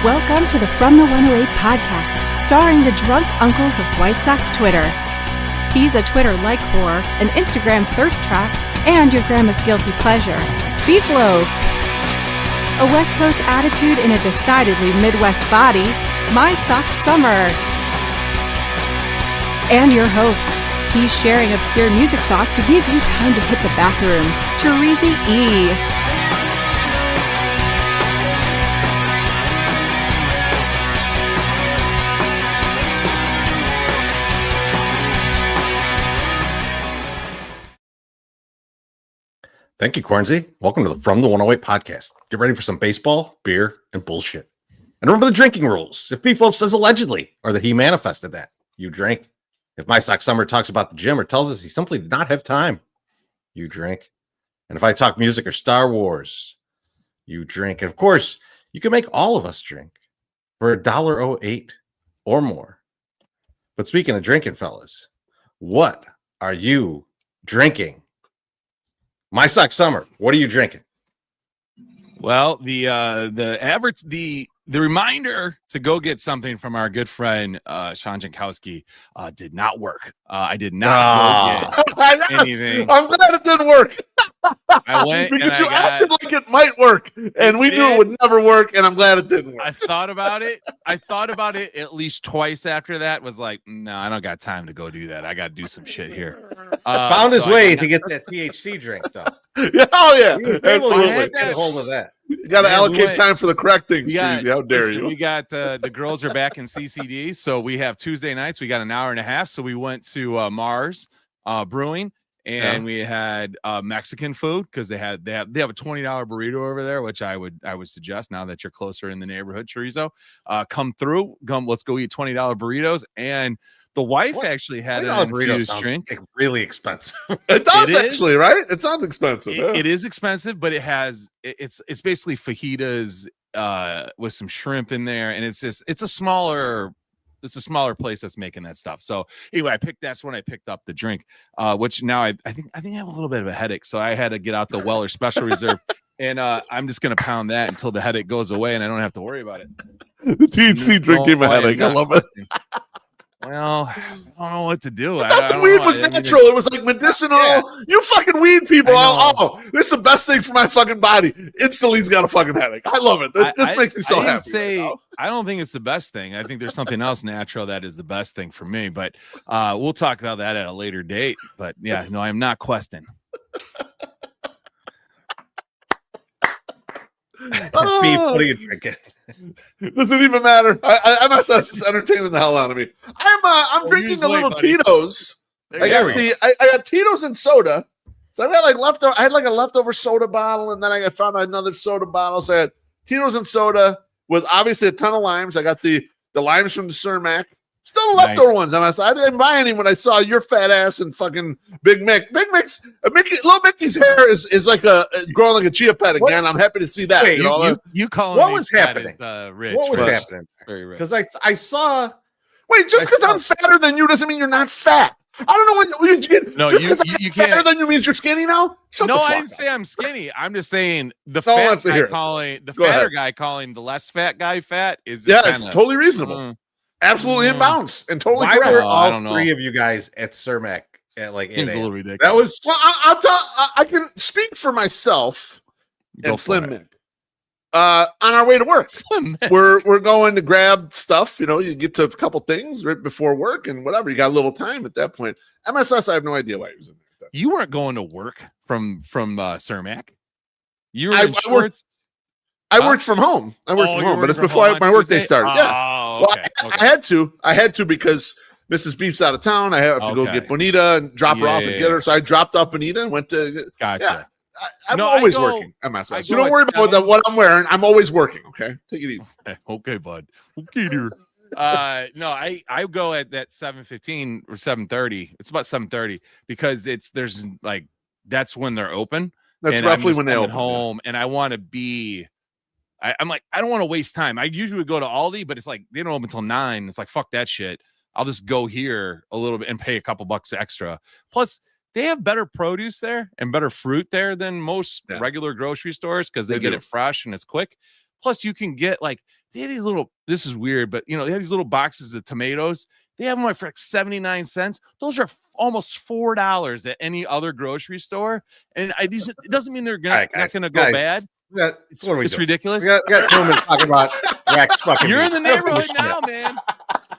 Welcome to the From the 108 podcast, starring the drunk uncles of White Sox Twitter. He's a Twitter-like whore, an Instagram thirst trap, and your grandma's guilty pleasure, BeefLoaf. A West Coast attitude in a decidedly Midwest body, MySoxSummer. And your host, he's sharing obscure music thoughts to give you time to hit the bathroom, Chorizy-E. Thank you, Chorizy. Welcome to the From the 108 podcast. Get ready for some baseball, beer, and bullshit. And remember the drinking rules. If BeefLoaf says allegedly, or that he manifested that, you drink. If MySoxSummer talks about the gym or tells us he simply did not have time, you drink. And if I talk music or Star Wars, you drink. And of course, you can make all of us drink for $1.08 or more. But speaking of drinking, fellas, what are you drinking? MySoxSummer, what are you drinking? Well, the reminder to go get something from our good friend Sean Jankowski did not work. I did not go get anything. I'm glad it didn't work. I went because you acted like it might work, and we knew it would never work, and I'm glad it didn't work. I thought about it at least twice after that. Was like, no, I don't got time to go do that. I got to do some shit here. Found his way to get that THC drink, though. Yeah, oh yeah, absolutely. Get a hold of that. You got to allocate time for the correct things, Chorizy. How dare you? We got the girls are back in CCD, so we have Tuesday nights. We got an hour and a half, so we went to Mars Brewing. And we had Mexican food because they have a $20 burrito over there, which I would suggest now that you're closer in the neighborhood, Chorizo. Come through, let's go eat $20 burritos. And the wife actually had an infused drink. Really expensive. It does actually, right? It sounds expensive. It is expensive, but it's basically fajitas with some shrimp in there, and it's a smaller place that's making that stuff. So anyway, that's when I picked up the drink, which now I think I have a little bit of a headache. So I had to get out the Weller Special Reserve, and I'm just going to pound that until the headache goes away and I don't have to worry about it. The THC drink gave me a headache. I love it. Well, I don't know what to do. I thought the weed was natural. It was like medicinal. Yeah. You fucking weed people. Oh, this is the best thing for my fucking body. Instantly, he's got a fucking headache. I love it. This makes me so happy. I don't think it's the best thing. I think there's something else natural that is the best thing for me. But we'll talk about that at a later date. But yeah, no, I'm not questing. Beef, what are you drinking? Doesn't even matter. I must have just entertaining the hell out of me. I'm drinking a little Tito's. I got Tito's and soda. So I got like leftover. I had like a leftover soda bottle, and then I found another soda bottle. So I had Tito's and soda with obviously a ton of limes. I got the limes from the Cermak. Still the leftover ones. I didn't buy any when I saw your fat ass and fucking Big Mick. Little Mickey's hair is like growing like a chia pet again. I'm happy to see that. Wait, you call what was happening? Rich, what was happening? Very rich. Because I saw. Wait, just because I'm fatter than you doesn't mean you're not fat. I don't know when you get. No, just because I'm fatter than you means you're skinny now. I didn't say I'm skinny. I'm just saying the fatter guy calling the less fat guy fat is it's totally reasonable. Absolutely in bounds and totally correct. Why were all three of you guys at Cermak at like seems a little ridiculous? That was I'll tell. I can speak for myself and Slim Mick. On our way to work, we're going to grab stuff. You know, you get to a couple things right before work and whatever. You got a little time at that point. MSS, I have no idea why he was in there. You weren't going to work from Cermak. You were in shorts. I worked from home. But it's before my workday started. Oh, okay. I had to because Mrs. Beef's out of town. I have to go get Bonita and drop her off and get her. So I dropped off Bonita and went to. Gotcha. Yeah, I'm always working. MSS. You don't worry about what I'm wearing. I'm always working. Okay, take it easy. Okay, bud. Okay, dear. No, I go at that 7:15 or 7:30. It's about 7:30 because that's when they're open. That's roughly when they open. Home, and I want to be. I'm like, I don't want to waste time. I usually would go to Aldi, but it's like they don't open until 9. It's like, fuck that shit. I'll just go here a little bit and pay a couple bucks extra. Plus, they have better produce there and better fruit there than most regular grocery stores because they get it fresh and it's quick. Plus, you can get like they have these little. This is weird, but they have these little boxes of tomatoes. They have them like for like 79 cents. Those are almost $4 at any other grocery store. And it doesn't mean they're not going to go bad. It's ridiculous. We got Truman talking about Rex fucking. You're in the neighborhood now, man.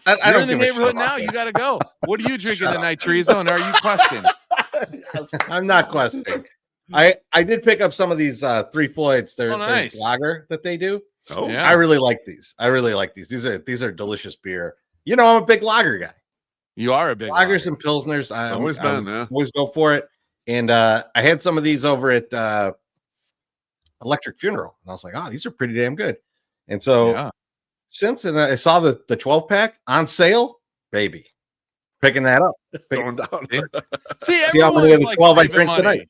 You're in the neighborhood now. You got to go. What are you drinking tonight, Chorizo? And are you questing? I'm not questing. I did pick up some of these Three Floyds. They're nice lager that they do. Oh, yeah. I really like these. These are delicious beer. I'm a big lager guy. You are a big lagers and pilsners. I always go for it. And I had some of these over at Electric Funeral, and I was like, "Oh, these are pretty damn good." And so and I saw the 12-pack on sale, baby, picking that up, throwing down. See how many of the 12 I drink tonight.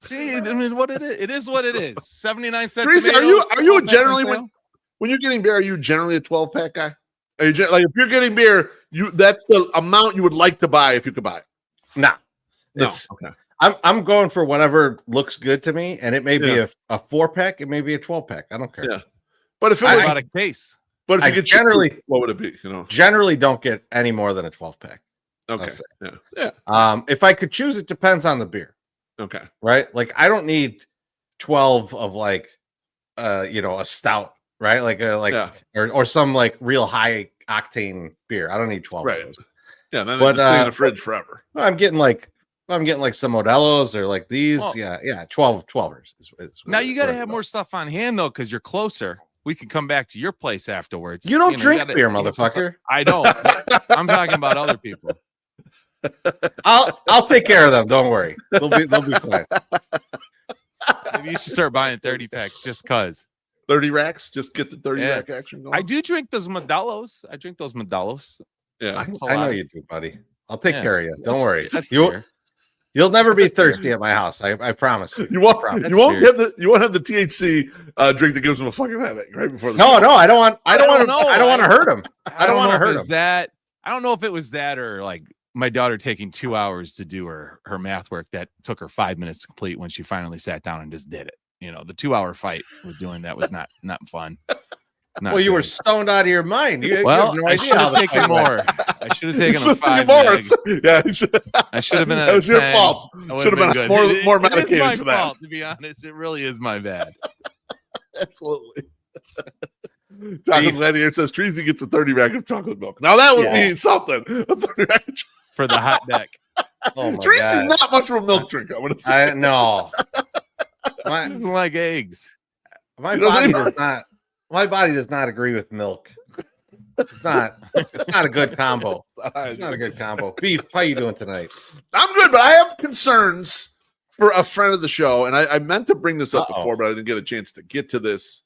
See, I mean, what it is what it is. 79 cents. Teresa, are you generally when you're getting beer? Are you generally a 12-pack guy? Are you like if you're getting beer, that's the amount you would like to buy if you could buy it? No. It's okay. I'm going for whatever looks good to me, and it may be a 4-pack, it may be a 12-pack. I don't care. Yeah, but if it was about a case, but if you get generally, what would it be? Generally don't get any more than a 12-pack. Okay. Yeah. If I could choose, it depends on the beer. Okay. Right. Like I don't need 12 of like, a stout. Right. Or some like real high octane beer. I don't need 12. Right. Of those. Yeah. Then they just stay in the fridge forever. I'm getting some Modelo's or like these. Oh. Yeah. 12ers. Now you got to have more stuff on hand though, because you're closer. We can come back to your place afterwards. You don't drink beer, motherfucker. I don't. I'm talking about other people. I'll take care of them. Don't worry. They'll be fine. Maybe you should start buying 30 packs just cause. 30 racks. Just get the 30 rack action going. I do drink those Modelo's. Yeah, I know you do, buddy. I'll take care of you. Don't worry. You'll never be thirsty at my house. I promise you. You won't have the THC drink that gives them a fucking headache right before the No, I don't want to hurt him. I don't want to hurt him. I don't know if it was that or like my daughter taking 2 hours to do her math work that took her 5 minutes to complete when she finally sat down and just did it. The 2-hour fight with doing that was not fun. You were stoned out of your mind. I should have taken more. I should have taken a 5 more. Yeah, I should have been. That was your fault. Should have been more medicated my for that. Fault, to be honest, it really is my bad. Absolutely. Chocolate Gladiator says Treasy gets a 30 rack of chocolate milk. Now that would be something. A 30 rack for the hot deck. Treasy's not much of a milk drinker. I want to say. No. He doesn't like eggs. My body does not agree with milk. It's not a good combo. It's not a good combo. Beef, how you doing tonight? I'm good, but I have concerns for a friend of the show, and I meant to bring this up before, but I didn't get a chance to get to this.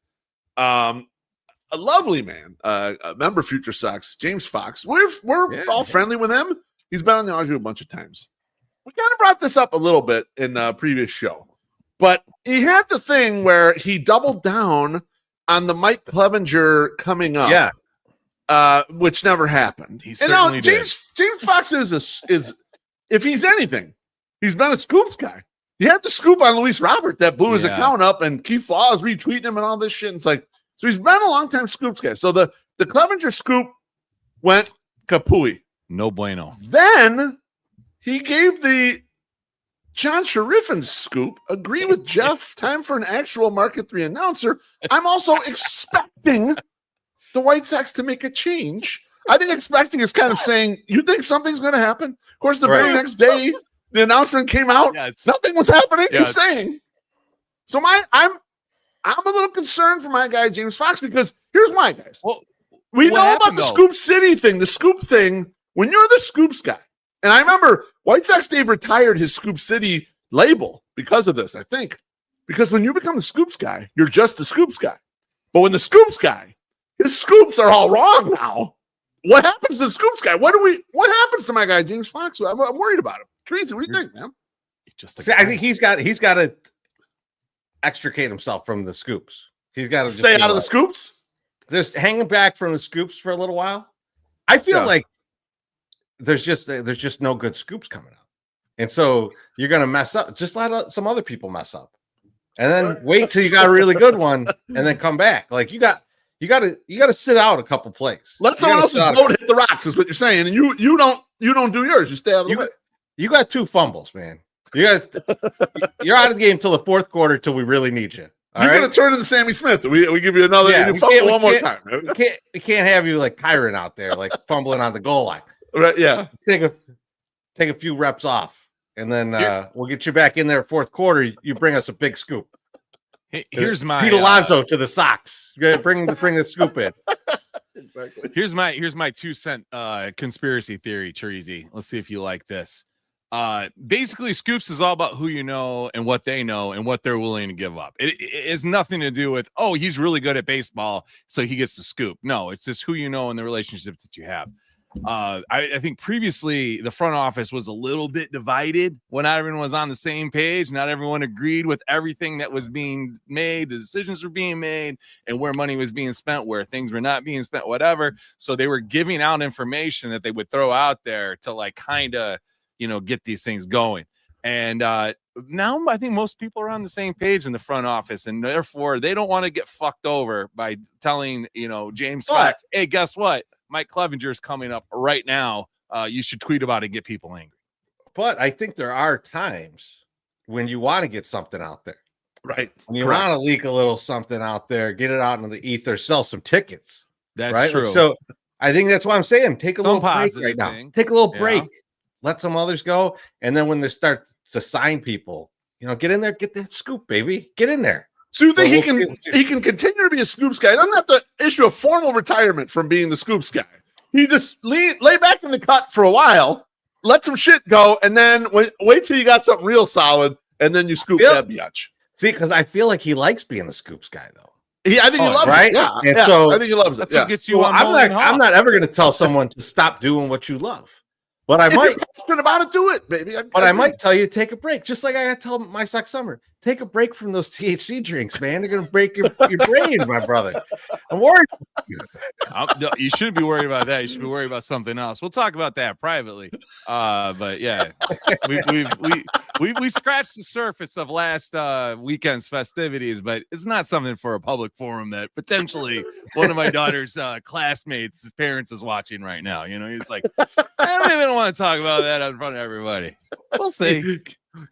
A lovely man, a member of Future Sox, James Fox. We're all friendly with him. He's been on the audio a bunch of times. We kind of brought this up a little bit in a previous show, but he had the thing where he doubled down on the Mike Clevenger coming up, which never happened. And now James Fox is if he's anything, he's been a scoops guy. He had the scoop on Luis Robert that blew his account up, and Keith Law is retweeting him and all this shit. And it's like, so he's been a long time scoops guy. So the Clevenger scoop went kapooey. No bueno. Then he gave the John Sheriffin scoop. Agree with Jeff. Time for an actual Market 3 announcer. I'm also expecting the White Sox to make a change. I think expecting is kind of saying, you think something's going to happen? Of course, the very next day, the announcement came out. Nothing was happening. He's saying. So I'm a little concerned for my guy, James Fox, because here's why, guys. Well, we know about the Scoop City thing, the scoop thing. When you're the scoops guy, and I remember White Sox Dave retired his Scoop City label because of this, I think. Because when you become the scoops guy, you're just the scoops guy. But when the scoops guy, his scoops are all wrong now. What happens to the scoops guy? What happens to my guy, James Fox? I'm worried about him. Teresa, what do you think, man? I think he's got to extricate himself from the scoops. He's got to stay out of the scoops. Just hanging back from the scoops for a little while. I feel like there's just no good scoops coming out, and so you're gonna mess up. Just let some other people mess up. and then wait till you got a really good one, and then come back. Like you got to sit out a couple plays. Let someone else's boat hit the rocks is what you're saying, and you don't do yours. You stay out of the way. You got 2 fumbles, man. You guys, you're out of the game till the 4th quarter till we really need you. You're going to turn into Sammy Smith. We give you another fumble one more time. We can't have you like Kyron out there, like fumbling on the goal line. Right? Yeah. Take a few reps off, and then we'll get you back in there 4th quarter. You bring us a big scoop. Here's my Pete Alonso to the Sox. Bring the scoop in. Exactly. Here's my 2-cent conspiracy theory, Chorizy. Let's see if you like this. Basically, scoops is all about who you know and what they know and what they're willing to give up. It has nothing to do with, oh, he's really good at baseball, so he gets the scoop. No, it's just who you know and the relationships that you have. I think previously the front office was a little bit divided when not everyone was on the same page. Not everyone agreed with everything that was being made. The decisions were being made and where money was being spent, where things were not being spent, whatever. So they were giving out information that they would throw out there to like kind of, get these things going. And now I think most people are on the same page in the front office, and therefore they don't want to get fucked over by telling, James Fox, hey, guess what? Mike Clevenger is coming up right now. You should tweet about it and get people angry. But I think there are times when you want to get something out there. Right. When you want to leak a little something out there, get it out into the ether, sell some tickets. That's right? true. So I think that's why I'm saying take a little break right now. Take a little break. Let some others go. And then when they start to sign people, get in there, get that scoop, baby. Get in there. So you think he can continue to be a scoops guy? He doesn't have to issue a formal retirement from being the scoops guy. He just lay back in the cut for a while, let some shit go, and then wait till you got something real solid, and then you scoop that biatch. See, because I feel like he likes being the scoops guy, though. I think he loves it. Yeah, and so I think he loves it. That's what gets you on. I'm not ever going to tell someone to stop doing what you love. But I might about it, do it, baby. I might tell you to take a break, just like I got to tell MySoxSummer. Take a break from those THC drinks, man. They're going to break your brain, my brother. I'm worried. You shouldn't be worried about that. You should be worried about something else. We'll talk about that privately. But yeah, we scratched the surface of last weekend's festivities, but it's not something for a public forum that potentially one of my daughter's classmates' his parents is watching right now. He's like, I don't even want to talk about that in front of everybody. We'll see.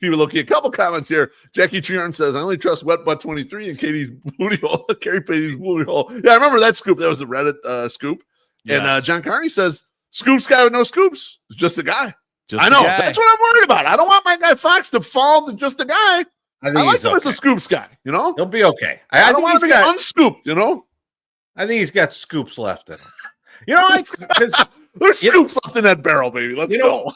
Keep a look. A couple comments here. Jackie Triarn says, I only trust Wet Butt 23 and Katie's booty hole. Carrie Patty's booty hole. Yeah, I remember that scoop. That was the Reddit scoop. Yes. And John Carney says, scoops guy with no scoops. It's just a guy. I know. That's what I'm worried about. I don't want my guy Fox to fall to just a guy. I like him as a scoops guy, He'll be okay. I don't want him to get unscooped, I think he's got scoops left in him. Because there's scoops left in that barrel, baby. Let's go.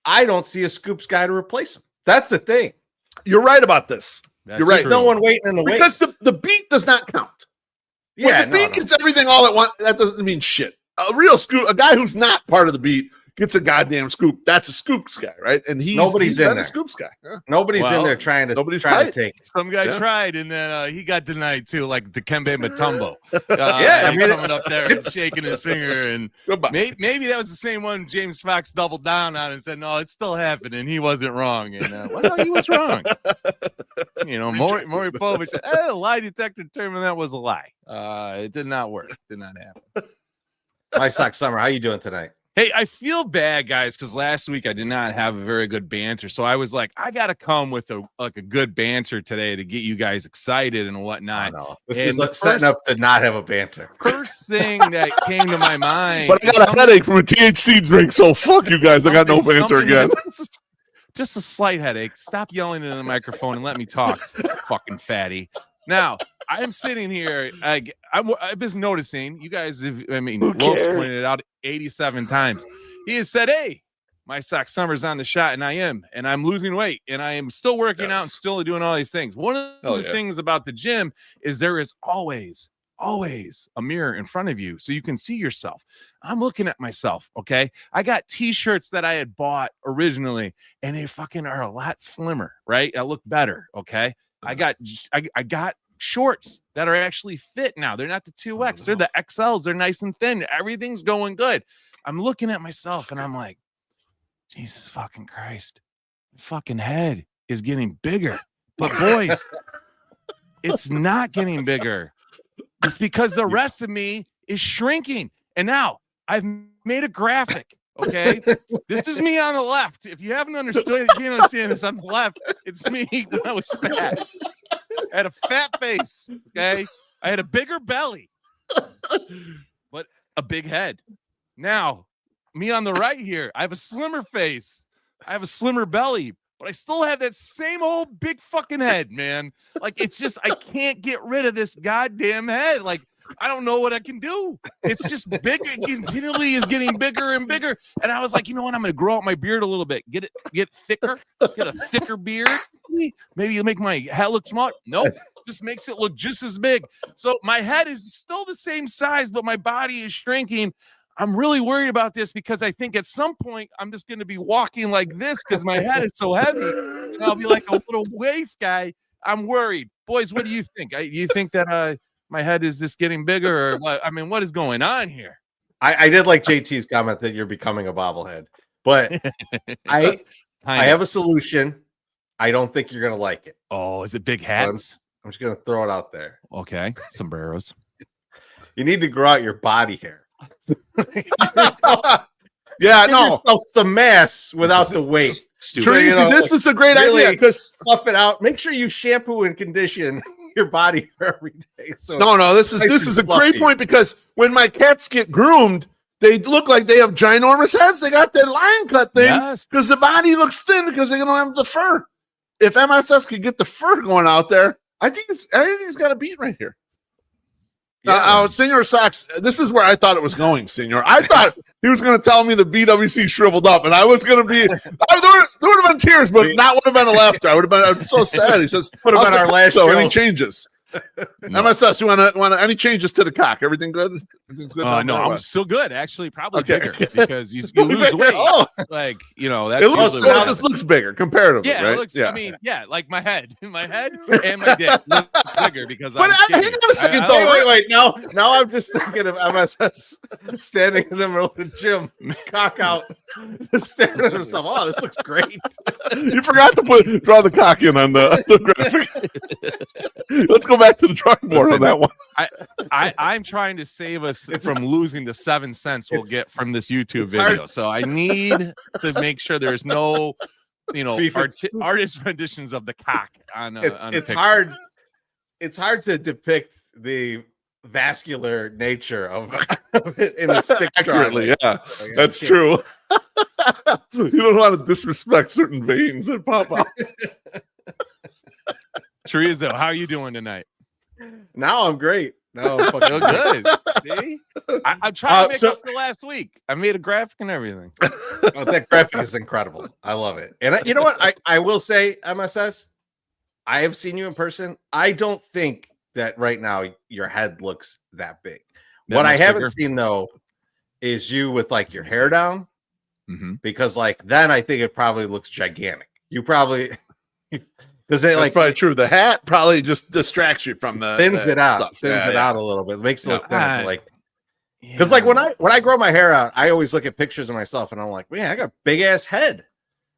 I don't see a scoops guy to replace him. That's the thing. You're right about this. You're right. True. No one waiting in the wait. Because the beat does not count. When the beat gets everything all at once, that doesn't mean shit. A real scoop, a guy who's not part of the beat gets a goddamn scoop. That's a scoops guy, right? And nobody's in there. A scoops guy. Yeah. Nobody's in there trying to take it. Some guy tried, and then he got denied too, like Dikembe Mutombo. Coming up there and shaking his finger, and maybe that was the same one James Fox doubled down on and said, "No, it's still happening." He wasn't wrong, and he was wrong. Maury Povich said, "The lie detector determined that was a lie." It did not work. Did not happen. MySoxSummer, how you doing tonight? Hey, I feel bad, guys, because last week I did not have a very good banter. So I was like, I got to come with a good banter today to get you guys excited and whatnot. This is setting up to not have a banter. First thing that came to my mind. But I got a headache from a THC drink, so fuck you guys. I got no banter again. Just a slight headache. Stop yelling into the microphone and let me talk, fucking fatty. Now, I'm sitting here. I've been noticing you guys. Loaf pointed it out 87 times. He has said, "Hey, MySoxSummer's on the shot," and I am, and I'm losing weight, and I am still working out and still doing all these things. One of the things about the gym is there is always a mirror in front of you so you can see yourself. I'm looking at myself. Okay, I got t-shirts that I had bought originally, and they fucking are a lot slimmer. Right, I look better. Okay. I got shorts that are actually fit now. They're not the 2X. They're the XLs. They're nice and thin. Everything's going good. I'm looking at myself and I'm like, Jesus fucking Christ. The fucking head is getting bigger. But boys, it's not getting bigger. It's because the rest of me is shrinking. And now I've made a graphic. Okay, this is me on the left. If you haven't understood, you can't understand this on the left. It's me when I was fat. I had a fat face. Okay, I had a bigger belly, but a big head. Now, me on the right here, I have a slimmer face. I have a slimmer belly, but I still have that same old big fucking head, man. Like, it's just, I can't get rid of this goddamn head. Like, I don't know what I can do. It's just big. It continually is getting bigger and bigger. And I was like, you know what? I'm going to grow out my beard a little bit. Get thicker. Get a thicker beard. Maybe you'll make my head look small. Nope. Just makes it look just as big. So my head is still the same size, but my body is shrinking. I'm really worried about this because I think at some point I'm just going to be walking like this because my head is so heavy. And I'll be like a little waif guy. I'm worried. Boys, what do you think? You think that my head is just getting bigger, or what? I mean, what is going on here? I did like JT's comment that you're becoming a bobblehead, but I have a solution. I don't think you're gonna like it. Oh, is it big hats? I'm just gonna throw it out there. Okay, sombreros. You need to grow out your body hair. Yeah, no, some mass without the weight. Chorizy, this is a great idea because fluff it out. Make sure you shampoo and condition your body every day. So no, this is a great point because when my cats get groomed, they look like they have ginormous heads. They got that line cut thing because the body looks thin because they don't have the fur. If MSS could get the fur going out there, I think it's got a beat right here. Senor Sox, this is where I thought it was going, Senor. I thought he was going to tell me the BWC shriveled up, and I was going to be, there would have been tears, but not would have been a laughter. I'm so sad. He says, would have been our last show. Any changes? No. MSS, you want any changes to the cock? Everything good? Everything's good. No, I'm still good. Actually, probably bigger because you lose weight. Like, you know, that's this looks bigger comparatively. Yeah, right? it looks. I mean, like my head and my dick look bigger because I'm. Hang on a second, though. Wait. Now I'm just thinking of MSS standing in the middle of the gym, cock out, just staring at himself. Oh, this looks great. You forgot to draw the cock in on the graphic. Let's go back to the drawing board on that one. I'm trying to save us from losing the 7 cents we'll get from this YouTube video. Hard. So I need to make sure there's no, artist renditions of the cock on it's hard. It's hard to depict the vascular nature of it in a stick accurately. Yeah, that's true. You don't want to disrespect certain veins that pop out. Chorizo, how are you doing tonight? Now I'm great. No, feel good. See? I'm trying to make up for last week. I made a graphic and everything. That graphic is incredible. I love it. And you know what? I will say, MSS, I have seen you in person. I don't think that right now your head looks that big. What I haven't seen, though, is you with like your hair down. Mm-hmm. Because like then I think it probably looks gigantic. You probably... Because that's probably true. The hat probably just distracts you from the thins it out a little bit. It makes it look thinner, like because like when I grow my hair out, I always look at pictures of myself and I'm like, man, I got a big ass head,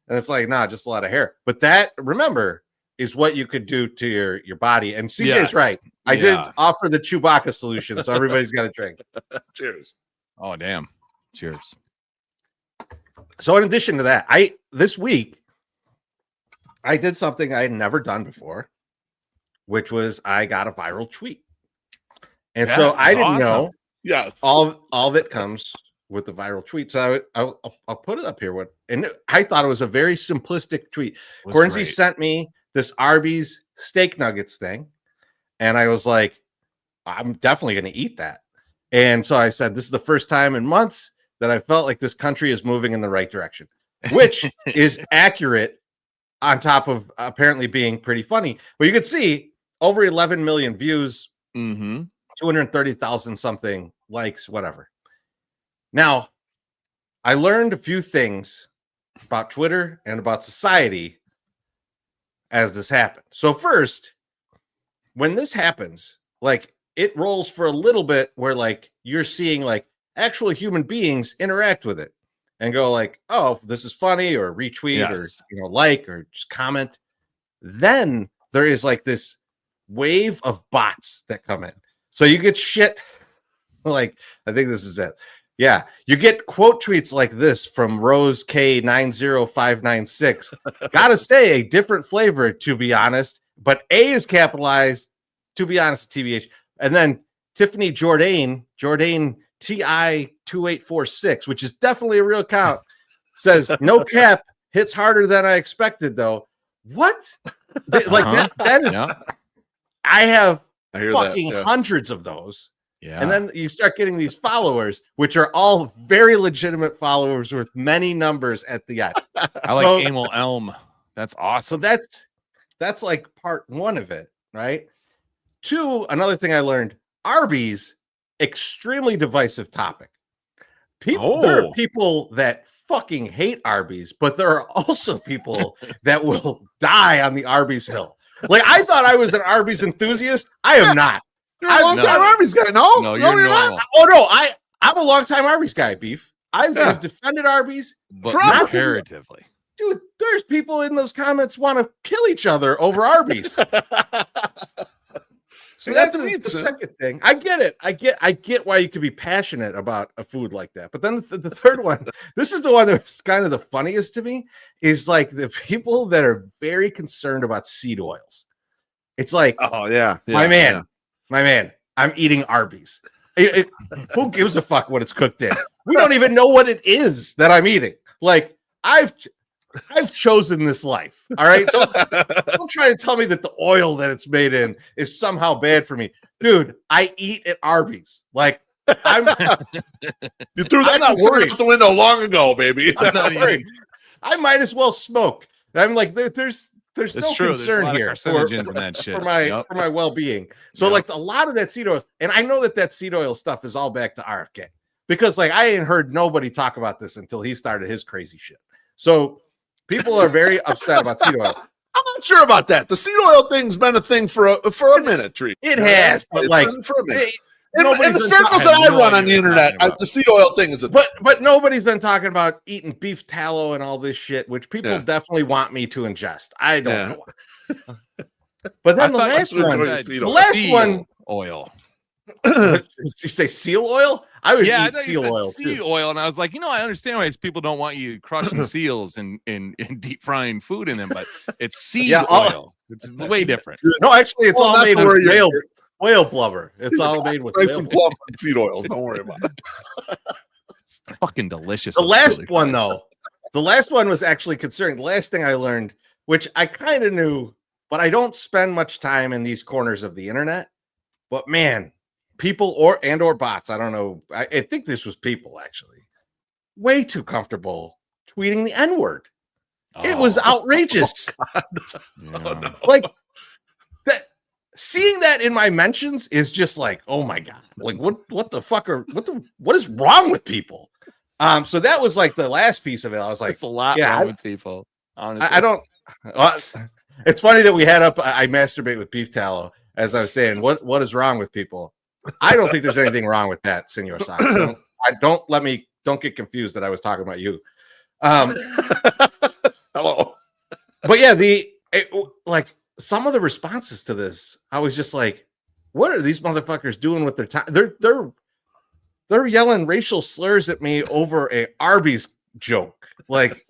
and it's like, nah, just a lot of hair. But that, remember, is what you could do to your body. And CJ's right. I did offer the Chewbacca solution, so everybody's got a drink. Cheers. Oh damn! Cheers. So in addition to that, this week. I did something I had never done before, which was I got a viral tweet. And so I didn't know all that comes with the viral tweet. So I'll put it up here. And I thought it was a very simplistic tweet. Chorizy sent me this Arby's steak nuggets thing. And I was like, I'm definitely going to eat that. And so I said, this is the first time in months that I felt like this country is moving in the right direction, which is accurate. On top of apparently being pretty funny. But you could see over 11 million views, 230,000 something likes, whatever. Now, I learned a few things about Twitter and about society as this happened. So first, when this happens, like it rolls for a little bit where like you're seeing like actual human beings interact with it. And go like, oh, this is funny, or retweet, or like, or just comment. Then there is like this wave of bots that come in. So you get shit like, I think this is it. Yeah, you get quote tweets like this from Rose K90596. Gotta say, a different flavor, to be honest, but A is capitalized, to be honest, TBH. And then Tiffany Jourdain TI2846, which is definitely a real account, says, no cap, hits harder than I expected, though. What? Like that is, I have fucking hundreds of those. Yeah. And then you start getting these followers, which are all very legitimate followers with many numbers at the end. I like Emil Elm. That's awesome. So that's like part one of it, right? Two, another thing I learned, Arby's, extremely divisive topic. There are people that fucking hate Arby's, but there are also people that will die on the Arby's hill. Like, I thought I was an Arby's enthusiast. I am not. You're a long-time Arby's guy. No, you're not. Oh, no, I'm a long-time Arby's guy, Beef. I've defended Arby's. But not comparatively. Dude, there's people in those comments want to kill each other over Arby's. So that's the second thing. I get it. I get why you could be passionate about a food like that. But then the third one, this is the one that's kind of the funniest to me, is like the people that are very concerned about seed oils. It's like, my man, I'm eating Arby's. Who gives a fuck what it's cooked in? We don't even know what it is that I'm eating. Like, I've chosen this life. All right. Don't try to tell me that the oil that it's made in is somehow bad for me. Dude, I eat at Arby's. Like, you threw that out the window long ago, baby. I'm not worried. I might as well smoke. I'm like, there's no concern here for my well-being. So like a lot of that seed oil, and I know that seed oil stuff is all back to RFK, because like I ain't heard nobody talk about this until he started his crazy shit. So people are very upset about seed oils. I'm not sure about that. The seed oil thing's been a thing for a minute, Tree. It has, but like for a minute. In the circles that I run on the internet, the seed oil thing is but nobody's been talking about eating beef tallow and all this shit, which people definitely want me to ingest. I don't know. But then the last one, oil. Did you say seal oil? I would eat seal oil too. Seal oil, and I was like, I understand why people don't want you crushing seals and deep frying food in them, but it's seed oil. It's way different. No, actually, it's all made with whale blubber. It's all made with nice and plump seed oils. Don't worry about it. It's fucking delicious. The last one, though, the last one was actually concerning. The last thing I learned, which I kind of knew, but I don't spend much time in these corners of the internet. But man, people or bots, I don't know. I think this was people actually way too comfortable tweeting the N-word. It was outrageous. Like that. Seeing that in my mentions is just like, oh my God, like what the fuck what is wrong with people? So that was like the last piece of it. I was like, it's a lot wrong with people. Honestly, I don't. It's funny that we had up. I masturbate with beef tallow, as I was saying. What is wrong with people? I don't think there's anything wrong with that, Senor Sox. Don't get confused that I was talking about you. Hello, but yeah, like. Some of the responses to this, I was just like, what are these motherfuckers doing with their time? They're yelling racial slurs at me over a Arby's joke. Like,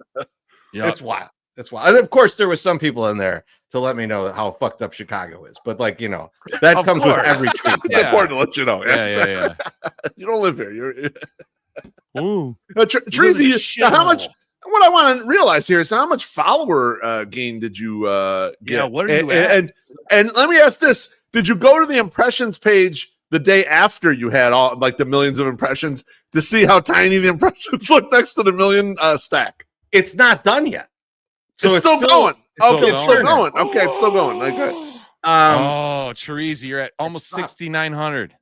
it's wild. It's wild. And of course, there was some people in there to let me know how fucked up Chicago is. But like, that comes with every tweet. It's important to let you know. Yeah. You don't live here. You're Ooh. Chorizy, how much? What I want to realize here is how much follower gain did you get? Yeah, what are you at? And let me ask this: did you go to the impressions page the day after you had all like the millions of impressions to see how tiny the impressions look next to the million stack? It's not done yet, so it's still going. It's still going. Okay, it's still going. Okay. Chorizy, you're at almost 6,900.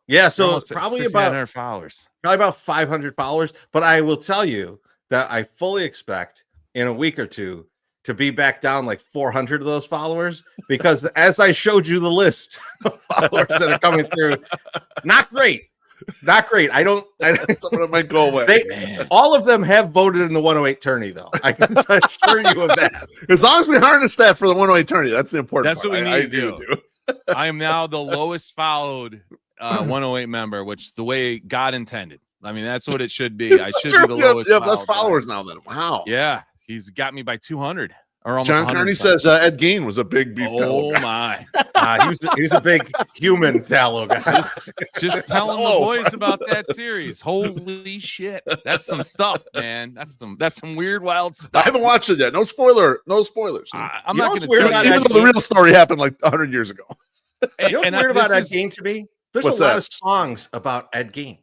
Yeah, so it's probably about followers. Probably about 500 followers. But I will tell you that I fully expect in a week or two to be back down like 400 of those followers, because as I showed you the list of followers that are coming through, not great. Not great. I don't Some of them might go away. All of them have voted in the 108 tourney, though. I can assure you of that. As long as we harness that for the 108 tourney, that's the important That's part. what we need to do. I am now the lowest followed 108 member, which the way God intended. I mean, that's what it should be. I should be the lowest. Yeah, less followers now. Then wow. Yeah, he's got me by 200 or almost. John Carney says Ed Gein was a big beef. Oh my! He was a big human tallow guy. Just telling the boys about that series. Holy shit, that's some stuff, man. That's some weird, wild stuff. I haven't watched it yet. No spoilers. I'm not going to tell you. Even though the real story happened like 100 years ago. You know what's weird about Ed Gein to me? There's a lot of songs about Ed Gein.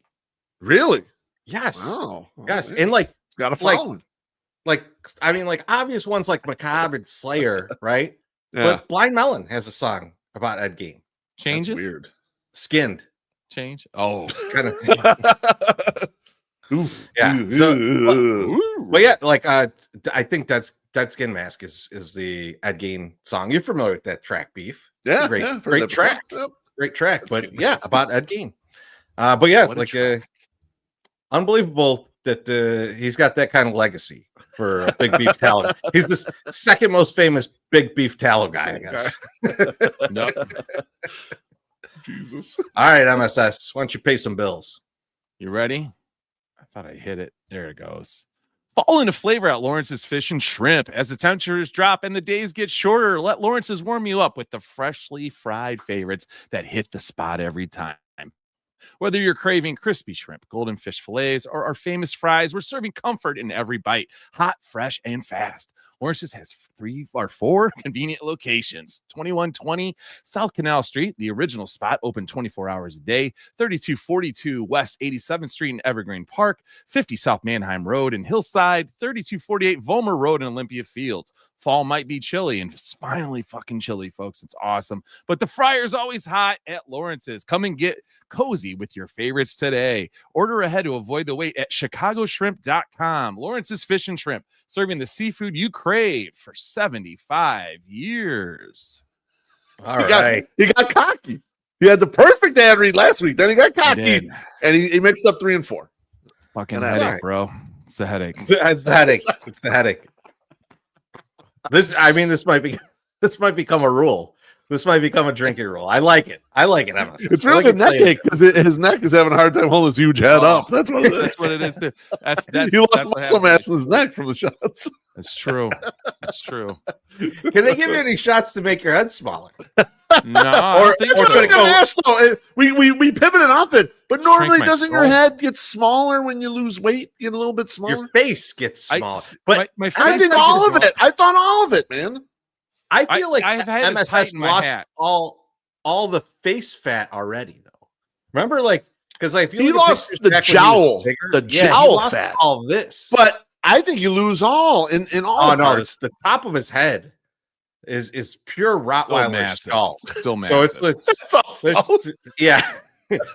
Really? Yes. Wow. Yes. And like, it's got a following. Like, I mean, like obvious ones like Macabre and Slayer, right? Yeah. But Blind Melon has a song about Ed Gein. Changes. That's weird. Skinned. Change. Oh, kind of. Yeah. So, but yeah, like I think Dead Skin Mask is the Ed Gein song. You're familiar with that track, Beef? Yeah. Great track. Yep. Great track. But yeah, about Ed Gein. But yeah, like unbelievable that he's got that kind of legacy for a big beef tallow. He's the second most famous big beef tallow guy, I guess. Nope. Jesus. All right, MSS, why don't you pay some bills? You ready? I thought I hit it. There it goes. Fall into flavor at Lawrence's Fish and Shrimp. As the temperatures drop and the days get shorter, let Lawrence's warm you up with the freshly fried favorites that hit the spot every time. Whether you're craving crispy shrimp, golden fish fillets, or our famous fries, we're serving comfort in every bite. Hot, fresh, and fast. Lawrence's has 3 or 4 convenient locations. 2120 South Canal Street, the original spot, open 24 hours a day. 3242 West 87th Street in Evergreen Park. 50 South Manheim Road in Hillside. 3248 Vollmer Road in Olympia Fields. Fall might be chilly, and it's finally fucking chilly, folks. It's awesome. But the fryer's always hot at Lawrence's. Come and get cozy with your favorites today. Order ahead to avoid the wait at chicagoshrimp.com. Lawrence's Fish and Shrimp, serving the seafood you crave for 75 years. All right. He got cocky. He had the perfect ad read last week. Then he got cocky, and he mixed up 3 and 4. Fucking headache, bro. It's the headache. It's the headache. It's the headache. This might become a rule. This might become a drinking rule. I like it. Emma. It's really a neck ache because his neck is having a hard time holding his huge head up. That's what it is. That's what it is. Too. That's he lost muscle mass in his neck from the shots. It's true. It's true. Can they give you any shots to make your head smaller? No. That's what I was going to ask, though. We pivoted off it, but normally doesn't your head get smaller when you lose weight? Get a little bit smaller? Your face gets smaller. But my face I think all of it. I thought all of it, man. I feel like I've had MSS lost all the face fat already, though. Remember, like, because like he lost the jowl, jowl fat, all this. But I think you lose all in all. Oh no, the top of his head is pure Rottweiler skull. Still massive. So it's yeah.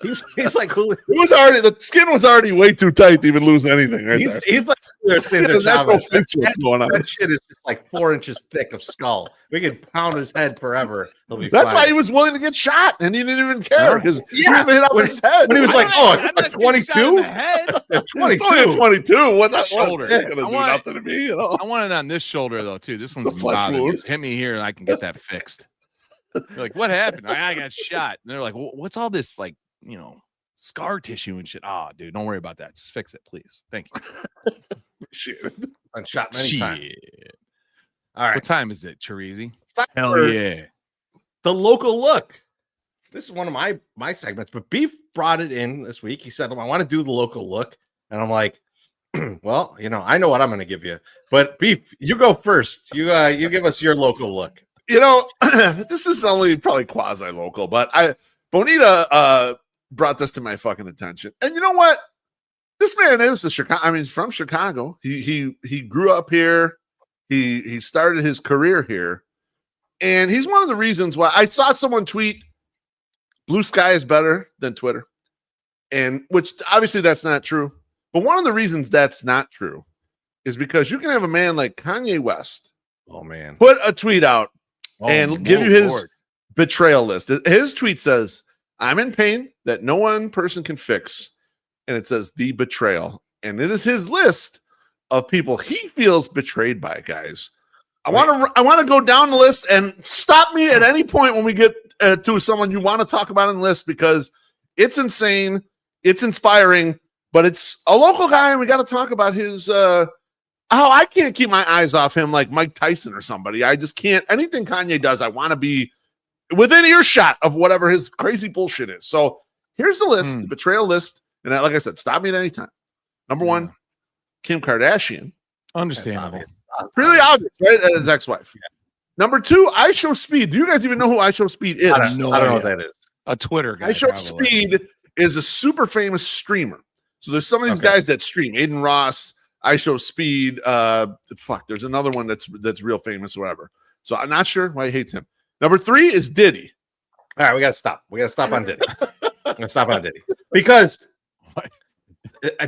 He's like the skin was already way too tight to even lose anything. Right he's like that shit is just like 4 inches thick of skull. We could pound his head forever. That's why he was willing to get shot, and he didn't even care because he hit up his head. When he was like, a 22, a 22. What's that shoulder? It's gonna do nothing to me. You know? I want it on this shoulder though too. This one's bothering me. Just hit me here, and I can get that fixed. They're like, what happened? I got shot. And they're like, what's all this like? Scar tissue and shit. Dude, don't worry about that. Just fix it, please. Thank you. Shit. I'm shot many times. All right. What time is it, Chorizy? Hell yeah. The local look. This is one of my segments, but Beef brought it in this week. He said, I want to do the local look. And I'm like, well, I know what I'm going to give you. But Beef, you go first. You give us your local look. This is only probably quasi-local, but Bonita brought this to my fucking attention. And you know what? This man is from Chicago. He grew up here. He started his career here. And he's one of the reasons why I saw someone tweet Blue Sky is better than Twitter. And which obviously that's not true. But one of the reasons that's not true is because you can have a man like Kanye West. Oh man. Put a tweet out and give you his betrayal list. His tweet says, I'm in pain that no one person can fix. And it says the betrayal. And it is his list of people he feels betrayed by, guys. I want to go down the list and stop me at any point when we get to someone you want to talk about in the list, because it's insane. It's inspiring, but it's a local guy. And we got to talk about his, I can't keep my eyes off him like Mike Tyson or somebody. I just can't. Anything Kanye does, I want to be within earshot of whatever his crazy bullshit is. So here's the list, the betrayal list. And like I said, stop me at any time. Number one, Kim Kardashian. Understandable. Really obvious, right? His ex-wife. Yeah. Number two, I Show Speed. Do you guys even know who I Show Speed is? I don't know what that is. A Twitter guy. I Show Speed is a super famous streamer. So there's some of these guys that stream. Aiden Ross, I Show Speed. There's another one that's real famous or whatever. So I'm not sure why he hates him. Number three is Diddy. All right, we got to stop. We got to stop on Diddy. I'm going to stop on Diddy. Because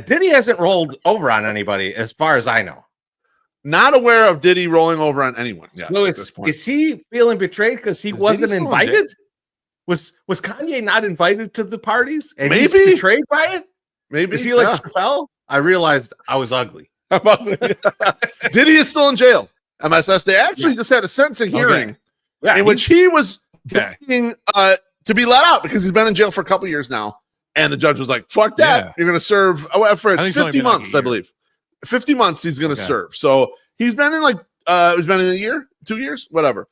Diddy hasn't rolled over on anybody as far as I know. Not aware of Diddy rolling over on anyone. Yeah. So is he feeling betrayed because he wasn't invited? Was Kanye not invited to the parties and he's betrayed by it? Maybe. Is he like Chappelle? I realized I was ugly. Diddy is still in jail. MSS. They actually just had a sentencing hearing in which he was being to be let out because he's been in jail for a couple years now. And the judge was like, fuck that. Yeah. You're going to serve for 50 months, I believe. 50 months he's going to serve. So he's been in he's been in a year, 2 years, whatever.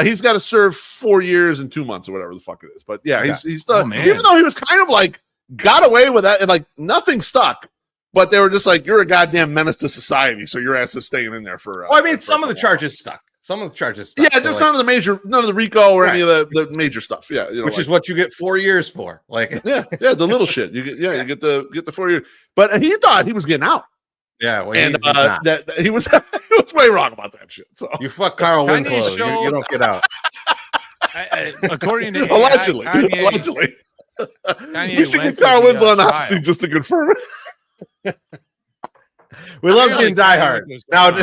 He's got to serve 4 years and 2 months or whatever the fuck it is. But yeah, he's still, even though he was kind of like got away with that and like nothing stuck, but they were just like, you're a goddamn menace to society. So your ass is staying in there for. Well, I mean, some of the charges stuck. Some of the charges stuck. Yeah, just none of the RICO or any of the major stuff. Yeah, which is what you get 4 years for. Like, yeah, the little shit. You get the 4 years. But he thought he was getting out. Yeah, well, and that he was he was way wrong about that shit. So you fuck Carl Winslow, you don't get out. According to allegedly, we should get Carl Winslow on the hot seat just to confirm it. We love getting Die Hard. Now,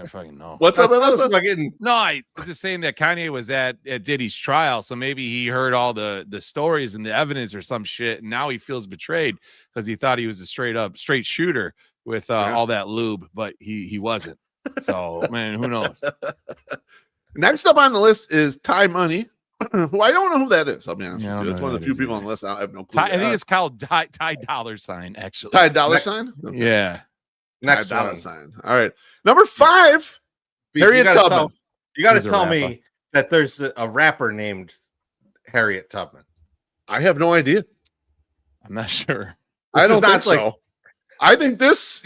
fucking no. What's up, Vanessa? No, I was just saying that Kanye was at Diddy's trial, so maybe he heard all the stories and the evidence or some shit, and now he feels betrayed because he thought he was a straight shooter with all that lube, but he wasn't. So, man, who knows? Next up on the list is Ty Money, who I don't know who that is. I'll be honest with you. It's one of the few people on the list. I have no clue. I think it's called Ty $, actually. Ty $? Yeah. Next dollar sign. All right. Number 5, Harriet Tubman. You got to tell me that there's a rapper named Harriet Tubman. I have no idea. I'm not sure. I don't think so. I think this,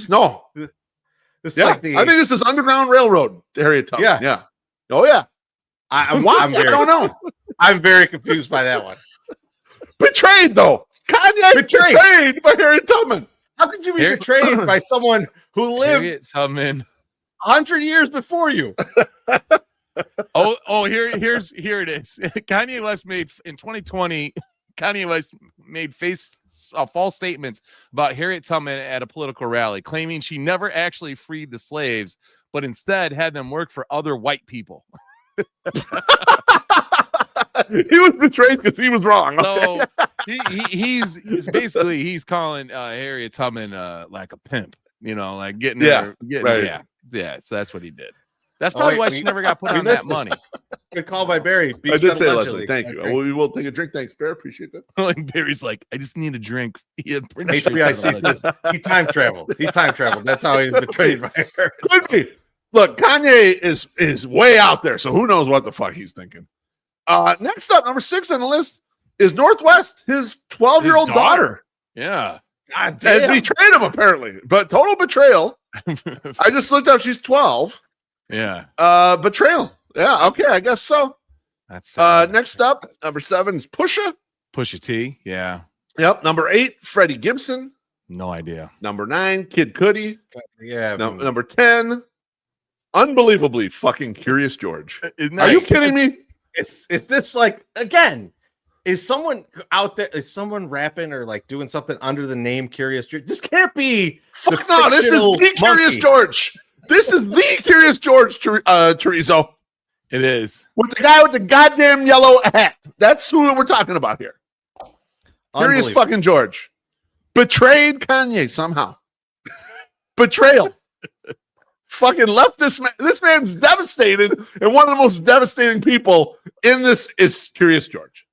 no. I think this is Underground Railroad, Harriet Tubman. Yeah. Oh, yeah. I don't know. I'm very confused by that one. Betrayed, though. Kanye betrayed by Harriet Tubman. How could you be betrayed by someone who lived 100 years before you? Here it is. Kanye West made in 2020. Kanye West made false statements about Harriet Tubman at a political rally, claiming she never actually freed the slaves, but instead had them work for other white people. He was betrayed because he was wrong. So he's basically calling Harriet Tubman like a pimp, like getting her. So that's what he did. That's probably why she never got put on that money. Good call by Barry. I did say allegedly. Thank you. We will take a drink. Thanks, Barry. Appreciate that. Barry's like, I just need a drink. HBIC says he time traveled. That's how he was betrayed by her. Could be. Look, Kanye is way out there, so who knows what the fuck he's thinking. Next up, number 6 on the list is Northwest, his 12-year-old daughter. Yeah. God damn. Has betrayed him, apparently. But total betrayal. I just looked up. She's 12. Yeah. Betrayal. Yeah, okay, I guess so. That's next up, number 7 is Pusha T. Yeah. Yep. Number 8, Freddie Gibson. No idea. Number 9, Kid Cudi. Yeah. Number 10, unbelievably fucking Curious George. Are you kidding me? Is this like, again, is someone out there, is someone rapping or like doing something under the name Curious George? This can't be. Fuck no, this is the Curious George. This is the Curious George, Chorizo. It is. With the guy with the goddamn yellow hat. That's who we're talking about here. Curious fucking George. Betrayed Kanye somehow. Betrayal. Fucking left this man. This man's devastated, and one of the most devastating people in this is Curious George.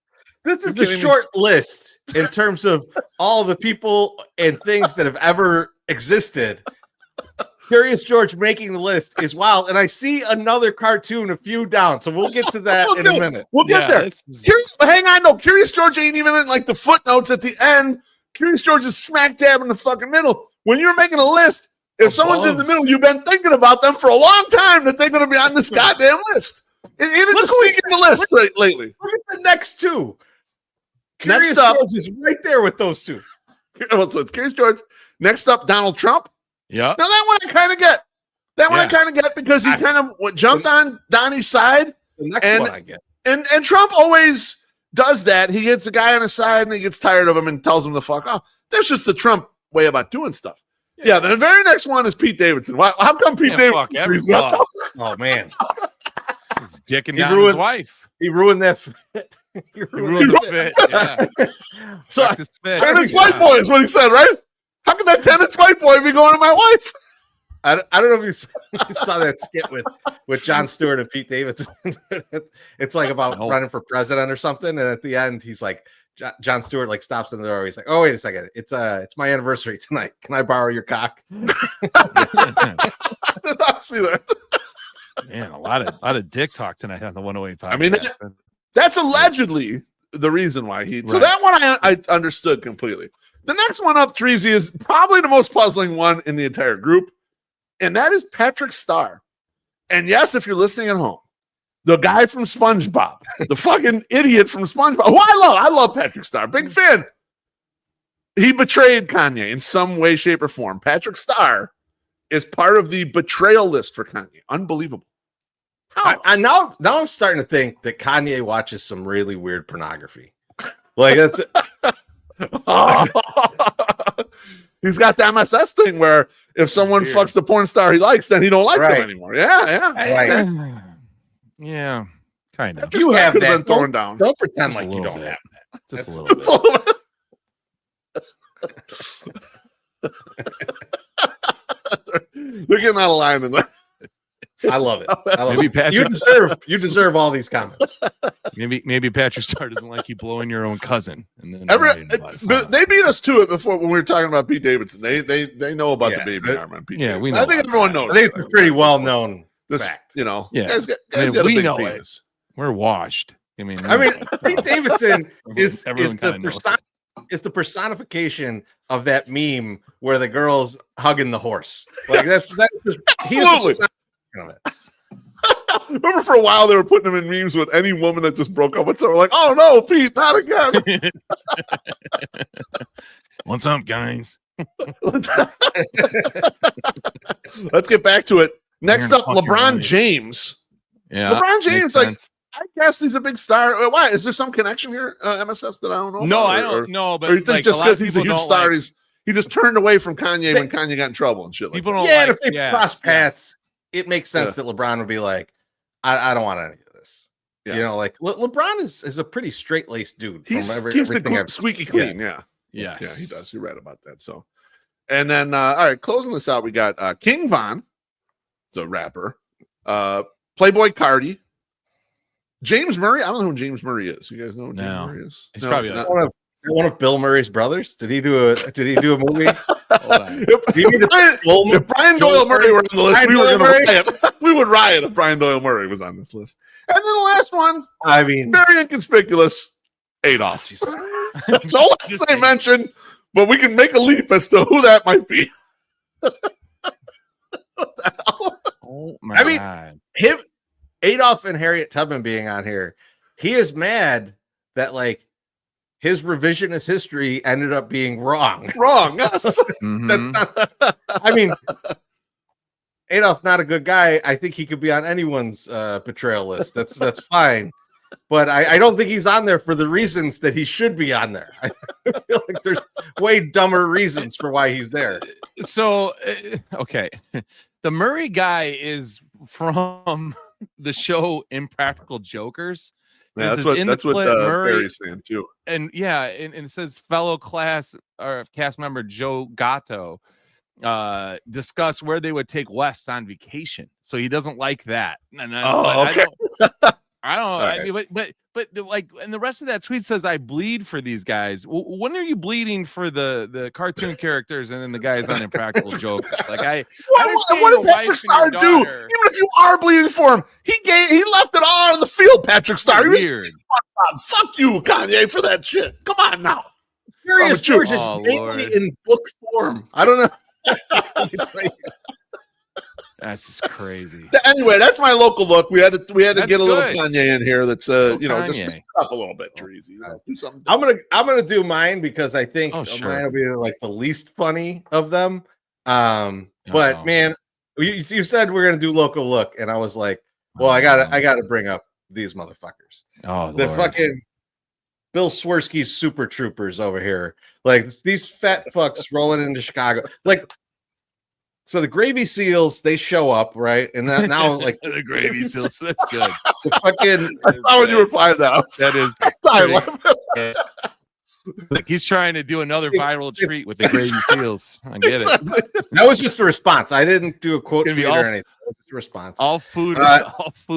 This is a short list in terms of all the people and things that have ever existed. Curious George making the list is wild, and I see another cartoon a few down, so we'll get to that in a minute. We'll get there. Hang on, no. Curious George ain't even in like the footnotes at the end. Curious George is smack dab in the fucking middle. When you're making a list, if someone's in the middle, you've been thinking about them for a long time that they're going to be on this goddamn list. It isn't just sneaking the list lately. Look at the next two. Next up George is right there with those two. So it's Curious George. Next up, Donald Trump. Yeah. Now that one I kind of get. I kind of get because he kind of jumped on Donnie's side. The next one I get. And Trump always does that. He gets a guy on his side and he gets tired of him and tells him to fuck off. That's just the Trump way about doing stuff. Yeah, the very next one is Pete Davidson. How come Pete Davidson? Oh, man. He's dicking down his wife. He ruined that fit. He ruined the fit. Yeah. So, tenant's white boy is what he said, right? How can that tenant's white boy be going to my wife? I don't know if you saw that skit with Jon Stewart and Pete Davidson. It's like about running for president or something. And at the end, he's like, Jon Stewart like stops in the door. He's like, "Oh, wait a second. It's my anniversary tonight. Can I borrow your cock?" I did not see that. Man, a lot of dick talk tonight on the 108 podcast. I mean, that's allegedly the reason why he. So that one I understood completely. The next one up, Chorizy, is probably the most puzzling one in the entire group, and that is Patrick Star. And yes, if you're listening at home, the guy from SpongeBob, the fucking idiot from SpongeBob, who I love Patrick Star, big fan. He betrayed Kanye in some way, shape, or form. Patrick Star is part of the betrayal list for Kanye. Unbelievable. Now I'm starting to think that Kanye watches some really weird pornography. Like that's He's got the MSS thing where if someone fucks the porn star he likes, then he don't like them anymore. Yeah. Right. Yeah, kind of. You have that. Been thorn down. Don't pretend like you don't have that. Just a little bit. They're getting out of line in there. I love it. You deserve all these comments. Maybe Patrick Star doesn't like you blowing your own cousin. And then they beat us to it before when we were talking about Pete Davidson. They know about the baby arm on Pete. Yeah, Davidson. we know. I think everyone knows. I think it's a pretty well known fact. You know, yeah. We know it. We're washed. I mean, Pete Davidson is the personification of that meme where the girl's hugging the horse. Like that's absolutely. Remember for a while they were putting him in memes with any woman that just broke up with someone. Like, oh no, Pete, not again. What's up, guys? Let's get back to it. Next up, LeBron James. Yeah, LeBron James, like, I guess he's a big star. Why? Is there some connection here, MSS, that I don't know? No, I don't know. But or you think just because he's a huge star, he just turned away from Kanye when Kanye got in trouble and shit. People don't. Yeah, if they cross paths, it makes sense that LeBron would be like, I don't want any of this. Yeah. You know, like LeBron is a pretty straight-laced dude. He keeps the squeaky clean. Yeah, he does. You're right about that. So, and then all right, closing this out, we got King Von, the rapper, Playboy Cardi, James Murray. I don't know who James Murray is. You guys know who James Murray is? He's probably one of Bill Murray's brothers. Did he do a movie? If Brian Doyle Murray were on the list, we would riot if Brian Doyle Murray was on this list. And then the last one, I mean, very inconspicuous, Adolf. That's all I say mention, but we can make a leap as to who that might be. Oh my God. Him, Adolf and Harriet Tubman being on here, he is mad that like his revisionist history ended up being wrong. Yes. Mm-hmm. I mean, Adolf, not a good guy. I think he could be on anyone's betrayal list. That's fine. But I don't think he's on there for the reasons that he should be on there. I feel like there's way dumber reasons for why he's there. So, okay. The Murray guy is from the show Impractical Jokers. Yeah, that's what Barry's saying too. And yeah, and it says fellow cast member Joe Gatto discuss where they would take Wes on vacation. So he doesn't like that. And okay. I don't Right. I mean, but like, and the rest of that tweet says I bleed for these guys. When are you bleeding for the cartoon characters and then the guys on Impractical Jokers? Like what did Patrick Star do? Even if you are bleeding for him, he left it all on the field. Patrick Star, weird. Fuck you, Kanye, for that shit. Come on now. Curious George is mainly in book form. I don't know. That's just crazy. Anyway, that's my local look. We had to get a little good. Kanye in here. That's just Kanye. pick up a little bit, Chorizy. Do something. I'm gonna do mine because I think mine will be like the least funny of them. But man, you said we're gonna do local look, and I was like, well, I gotta bring up these motherfuckers. Oh, the Lord. fucking Bill Swirsky's Super Troopers over here, like these fat fucks rolling into Chicago, like. So the Gravy Seals, they show up, right? And now like the Gravy Seals, that's good. The fucking I saw when you replied to that. That is like he's trying to do another viral treat with the Gravy Seals. I get it. That was just a response. I didn't do a quote tweet or anything. It was just a response. All food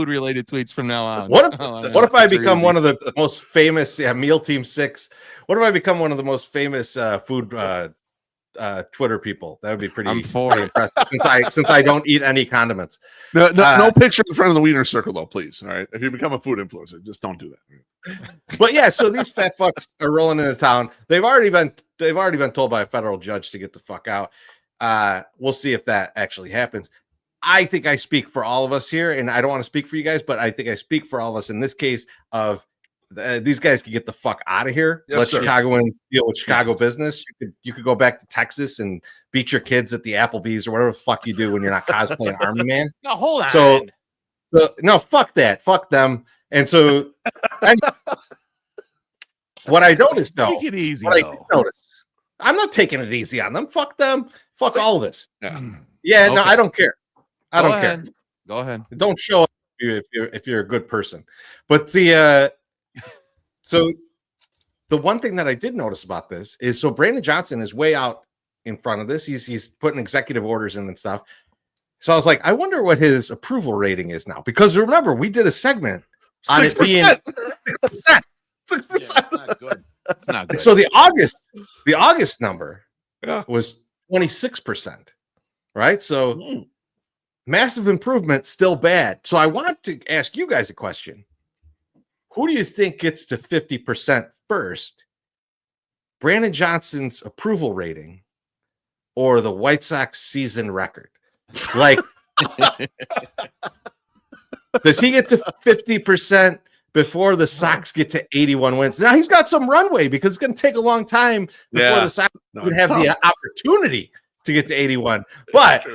related tweets from now on. What if I become one of the most famous Meal Team 6? What if I become one of the most famous food Twitter people? That would be pretty impressive since I don't eat any condiments. No picture in front of the wiener circle though, please. All right, if you become a food influencer, just don't do that. But yeah, so these fat fucks are rolling into town. They've already been told by a federal judge to get the fuck out. We'll see if that actually happens. I think I speak for all of us here, and I don't want to speak for you guys, but I think I speak for all of us in this case of these guys could get the fuck out of here. Yes, let sir. Chicagoans deal with Chicago business. You could go back to Texas and beat your kids at the Applebee's or whatever the fuck you do when you're not cosplaying Army Man. No, hold on. So no, fuck that. Fuck them. And so what I noticed though, take it easy. I did notice, I'm not taking it easy on them. Fuck them. Fuck all this. Yeah. No, I don't care. I don't care. Go ahead. Don't show up if you're a good person. But so the one thing that I did notice about this is so Brandon Johnson is way out in front of this. He's putting executive orders in and stuff. So I was like, I wonder what his approval rating is now. Because remember, we did a segment on 6%. It being 6%. 6%. Yeah, not good. That's not good. So the August number was 26%. Right? So massive improvement, still bad. So I want to ask you guys a question. Who do you think gets to 50% first? Brandon Johnson's approval rating or the White Sox season record? Like, does he get to 50% before the Sox get to 81 wins? Now he's got some runway because it's going to take a long time before the Sox would have the opportunity to get to 81. But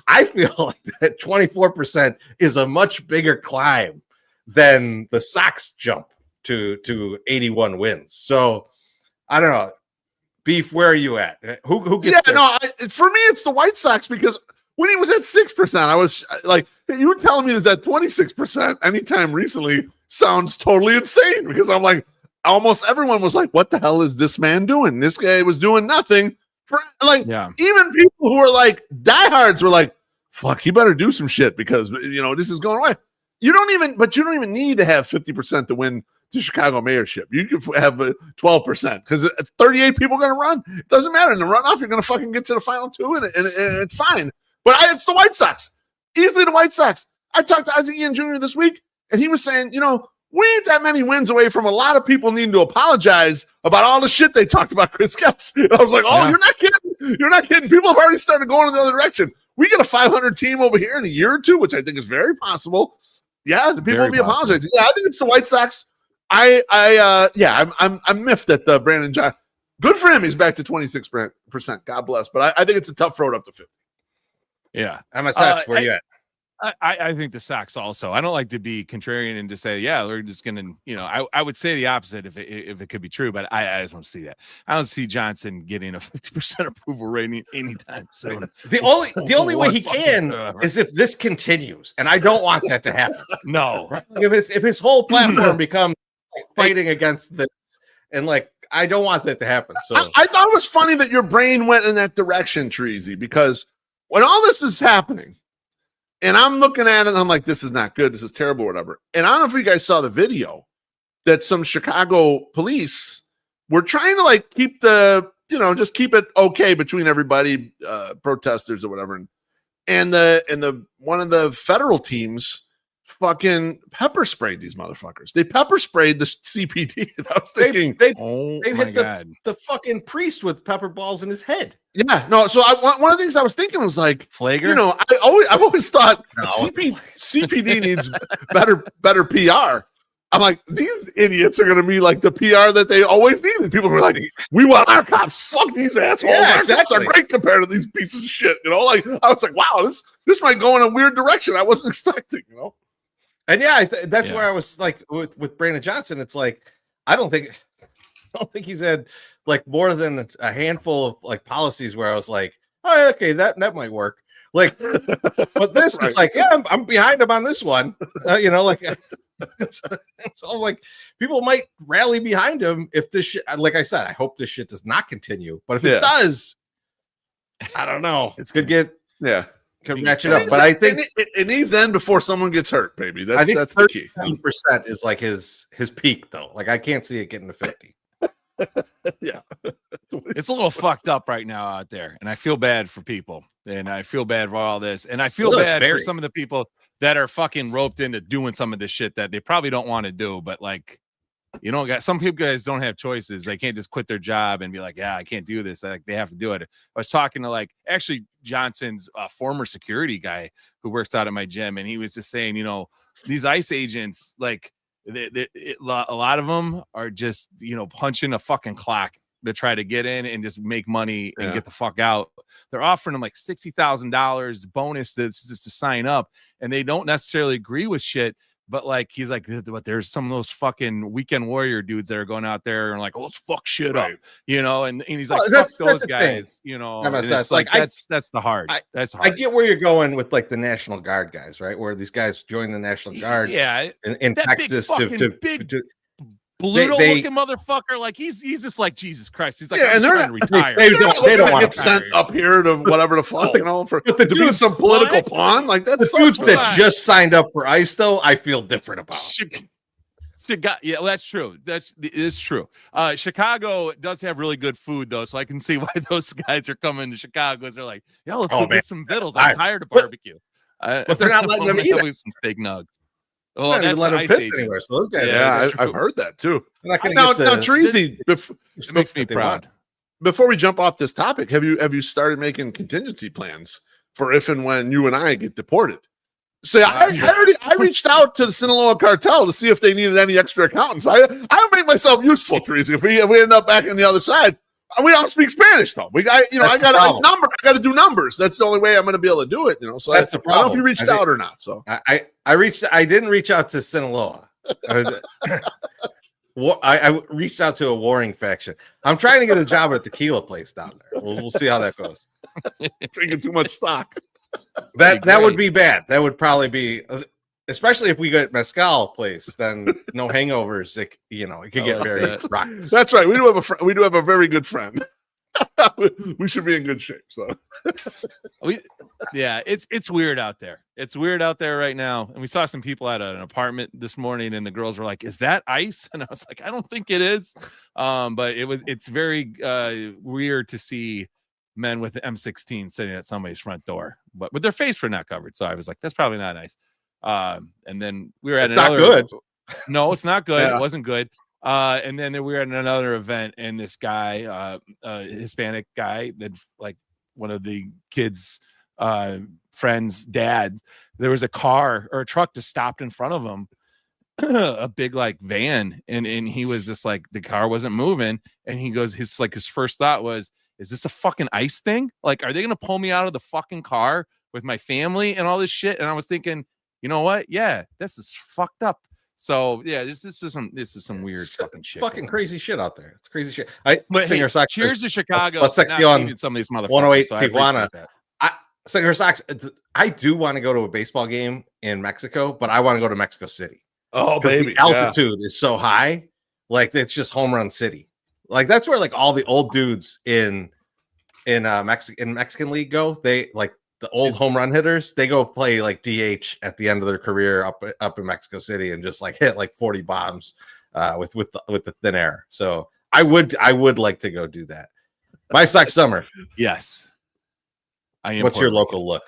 I feel like that 24% is a much bigger climb than the Sox jump to 81 wins. So I don't know. Beef, where are you at? Who gets there? For me, it's the White Sox because when he was at 6%, I was like, you were telling me it's at 26% anytime recently sounds totally insane because I'm like, almost everyone was like, what the hell is this man doing? This guy was doing nothing. Even people who are like diehards were like, fuck, he better do some shit because, this is going away. You don't even need to have 50% to win the Chicago mayorship. You could have 12% because 38 people are going to run. It doesn't matter. In the runoff, you're going to fucking get to the final two and it's fine. But it's the White Sox. Easily the White Sox. I talked to Isaac Ian Jr. this week, and he was saying, we ain't that many wins away from a lot of people needing to apologize about all the shit they talked about Chris Getz. And I was like, You're not kidding. You're not kidding. People have already started going in the other direction. We get a 500 team over here in a year or two, which I think is very possible. Yeah, the people will be apologizing. Yeah, I think it's the White Sox. I'm miffed at the Brandon Johnson. Good for him. He's back to 26%. God bless. But I think it's a tough road up to 50. Yeah. MSS, where you at? I think the Sox also. I don't like to be contrarian and to say, yeah, we're just gonna, I would say the opposite if it could be true, but I just don't see that. I don't see Johnson getting a 50% approval rating anytime soon. The only way he can is if this continues, and I don't want that to happen. No, if his whole platform becomes fighting against this, and like I don't want that to happen. So I thought it was funny that your brain went in that direction, Chorizy, because when all this is happening. And I'm looking at it and I'm like, this is not good. This is terrible, whatever. And I don't know if you guys saw the video that some Chicago police were trying to like keep just keep it okay between everybody, protesters or whatever. And the one of the federal teams fucking pepper sprayed these motherfuckers. They pepper sprayed the CPD. And I was thinking, they hit the fucking priest with pepper balls in his head. Yeah, no. So one of the things I was thinking was like, Flager. I've always thought CPD needs better PR. I'm like, these idiots are going to be like the PR that they always needed. People were like, we want our cops. Fuck these assholes. Yeah, our cops are great compared to these pieces of shit. Like I was like, wow, this might go in a weird direction I wasn't expecting. And yeah, that's where I was like with Brandon Johnson. It's like I don't think he's had like more than a handful of like policies where I was like, oh, okay, that might work. Like, but this is like, yeah, I'm behind him on this one. Like so like people might rally behind him if this shit. Like I said, I hope this shit does not continue. But if it does, I don't know. It's gonna get Can match it up, but I think it needs to end before someone gets hurt, baby. That's the key. 10% is like his peak, though. Like I can't see it getting to 50. Yeah, it's a little fucked up right now out there, and I feel bad for people, and I feel bad for all this, and I feel bad for some of the people that are fucking roped into doing some of this shit that they probably don't want to do, but like. Some people guys don't have choices. They can't just quit their job and be like, yeah, I can't do this. Like they have to do it. I was talking to actually Johnson's former security guy who works out at my gym. And he was just saying, these ICE agents, like a lot of them are just, punching a fucking clock to try to get in and just make money and get the fuck out. They're offering them like $60,000 bonus just to sign up. And they don't necessarily agree with shit. But like he's like, but there's some of those fucking weekend warrior dudes that are going out there and like, oh, let's fuck shit up, and he's like, fuck those guys, it's like that's the hard. That's hard. I get where you're going with like the National Guard guys, right? Where these guys join the National Guard, in Texas to Bluto-looking motherfucker, like he's just like Jesus Christ. He's like, and they're trying to retire. They don't want to get sent up here to whatever the fuck, to be some political pawn. Like that's the dudes that just signed up for ICE, though. I feel different about. Yeah, well, that's true. It's true. Chicago does have really good food, though, so I can see why those guys are coming to Chicago. They're like, yeah, let's go get some vittles. I'm tired of barbecue. But they're not letting them eat some steak nugs. Well, that's let them piss anywhere. So those guys, I've heard that too. Now, Chorizy, it makes me proud. Before we jump off this topic, have you started making contingency plans for if and when you and I get deported? So I reached out to the Sinaloa cartel to see if they needed any extra accountants. I don't make myself useful, Chorizy. If we end up back on the other side. We don't speak Spanish though. I got to do numbers. That's the only way I'm going to be able to do it. So that's the problem. I don't know if you reached out or not. So I didn't reach out to Sinaloa. I reached out to a warring faction. I'm trying to get a job at a tequila place down there. We'll see how that goes. Drinking too much stock. That would be bad. That would probably be. Especially if we get mezcal place, then no hangovers. It could get very rocky. That's right. We do have a very good friend. We should be in good shape. So, it's weird out there. It's weird out there right now. And we saw some people at an apartment this morning, and the girls were like, "Is that ICE?" And I was like, "I don't think it is." But it's very weird to see men with the M16 sitting at somebody's front door, but with their face were not covered. So I was like, "That's probably not nice." And then we were at not good. No, it's not good. It wasn't good. And then we were at another event, and this guy, Hispanic guy, that like one of the kids' friends' dad, there was a car or a truck just stopped in front of him, a big like van, and he was just like, the car wasn't moving, and he goes, his first thought was, is this a fucking ICE thing? Like, are they gonna pull me out of the fucking car with my family and all this shit. And I was thinking, you know what? Yeah, this is fucked up. So yeah, this is some weird fucking shit. Fucking crazy shit out there. It's crazy shit. But Singer hey, Sox, cheers to Chicago. let's text you on some of these motherfuckers. 108 so Tijuana. Singer Sox, I do want to go to a baseball game in Mexico, but I want to go to Mexico City. Oh, baby. The altitude is so high. Like, it's just home run city. Like, that's where like all the old dudes in Mexican league go. They like the old home run hitters. They go play like DH at the end of their career up in Mexico City and just like hit like 40 bombs with the thin air. So I would like to go do that. MySoxSummer. Yes. I am. What's your local look?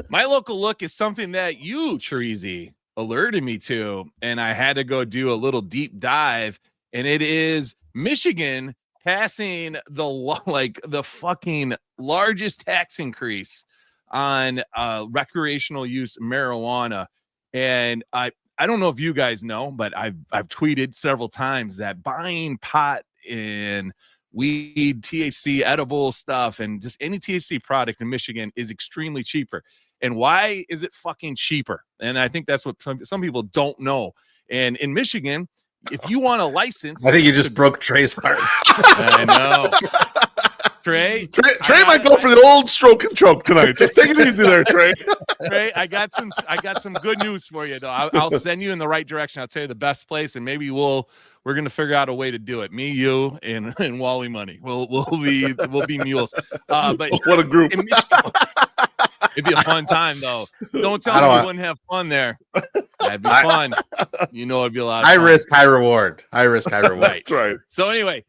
My local look is something that you, Chorizy, alerted me to, and I had to go do a little deep dive, and it is Michigan passing the fucking largest tax increase on recreational use marijuana. And I don't know if you guys know, but I've tweeted several times that buying pot and weed, THC, edible stuff, and just any THC product in Michigan is extremely cheaper. And why is it fucking cheaper? And I think that's what some people don't know. And in Michigan, if you want a license, I think you just broke Trey's heart. I know. Trey might go for the old stroke and choke tonight. Just take it easy there, Trey. Trey, I got some good news for you, though. I'll send you in the right direction. I'll tell you the best place, and maybe we're gonna figure out a way to do it. Me, you, and Wally Money. We'll be mules. But what a group! It'd be a fun time, though. Don't tell me you wouldn't have fun there. That'd be fun. You know, it'd be a lot of fun. High risk, high reward. High risk, high reward. Right. That's right. So anyway,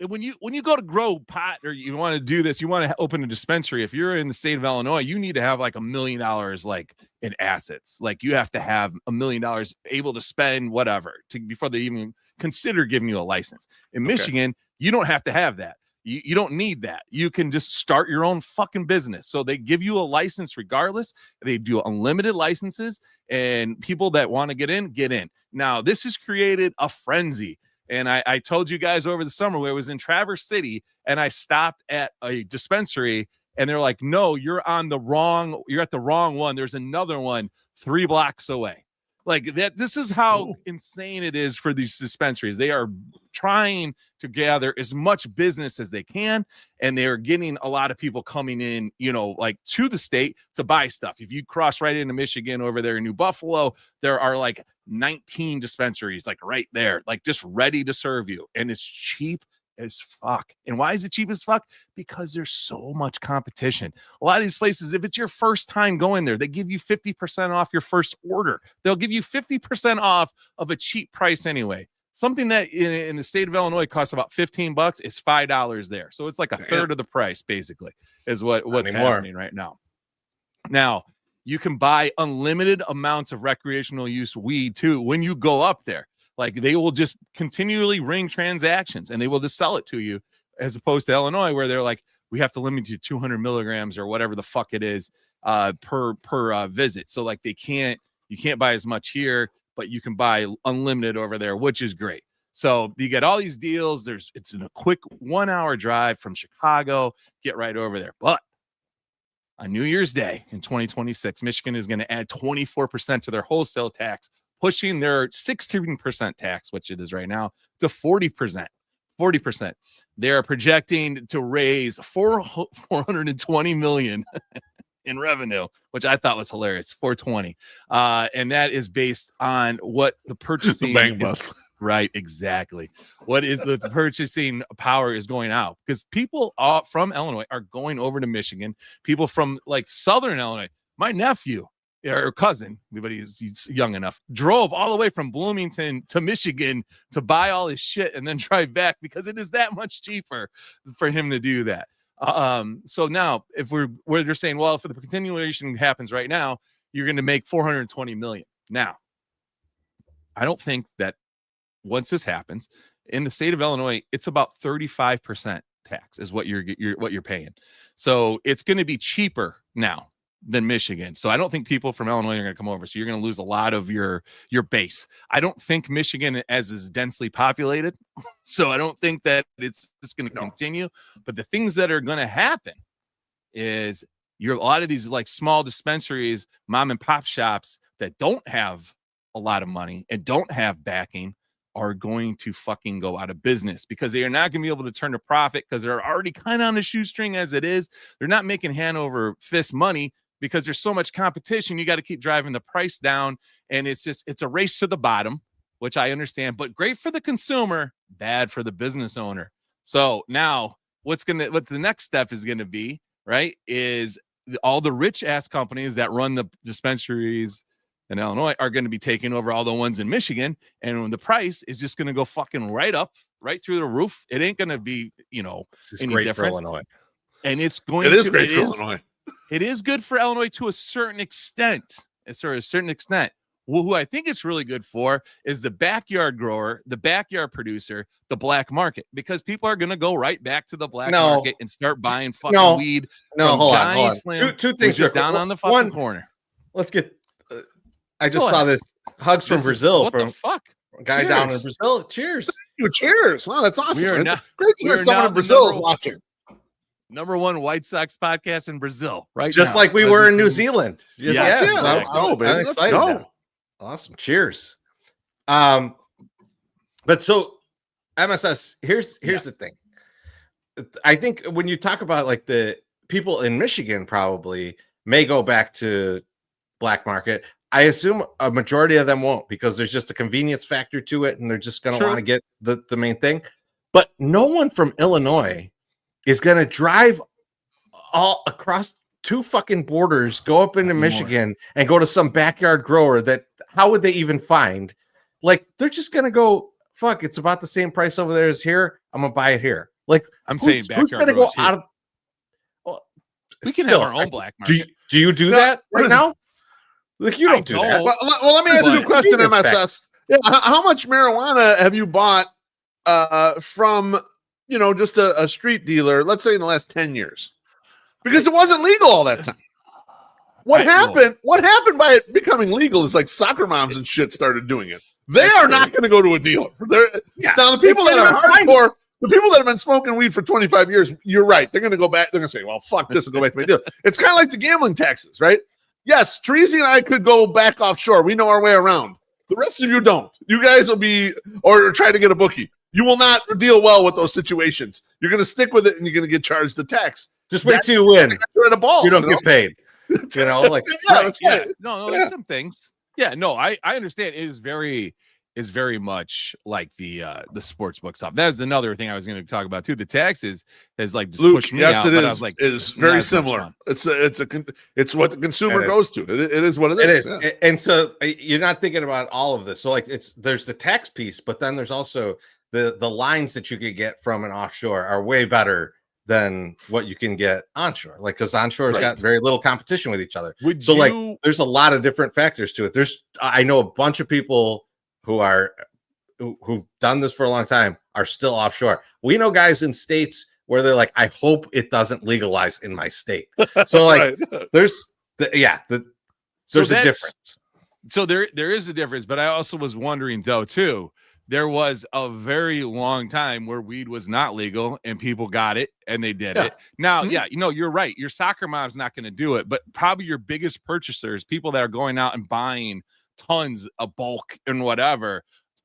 when you go to grow pot, or you want to do this, you want to open a dispensary. If you're in the state of Illinois, you need to have like $1 million like in assets. Like, you have to have $1 million able to spend whatever before they even consider giving you a license. In Michigan, you don't have to have that. You don't need that. You can just start your own fucking business. So they give you a license regardless. They do unlimited licenses, and people that want to get in. Now, this has created a frenzy. And I told you guys over the summer where I was in Traverse City, and I stopped at a dispensary, and they're like, no, you're at the wrong one. There's another one 3 blocks away. Like that. This is how insane it is for these dispensaries. They are trying to gather as much business as they can, and they are getting a lot of people coming in, like to the state to buy stuff. If you cross right into Michigan over there in New Buffalo, there are like 19 dispensaries, like right there, like just ready to serve you, and it's cheap as fuck. And why is it cheap as fuck? Because there's so much competition. A lot of these places, if it's your first time going there, they give you 50% off your first order. They'll give you 50% off of a cheap price anyway. Something that in the state of Illinois costs about $15 is $5 there. So it's like a third of the price, basically, is what's happening right now. Now, you can buy unlimited amounts of recreational use weed too when you go up there. Like, they will just continually ring transactions, and they will just sell it to you, as opposed to Illinois, where they're like, we have to limit you to 200 milligrams or whatever the fuck it is per visit. So like, you can't buy as much here, but you can buy unlimited over there, which is great. So you get all these deals. It's in a quick 1-hour drive from Chicago. Get right over there. But on New Year's Day in 2026, Michigan is going to add 24% to their wholesale tax, pushing their 16% tax, which it is right now, to 40%. 40%. They are projecting to raise $420 million in revenue, which I thought was hilarious. 420, and that is based on what the purchasing bank bus. Right, exactly. What is the purchasing power is going out, because people from Illinois are going over to Michigan. People from like Southern Illinois. My nephew or cousin, he's young enough, drove all the way from Bloomington to Michigan to buy all his shit and then drive back, because it is that much cheaper for him to do that. So now if they're saying, well, if the continuation happens right now, you're going to make $420 million. Now, I don't think that once this happens in the state of Illinois, it's about 35% tax is what you're paying. So it's going to be cheaper now than Michigan. So I don't think people from Illinois are going to come over. So you're going to lose a lot of your base. I don't think Michigan is densely populated. So I don't think that it's going to continue. But the things that are going to happen is a lot of these like small dispensaries, mom and pop shops that don't have a lot of money and don't have backing are going to fucking go out of business because they are not going to be able to turn a profit because they're already kind of on the shoestring as it is. They're not making hand over fist money because there's so much competition. You got to keep driving the price down. And it's a race to the bottom, which I understand, but great for the consumer, bad for the business owner. So now what the next step is going to be, right, is all the rich ass companies that run the dispensaries in Illinois are going to be taking over all the ones in Michigan. And the price is just going to go fucking right up, right through the roof. It ain't going to be, any difference. Illinois. And it is great for Illinois. It is good for Illinois to a certain extent. Well, who I think it's really good for is the backyard grower, the backyard producer, the black market, because people are going to go right back to the black market and start buying fucking weed. Hold on. Two things just down on the fucking corner. Let's get. I just saw this hugs from Brazil. What the fuck? A guy down in Brazil. Cheers. Cheers. Wow, that's awesome. Great to hear someone in Brazil is watching. Number one White Sox podcast in Brazil, right? Just like we were in New Zealand. Yes. Let's go, baby. Let's go. Awesome. Cheers. But so MSS, here's the thing. I think when you talk about like the people in Michigan probably may go back to black market. I assume a majority of them won't because there's just a convenience factor to it and they're just going to want to get the main thing. But no one from Illinois is going to drive all across 2 fucking borders, go up into Michigan and go to some backyard grower that how would they even find? Like, they're just going to go, fuck, it's about the same price over there as here. I'm going to buy it here. Like, I'm saying backyard who's going to go out of. Well, we can have our own black market. Do you do that right now? Like, you don't do that. Well, let me ask you a question, MSS. Yeah, how much marijuana have you bought from, just a street dealer, let's say in the last 10 years? Because it wasn't legal all that time. What happened by it becoming legal is like soccer moms and shit started doing it. They are not going to go to a dealer. Now, the people that are hardcore, the people that have been smoking weed for 25 years, you're right. They're going to go back. They're going to say, well, fuck this and go back to my deal. It's kind of like the gambling taxes, right? Yes, Chorizy and I could go back offshore. We know our way around. The rest of you don't. You guys will be, or try to get a bookie. You will not deal well with those situations. You're going to stick with it and you're going to get charged the tax. Just wait till you win. You don't get paid. Like, No, there's some things. Yeah, no, I understand. It is very much like the sports book stuff. That is another thing I was going to talk about too. The taxes has like just pushed me out. It is. I was like, it is very similar. It's what the consumer goes to. It is what it is. Yeah. And so you're not thinking about all of this. So like there's the tax piece, but then there's also the lines that you could get from an offshore are way better than what you can get onshore. Like, because onshore has got very little competition with each other. There's a lot of different factors to it. I know a bunch of people who've done this for a long time are still offshore. We know guys in states where they're like, I hope it doesn't legalize in my state. So like there's a difference. So there is a difference, but I also was wondering though too, there was a very long time where weed was not legal and people got it and they did it. Now, you're right. Your soccer mom's not going to do it, but probably your biggest purchasers, people that are going out and buying tons of bulk and whatever,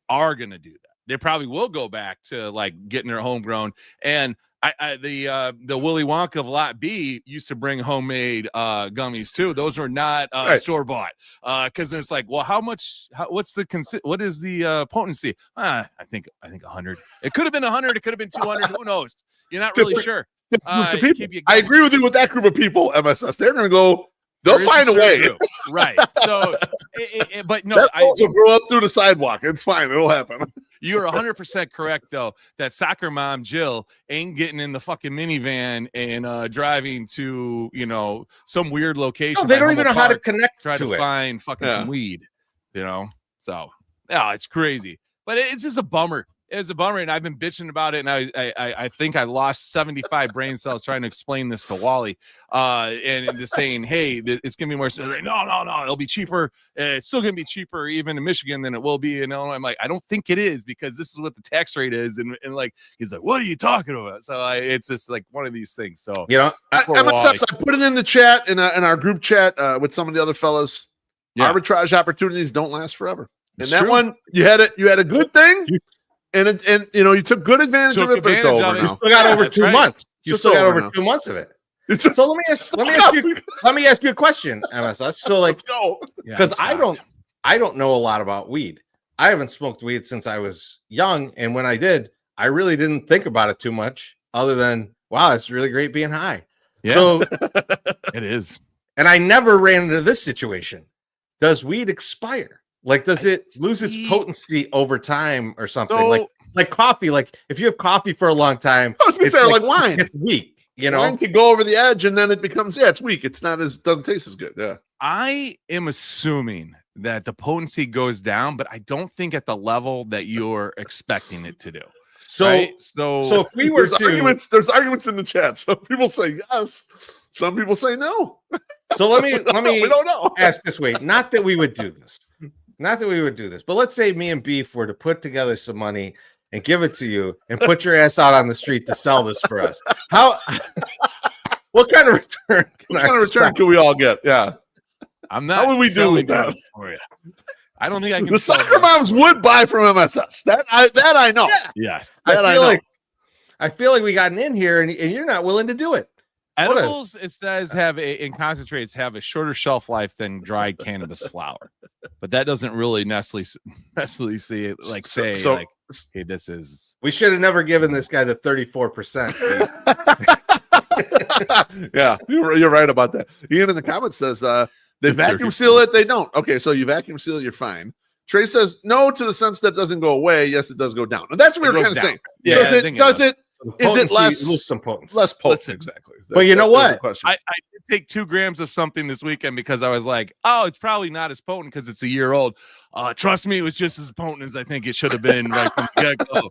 are going to do that. They probably will go back to like getting their homegrown. And the Willy Wonka of Lot B used to bring homemade gummies too. Those were not store bought because it's like, well, what is the potency? I think 100. It could have been 100. It could have been 200. Who knows? You're not really sure. I agree with you with that group of people. MSS, they're going to go. They'll find a way. Right. So, but no, will grow up through the sidewalk. It's fine. It'll happen. You're 100% correct, though. That soccer mom, Jill, ain't getting in the fucking minivan and driving to, some weird location. No, they don't even know how to connect try to find fucking some weed, So, yeah, it's crazy. But it's just a bummer. It's a bummer, and I've been bitching about it, and I think I lost 75 brain cells trying to explain this to Wally, and just saying, hey, it's gonna be more. Like, no, it'll be cheaper. It's still gonna be cheaper even in Michigan than it will be in Illinois. I'm like, I don't think it is because this is what the tax rate is, and like he's like, what are you talking about? So it's just like one of these things. So I put it in the chat in our group chat with some of the other fellas. Yeah. Arbitrage opportunities don't last forever, and that one you had a good thing. And you took good advantage of it, but it's over now. You still got over 2 months. You still got over 2 months of it. So let me ask you a question, MSS. So like, let's go. Because I don't know a lot about weed. I haven't smoked weed since I was young, and when I did, I really didn't think about it too much, other than wow, it's really great being high. Yeah. So it is. And I never ran into this situation. Does weed expire? Like, does it lose its potency over time or something? So, like coffee. Like, if you have coffee for a long time, I was gonna say like wine. It's weak. Wine can go over the edge, and then it becomes it's weak. It's not doesn't taste as good. Yeah. I am assuming that the potency goes down, but I don't think at the level that you're expecting it to do. So if we were there's arguments in the chat. Some people say yes, some people say no. So let me we don't know. Ask this way. Not that we would do this. But let's say me and Beef were to put together some money and give it to you and put your ass out on the street to sell this for us. What kind of return can we all get? Yeah. I'm not. How would we do with that for you? I don't think I can. The soccer moms would buy from MSS. That I know. Yeah. Yes. I feel like we got an in here and you're not willing to do it. Edibles, it says in concentrates have a shorter shelf life than dried cannabis flower, but that doesn't really necessarily see it like say like, hey, this is. We should have never given this guy the 34%. Yeah, you're right about that. Ian in the comments says they vacuum seal it. They don't. Okay, so you vacuum seal it, you're fine. Trey says no to the sense that doesn't go away. Yes, it does go down. And that's what we were kind of saying. Yeah, does it? Is it less potency? Less potency, exactly. But you know what? I did take 2 grams of something this weekend because I was like, oh, it's probably not as potent because it's a year old. Trust me, it was just as potent as I think it should have been right from the get-go.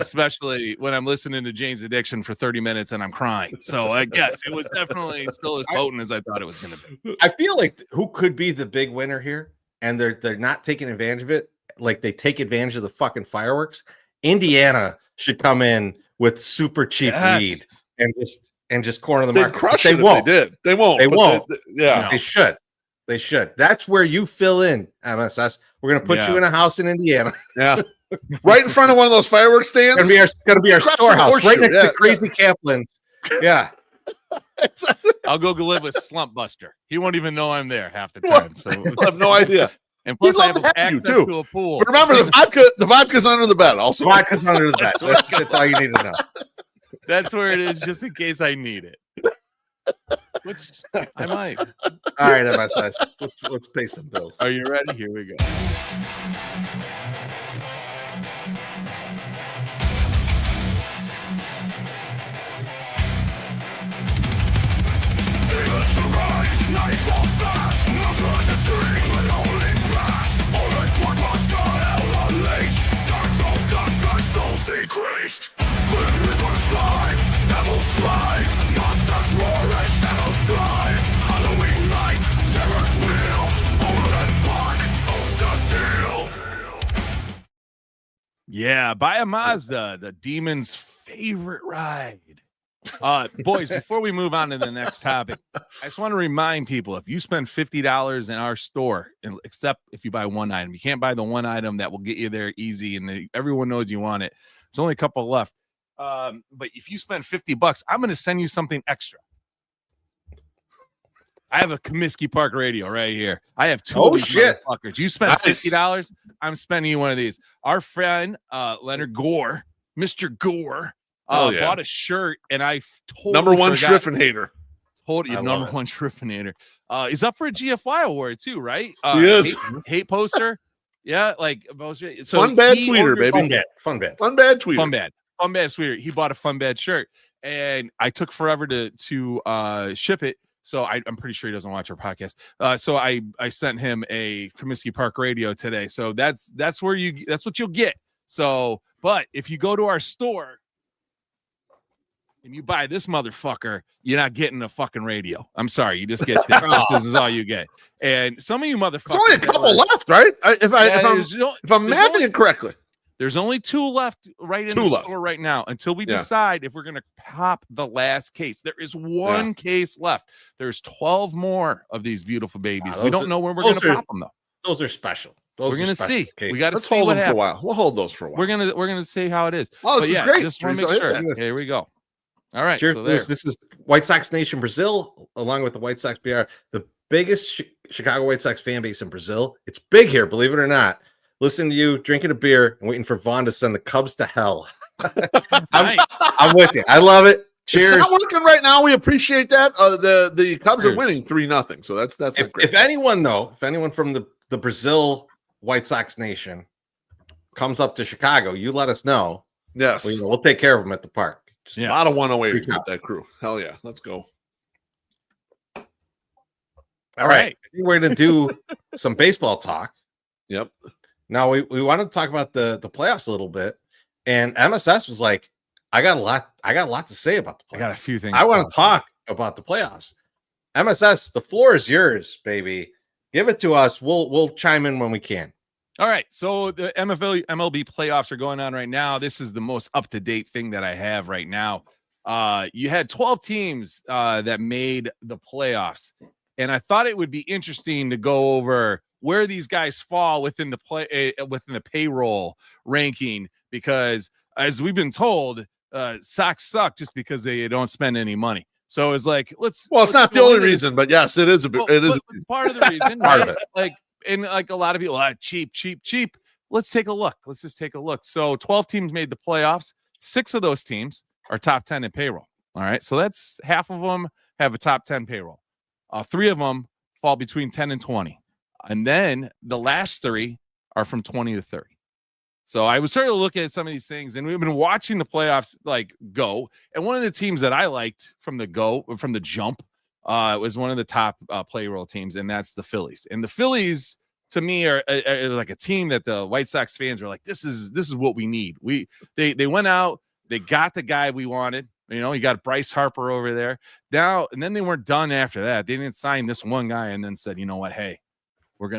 Especially when I'm listening to Jane's Addiction for 30 minutes and I'm crying. So I guess it was definitely still as potent as I thought it was going to be. I feel like who could be the big winner here, and they're not taking advantage of it. Like they take advantage of the fucking fireworks. Indiana should come in with super cheap weed and just corner the market. They'd crush it. Won't. They won't. They won't. Yeah, they should. They should. That's where you fill in, MSS. We're gonna put you in a house in Indiana. Yeah, right in front of one of those fireworks stands. It's gonna be our storehouse, right next to Crazy Kaplan's. Yeah. I'll go live with Slump Buster. He won't even know I'm there half the time. So I have no idea. And plus, I have access to a pool. But remember, the vodka's under the bed. Also, vodka's under the bed. That's all you need to know. That's where it is, just in case I need it. Which I might. All right, MSS. Let's pay some bills. Are you ready? Here we go. Yeah, buy a Mazda, the demon's favorite ride. Boys, before we move on to the next topic, I just want to remind people, if you spend $50 in our store, except if you buy one item, you can't buy the one item that will get you there easy and everyone knows you want it. There's only a couple left. But if you spend $50, I'm going to send you something extra. I have a Comiskey Park radio right here. I have 2 of these motherfuckers. You spent $50, I'm spending you one of these. Our friend Leonard Gore, Mr. Gore, bought a shirt, and I totally number one Schriffenhater. Told you, number one Schriffenhater. He's up for a GFY award too, right? He is. Hate poster. Yeah, like so fun bad tweeter, baby. Fun bad tweeter. Fun bad tweeter. He bought a fun bad shirt, and I took forever to ship it. So I'm pretty sure he doesn't watch our podcast. So I sent him a Comiskey Park radio today. So that's what you'll get. So, but if you go to our store and you buy this motherfucker, you're not getting a fucking radio. I'm sorry, you just get this. This is all you get. And some of you motherfuckers, There's only a couple left, right? If I'm mathing it correctly. There's only 2 left in the store right now until we decide if we're going to pop the last case. There is 1 case left. There's 12 more of these beautiful babies. We don't know when we're going to pop them, though. Those are special. We're going to see. Cases. We got to see what happens. For a while. We'll hold those for a while. We're going to see how it is. Oh, this is great. Just want to make sure. Here we go. All right. Cheers. So this is White Sox Nation Brazil, along with the White Sox BR, the biggest Chicago White Sox fan base in Brazil. It's big here, believe it or not. Listening to you, drinking a beer, and waiting for Vaughn to send the Cubs to hell. I'm with you. I love it. Cheers. It's not working right now. We appreciate that. The Cubs are winning 3-0. So that's if anyone from the Brazil White Sox Nation comes up to Chicago, you let us know. Yes, we'll take care of them at the park. Just a lot of 108 with that crew. Hell yeah, let's go. All right. I think we're going to do some baseball talk. Yep. Now we wanted to talk about the playoffs a little bit, and MSS was like, I got a lot to say about the playoffs. I got a few things. I want to talk about the playoffs. MSS, the floor is yours, baby. Give it to us. We'll chime in when we can. All right. So the MLB playoffs are going on right now. This is the most up-to-date thing that I have right now. You had 12 teams that made the playoffs, and I thought it would be interesting to go over where these guys fall within the payroll ranking, because as we've been told, Sox suck just because they don't spend any money. So it's like, it's not the only reason, but yes, it is a bit. It is part of the reason, right? And a lot of people, cheap. Let's take a look. Let's just take a look. So 12 teams made the playoffs. 6 of those teams are top 10 in payroll. All right. So that's half of them have a top 10 payroll. 3 of them fall between 10 and 20. And then the last 3 are from 20 to 30. So I was starting to look at some of these things, and we've been watching the playoffs go. And one of the teams that I liked from the jump was one of the top payroll teams, and that's the Phillies. And the Phillies, to me, are like a team that the White Sox fans are like, this is what we need. They went out, they got the guy we wanted. You got Bryce Harper over there now, and then they weren't done after that. They didn't sign this one guy and then said, you know what, hey, we're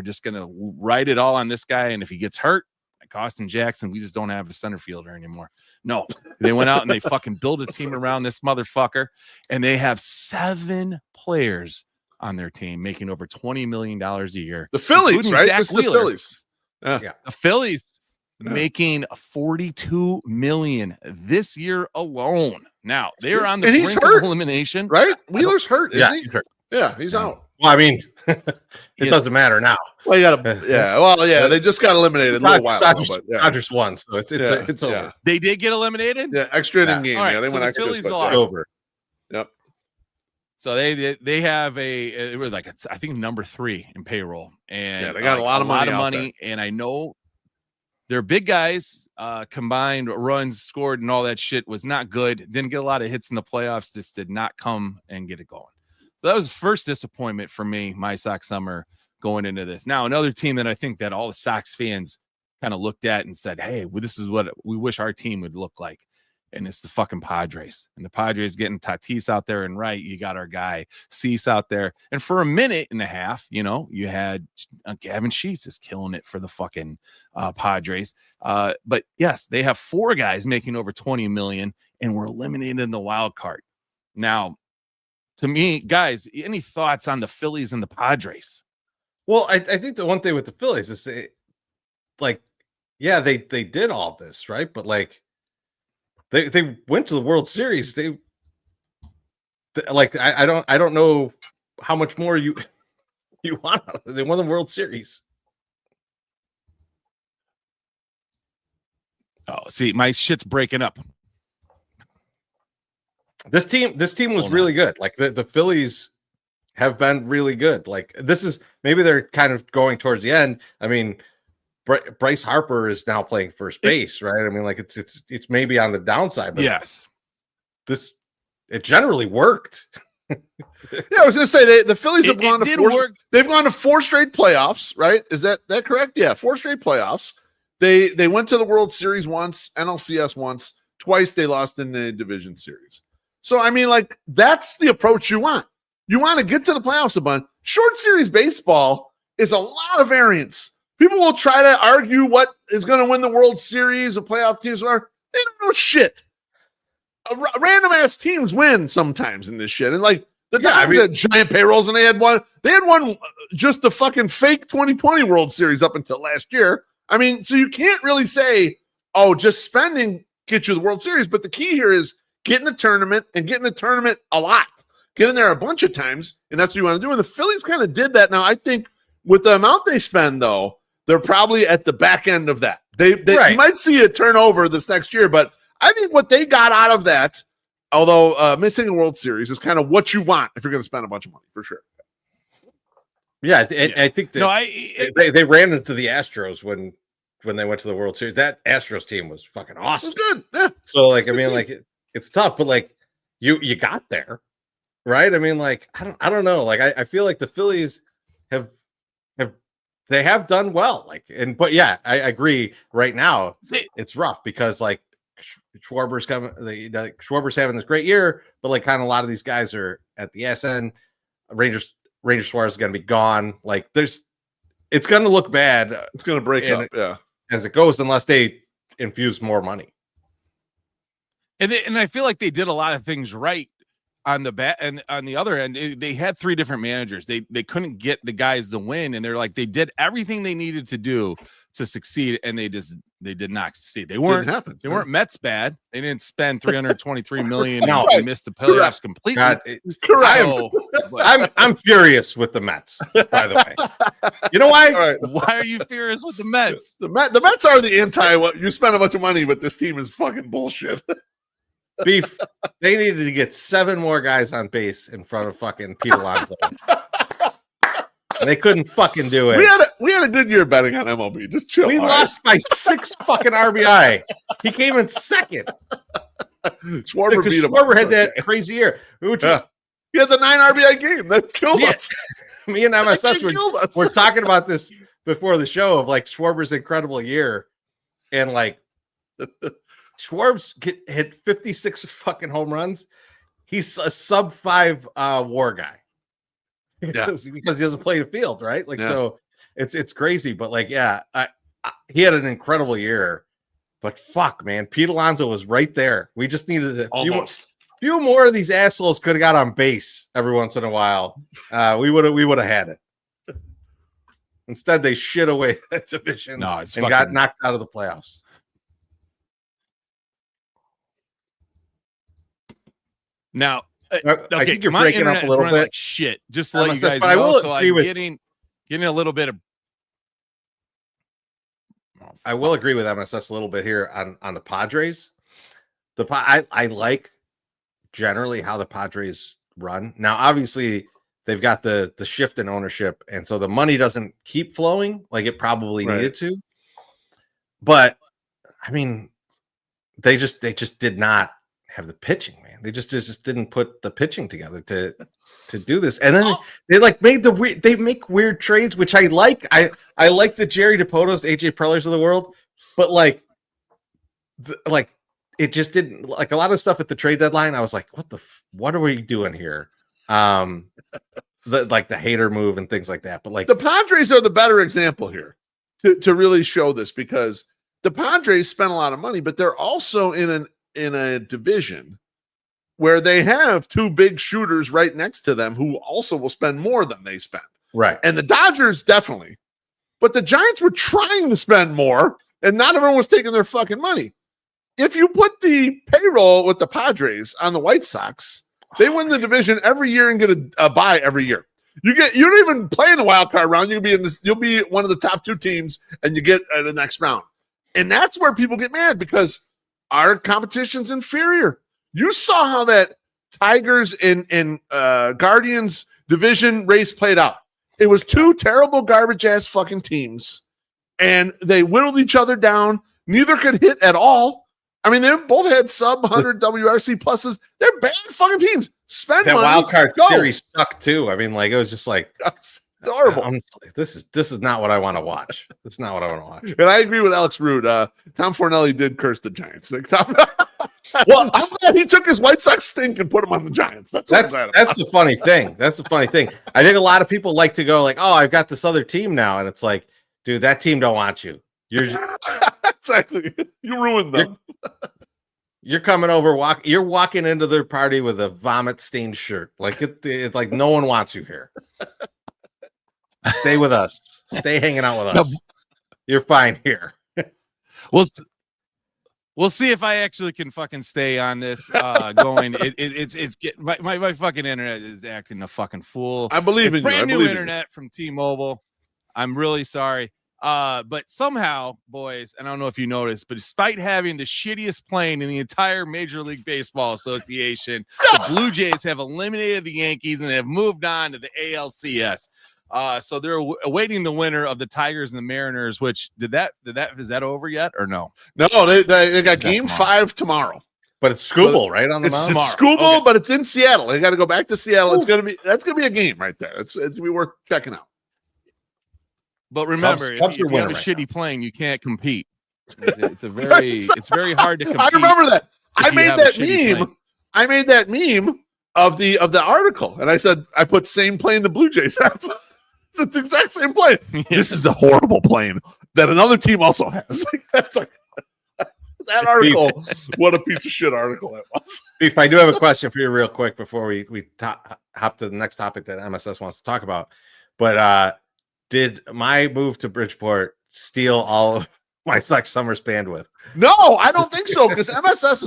just gonna write it all on this guy, and if he gets hurt, like Austin Jackson, we just don't have a center fielder anymore. No, they went out and they fucking built a team around this motherfucker, and they have 7 players on their team making over $20 million a year. The Phillies, right? It's the Phillies. Yeah. The Phillies making $42 million this year alone. Now they're on the brink of elimination, right? Wheeler's hurt, isn't he? He's hurt. Yeah, he's out. Well, I mean, it doesn't matter now. Well, you got to, they just got eliminated a little while ago. Dodgers won, so it's over. Yeah. They did get eliminated. Yeah, extra inning game. Right, yeah, they so went the Phillies extra. Over. Yep. So they have it was I think number 3 in payroll, and they got a lot of money, and I know their big guys combined runs scored and all that shit was not good. Didn't get a lot of hits in the playoffs. Just did not come and get it going. So that was the first disappointment for me, MySoxSummer, going into this. Now, another team that I think that all the Sox fans kind of looked at and said, hey, well, this is what we wish our team would look like. And it's the fucking Padres. And the Padres getting Tatis out there, and right, you got our guy Cease out there. And for a minute and a half, you had Gavin Sheets is killing it for the fucking Padres. But yes, they have 4 guys making over 20 million, and we're eliminated in the wild card. Now, to me, guys, any thoughts on the Phillies and the Padres? Well, I think the one thing with the Phillies is they did all this, right? But they went to the World Series. I don't know how much more you want out of it. They won the World Series. Oh, see, my shit's breaking up. This team was really good. Like the Phillies have been really good. Like this is maybe they're kind of going towards the end. I mean, Bryce Harper is now playing first base, right? I mean, like it's maybe on the downside, but yes, it generally worked. Yeah, I was gonna say the Phillies have gone to 4. They've gone to 4 straight playoffs, right? Is that correct? Yeah, 4 straight playoffs. They went to the World Series once, NLCS once, twice they lost in the division series. So, I mean, like, that's the approach you want. You want to get to the playoffs a bunch. Short series baseball is a lot of variance. People will try to argue what is going to win the World Series or playoff teams are. They don't know shit. Random ass teams win sometimes in this shit. And like the had giant payrolls, and they had one just the fucking fake 2020 World Series up until last year. I mean, so you can't really say, oh, just spending get you the World Series. But the key here is getting a tournament and getting a tournament a lot. Get in there a bunch of times, and that's what you want to do. And the Phillies kind of did that. Now, I think with the amount they spend, though, they're probably at the back end of that. You might see it turn over this next year, but I think what they got out of that, although missing a World Series, is kind of what you want if you're going to spend a bunch of money, for sure. Yeah, I think that they ran into the Astros when they went to the World Series. That Astros team was fucking awesome. It was good. Yeah. So, like, I mean, like, it's tough, but like, you got there, right? I mean, like, I don't know. Like, I feel like the Phillies have done well. Like, but yeah, I agree. Right now, it's rough because like Schwarber's Schwarber's having this great year, but like kind of a lot of these guys are at the ass end. Ranger Suarez is going to be gone. Like, it's going to look bad. It's going to break up, yeah, as it goes, unless they infuse more money. And I feel like they did a lot of things right on the bat, and on the other end, they had three different managers. They couldn't get the guys to win, and they're like, they did everything they needed to do to succeed, and they did not succeed. They weren't Mets bad. They didn't spend $323 million and missed the playoffs completely. God, I'm furious with the Mets, by the way. You know why? Right. Why are you furious with the Mets? The Mets are the anti. You spend a bunch of money, but this team is fucking bullshit. Beef, they needed to get 7 more guys on base in front of fucking Pete Alonso. And they couldn't fucking do it. We had a good year betting on MLB. Just chill. We lost by 6 fucking RBI. He came in second. Schwarber beat him. Schwarber had that crazy year. He had the 9 RBI game. That killed us. Me and MSS were talking about this before the show of like Schwarber's incredible year. And like Schwarb's hit 56 fucking home runs. He's a sub 5 WAR guy. Because he doesn't play the field, right? Like, so it's crazy. But like, he had an incredible year. But fuck, man, Pete Alonso was right there. We just needed a few more of these assholes could have got on base every once in a while. We would have had it. Instead, they shit away that division and got knocked out of the playoffs. Now, I think you're breaking up a little bit. Like shit. Just to let you guys know. So I'm getting a little bit of. I will agree with MSS a little bit here on the Padres. I like generally how the Padres run. Now, obviously, they've got the shift in ownership, and so the money doesn't keep flowing like it probably needed to. But I mean, they just did not have the pitching, man. They just didn't put the pitching together to do this. And then they like they make weird trades, which I like. I like the Jerry DiPotos, AJ Prellers of the world, but like it just didn't, like, a lot of stuff at the trade deadline. I was like, what are we doing here? The Hater move and things like that. But like, the Padres are the better example here to really show this, because the Padres spent a lot of money, but they're also in a division where they have 2 big shooters right next to them who also will spend more than they spend. Right. And the Dodgers definitely. But the Giants were trying to spend more, and not everyone was taking their fucking money. If you put the payroll with the Padres on the White Sox, they win the division every year and get a bye every year. You don't even play in the wild card round. You'll be one of the top 2 teams, and you get the next round. And that's where people get mad, because our competition's inferior. You saw how that Tigers and Guardians division race played out. It was 2 terrible garbage ass fucking teams, and they whittled each other down. Neither could hit at all. I mean, they both had sub 100 WRC pluses. They're bad fucking teams. Spend that money. wild card series sucked too. I mean, like, it was just like It's horrible. This is not what I want to watch. This is not what I want to watch. And I agree with Alex Rude. Tom Fornelli did curse the Giants. Well, I'm glad he took his White Sox stink and put him on the Giants. That's the funny thing. That's the funny thing. I think a lot of people like to go like, "Oh, I've got this other team now," and it's like, dude, that team don't want you. You're exactly. You ruined them. You're coming over. You're walking into their party with a vomit-stained shirt. Like it's like no one wants you here. Stay with us. Stay hanging out with us. You're fine here. We'll see if I actually can fucking stay on this going. It's getting my fucking internet is acting a fucking fool. I believe in you. Brand new internet from T-Mobile. I'm really sorry. But somehow, boys, and I don't know if you noticed, but despite having the shittiest plane in the entire Major League Baseball Association, the Blue Jays have eliminated the Yankees and have moved on to the ALCS. So they're awaiting the winner of the Tigers and the Mariners. Which is that over yet or no? No, they got Game 5 tomorrow. But it's Skubal, right? On the mound. It's Skubal, okay. But it's in Seattle. They got to go back to Seattle. Ooh. That's gonna be a game right there. It's gonna be worth checking out. But remember, Cubs if you have a shitty plane, you can't compete. It's very hard to compete. I remember that. I made that meme. Plane. I made that meme of the article, and I said I put same plane the Blue Jays have. It's the exact same plane. Yes. This is a horrible plane that another team also has. That's like that article. What a piece of shit article that was. Beef, I do have a question for you real quick before we hop to the next topic that MSS wants to talk about. But did my move to Bridgeport steal all of MySoxSummer's bandwidth? No, I don't think so, because MSS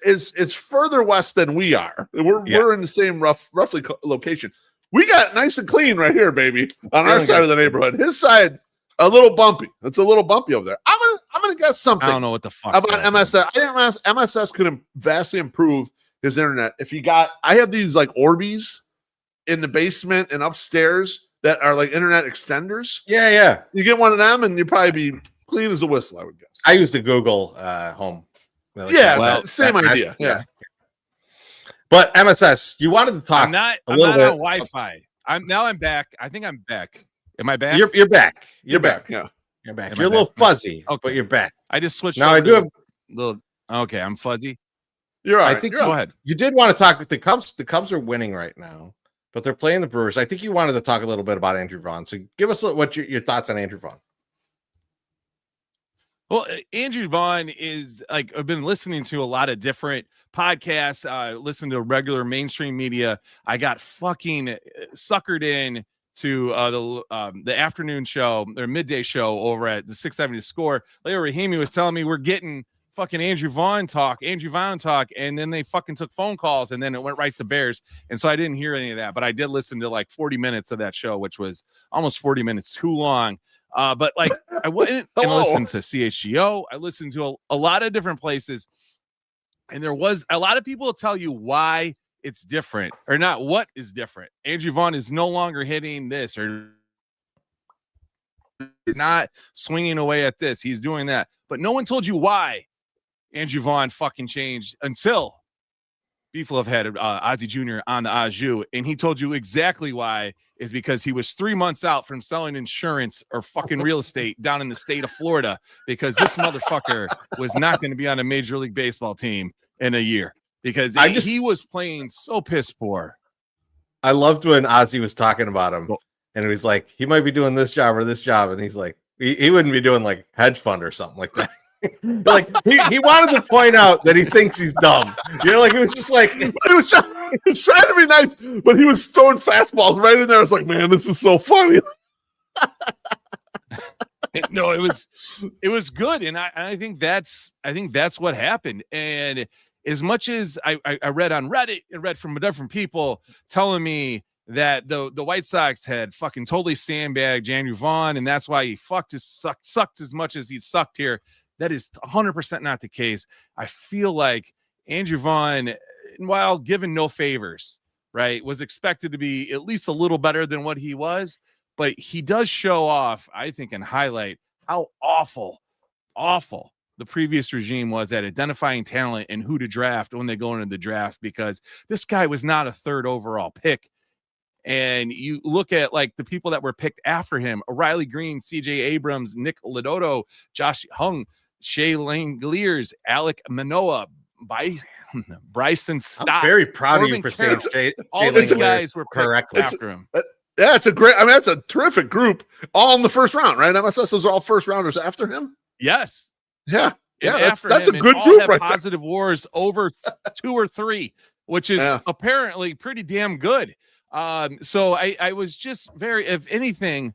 is further west than we are. We're in the same roughly location. We got nice and clean right here, baby, on our side of the neighborhood. His side, a little bumpy. It's a little bumpy over there. I'm gonna guess something. I don't know what the fuck about MSS. I think MSS could vastly improve his internet if he got. I have these like Orbeez in the basement and upstairs that are like internet extenders. Yeah. You get one of them, and you'd probably be clean as a whistle, I would guess. I use the Google Home. Same idea. Yeah. But MSS, you wanted to talk. I'm not on Wi-Fi. I'm back. I think I'm back. Am I back? You're back. You're back. Yeah. You're back. You're a little fuzzy, but you're back. I just switched. Now I do have little. Okay, I'm fuzzy. You're all right. I think go ahead. You did want to talk with the Cubs. The Cubs are winning right now, but they're playing the Brewers. I think you wanted to talk a little bit about Andrew Vaughn. So give us what your thoughts on Andrew Vaughn. Well, Andrew Vaughn is like, I've been listening to a lot of different podcasts, listen to regular mainstream media. I got fucking suckered in to the afternoon show or midday show over at the 670 Score. Leila Rahimi was telling me we're getting fucking Andrew Vaughn talk, and then they fucking took phone calls, and then it went right to Bears. And so I didn't hear any of that, but I did listen to like 40 minutes of that show, which was almost 40 minutes too long. But like I went and listened to CHGO. I listened to a lot of different places, and there was a lot of people tell you why it's different or not. What is different? Andrew Vaughn is no longer hitting this, or he's not swinging away at this. He's doing that, but no one told you why Andrew Vaughn fucking changed until BeefLoaf had Ozzie Jr. on the Aju, and he told you exactly why. Is because he was 3 months out from selling insurance or fucking real estate down in the state of Florida, because this motherfucker was not going to be on a Major League Baseball team in a year because he was playing so piss poor. I loved when Ozzie was talking about him, and he was like, he might be doing this job or this job, and he's like, he wouldn't be doing like hedge fund or something like that. Like he wanted to point out that he thinks he's dumb. You know, like it was just like he was trying to be nice, but he was throwing fastballs right in there. It's like, man, this is so funny. No, it was good, and I think that's what happened. And as much as I read on Reddit and read from different people telling me that the White Sox had fucking totally sandbagged Andrew Vaughn, and that's why he sucked as much as he sucked here. That is 100% not the case. I feel like Andrew Vaughn, while given no favors, right, was expected to be at least a little better than what he was. But he does show off, I think, and highlight how awful the previous regime was at identifying talent and who to draft when they go into the draft, because this guy was not a third overall pick. And you look at like the people that were picked after him: O'Reilly Green, CJ Abrams, Nick Lodoto, Josh Hung, Shea Langeliers, Alec Manoa, Bryson Stott. I'm very proud of you Corbin for saying Carroll. Jay All these Langeliers guys were picked correctly. after him. Yeah, it's a great. I mean, that's a terrific group, all in the first round, right? MSS, those are all first rounders after him. Yes. Yeah, And that's a him, good all group, have right positive wars over 2 or 3, which is apparently pretty damn good. So I was just very, if anything,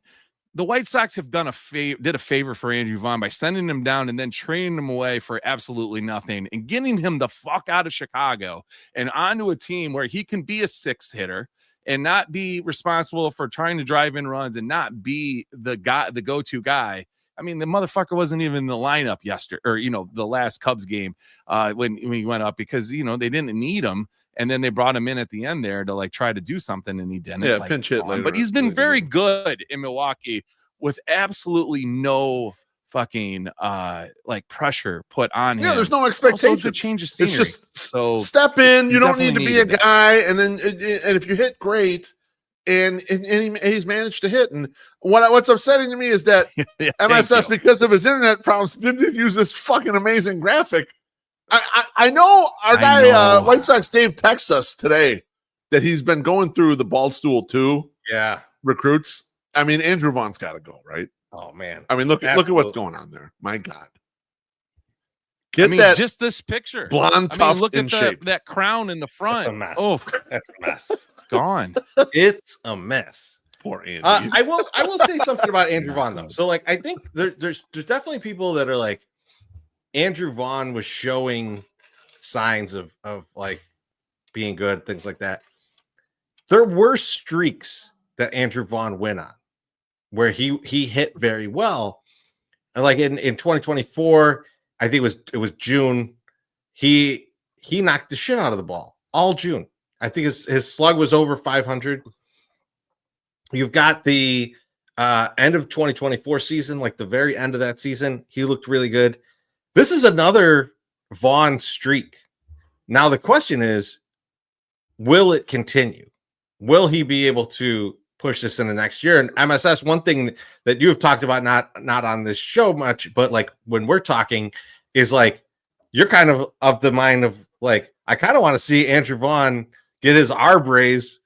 the White Sox have did a favor for Andrew Vaughn by sending him down and then trading him away for absolutely nothing and getting him the fuck out of Chicago and onto a team where he can be a 6th hitter and not be responsible for trying to drive in runs and not be the go-to guy. I mean, the motherfucker wasn't even in the lineup yesterday, or the last Cubs game when he went up, because they didn't need him, and then they brought him in at the end there to like try to do something, and he didn't. Yeah, pinch hit later. But he's been very good in Milwaukee with absolutely no fucking like pressure put on him. Yeah, there's no expectation. Also, good change of scenery. It's just so step in. You don't need to be a that guy, and if you hit, great. And he's managed to hit. And what's upsetting to me is that MSS, because of his internet problems, didn't use this fucking amazing graphic. I know our guy White Sox Dave texts us today that he's been going through the bald stool too. Yeah, recruits. I mean, Andrew Vaughn's got to go, right? Oh man. I mean, look at what's going on there. My God. That just this picture. Blonde, tough, look in at shape. that crown in the front. That's a mess. Oh, that's a mess. It's gone. It's a mess. Poor Andy. I will say something about Andrew Vaughn though. So like, I think there's definitely people that are like, Andrew Vaughn was showing signs of like being good, things like that. There were streaks that Andrew Vaughn went on where he hit very well. And like in 2024, I think it was June, he knocked the shit out of the ball all June. I think his slug was over 500. You've got the end of 2024 season, like the very end of that season, he looked really good. This is another Vaughn streak. Now the question is, will it continue? Will he be able to push this in the next year? And MSS, one thing that you have talked about, not on this show much, but like when we're talking, is like you're kind of the mind of like, I kind of want to see Andrew Vaughn get his arb raise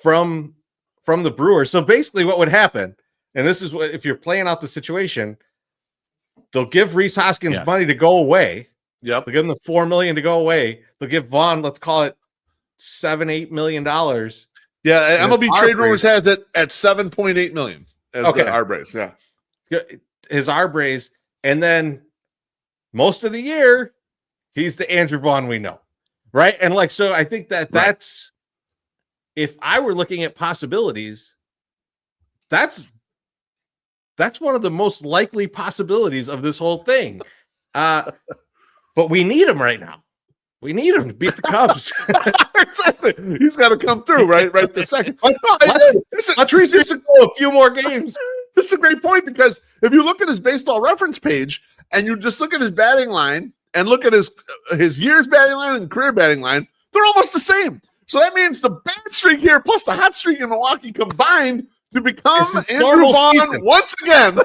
from the Brewers. So basically what would happen, and this is what, if you're playing out the situation, they'll give Rhys Hoskins money to go away. Yep. They'll give him the $4 million to go away. They'll give Vaughn, let's call it $7-8 million. Yeah, MLB Trade Rumors has it at $7.8 million as the arb raise. Yeah. His arb raise. And then most of the year, he's the Andrew Vaughn we know. Right. And like, so I think that's, if I were looking at possibilities, that's one of the most likely possibilities of this whole thing. But we need him right now. We need him to beat the Cubs. Exactly. He's got to come through, right? Right the second. Let's go a few more games. This is a great point, because if you look at his baseball reference page and you just look at his batting line and look at his year's batting line and career batting line, they're almost the same. So that means the bad streak here plus the hot streak in Milwaukee combined to become Andrew Vaughn once again.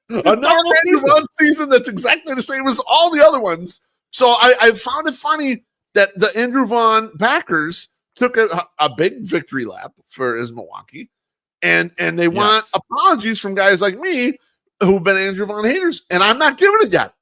A normal Vaughn season that's exactly the same as all the other ones. So I found it funny that the Andrew Vaughn backers took a big victory lap for his Milwaukee, and they want apologies from guys like me who've been Andrew Vaughn haters, and I'm not giving it yet.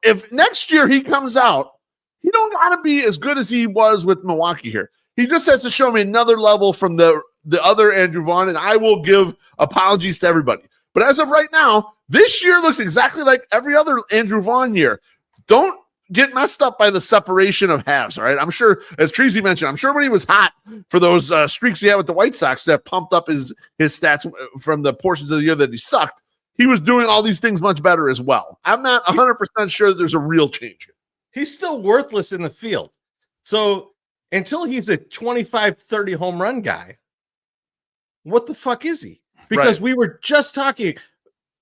If next year he comes out, he don't got to be as good as he was with Milwaukee here. He just has to show me another level from the other Andrew Vaughn, and I will give apologies to everybody. But as of right now, this year looks exactly like every other Andrew Vaughn year. Don't get messed up by the separation of halves, all right? I'm sure, as Chorizy mentioned, I'm sure when he was hot for those streaks he had with the White Sox that pumped up his stats from the portions of the year that he sucked, he was doing all these things much better as well. I'm not 100% sure that there's a real change here. He's still worthless in the field. So until he's a 25, 30 home run guy, what the fuck is he? Because we were just talking,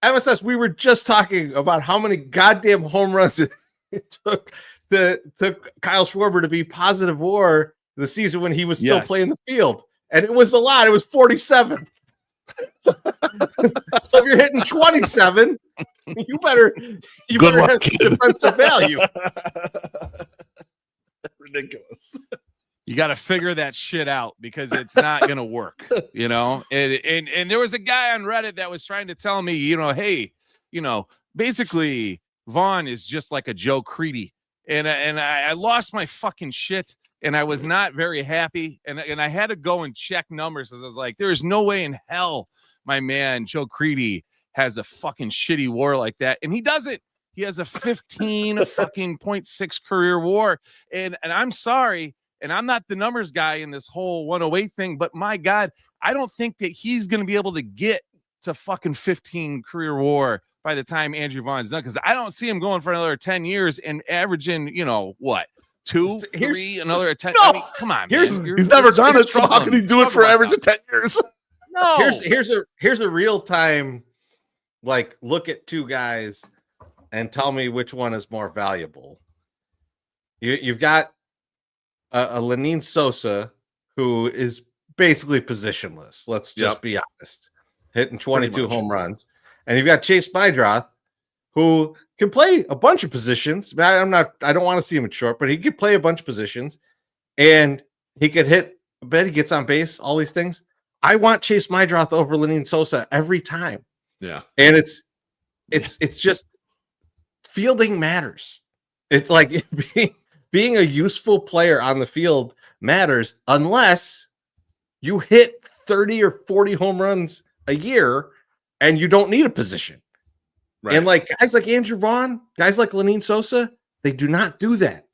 MSS, we were just talking about how many goddamn home runs it took Kyle Schwarber to be positive WAR the season when he was still playing the field. and it was a lot. It was 47. So if you're hitting 27, you better have some defensive value. Ridiculous. You got to figure that shit out because it's not going to work, you know? And there was a guy on Reddit that was trying to tell me, hey, basically Vaughn is just like a Joe Creedy. And I lost my fucking shit and I was not very happy. And I had to go and check numbers. I was like, there's no way in hell my man, Joe Creedy, has a fucking shitty WAR like that. And he doesn't. He has a 15 fucking 0.6 career WAR. And I'm sorry. And I'm not the numbers guy in this whole 108 thing, but my God, I don't think that he's going to be able to get to fucking 15 career WAR by the time Andrew Vaughn's done. Because I don't see him going for another 10 years and averaging, what? 2, 3, another 10. No. I mean, come on, man. He's never done it, so how can he do it for averaging 10 years? No. Here's a real time, like, look at two guys and tell me which one is more valuable. You've got a Lenyn Sosa who is basically positionless. Let's just be honest, hitting 22 home runs, and you've got Chase Meidroth, who can play a bunch of positions. I don't want to see him at short, but he could play a bunch of positions, and he could hit. I bet he gets on base. All these things. I want Chase Meidroth over Lenyn Sosa every time. Yeah, and it's just fielding matters. It's like being a useful player on the field matters unless you hit 30 or 40 home runs a year and you don't need a position. Right. And like guys like Andrew Vaughn, guys like Lenyn Sosa, they do not do that.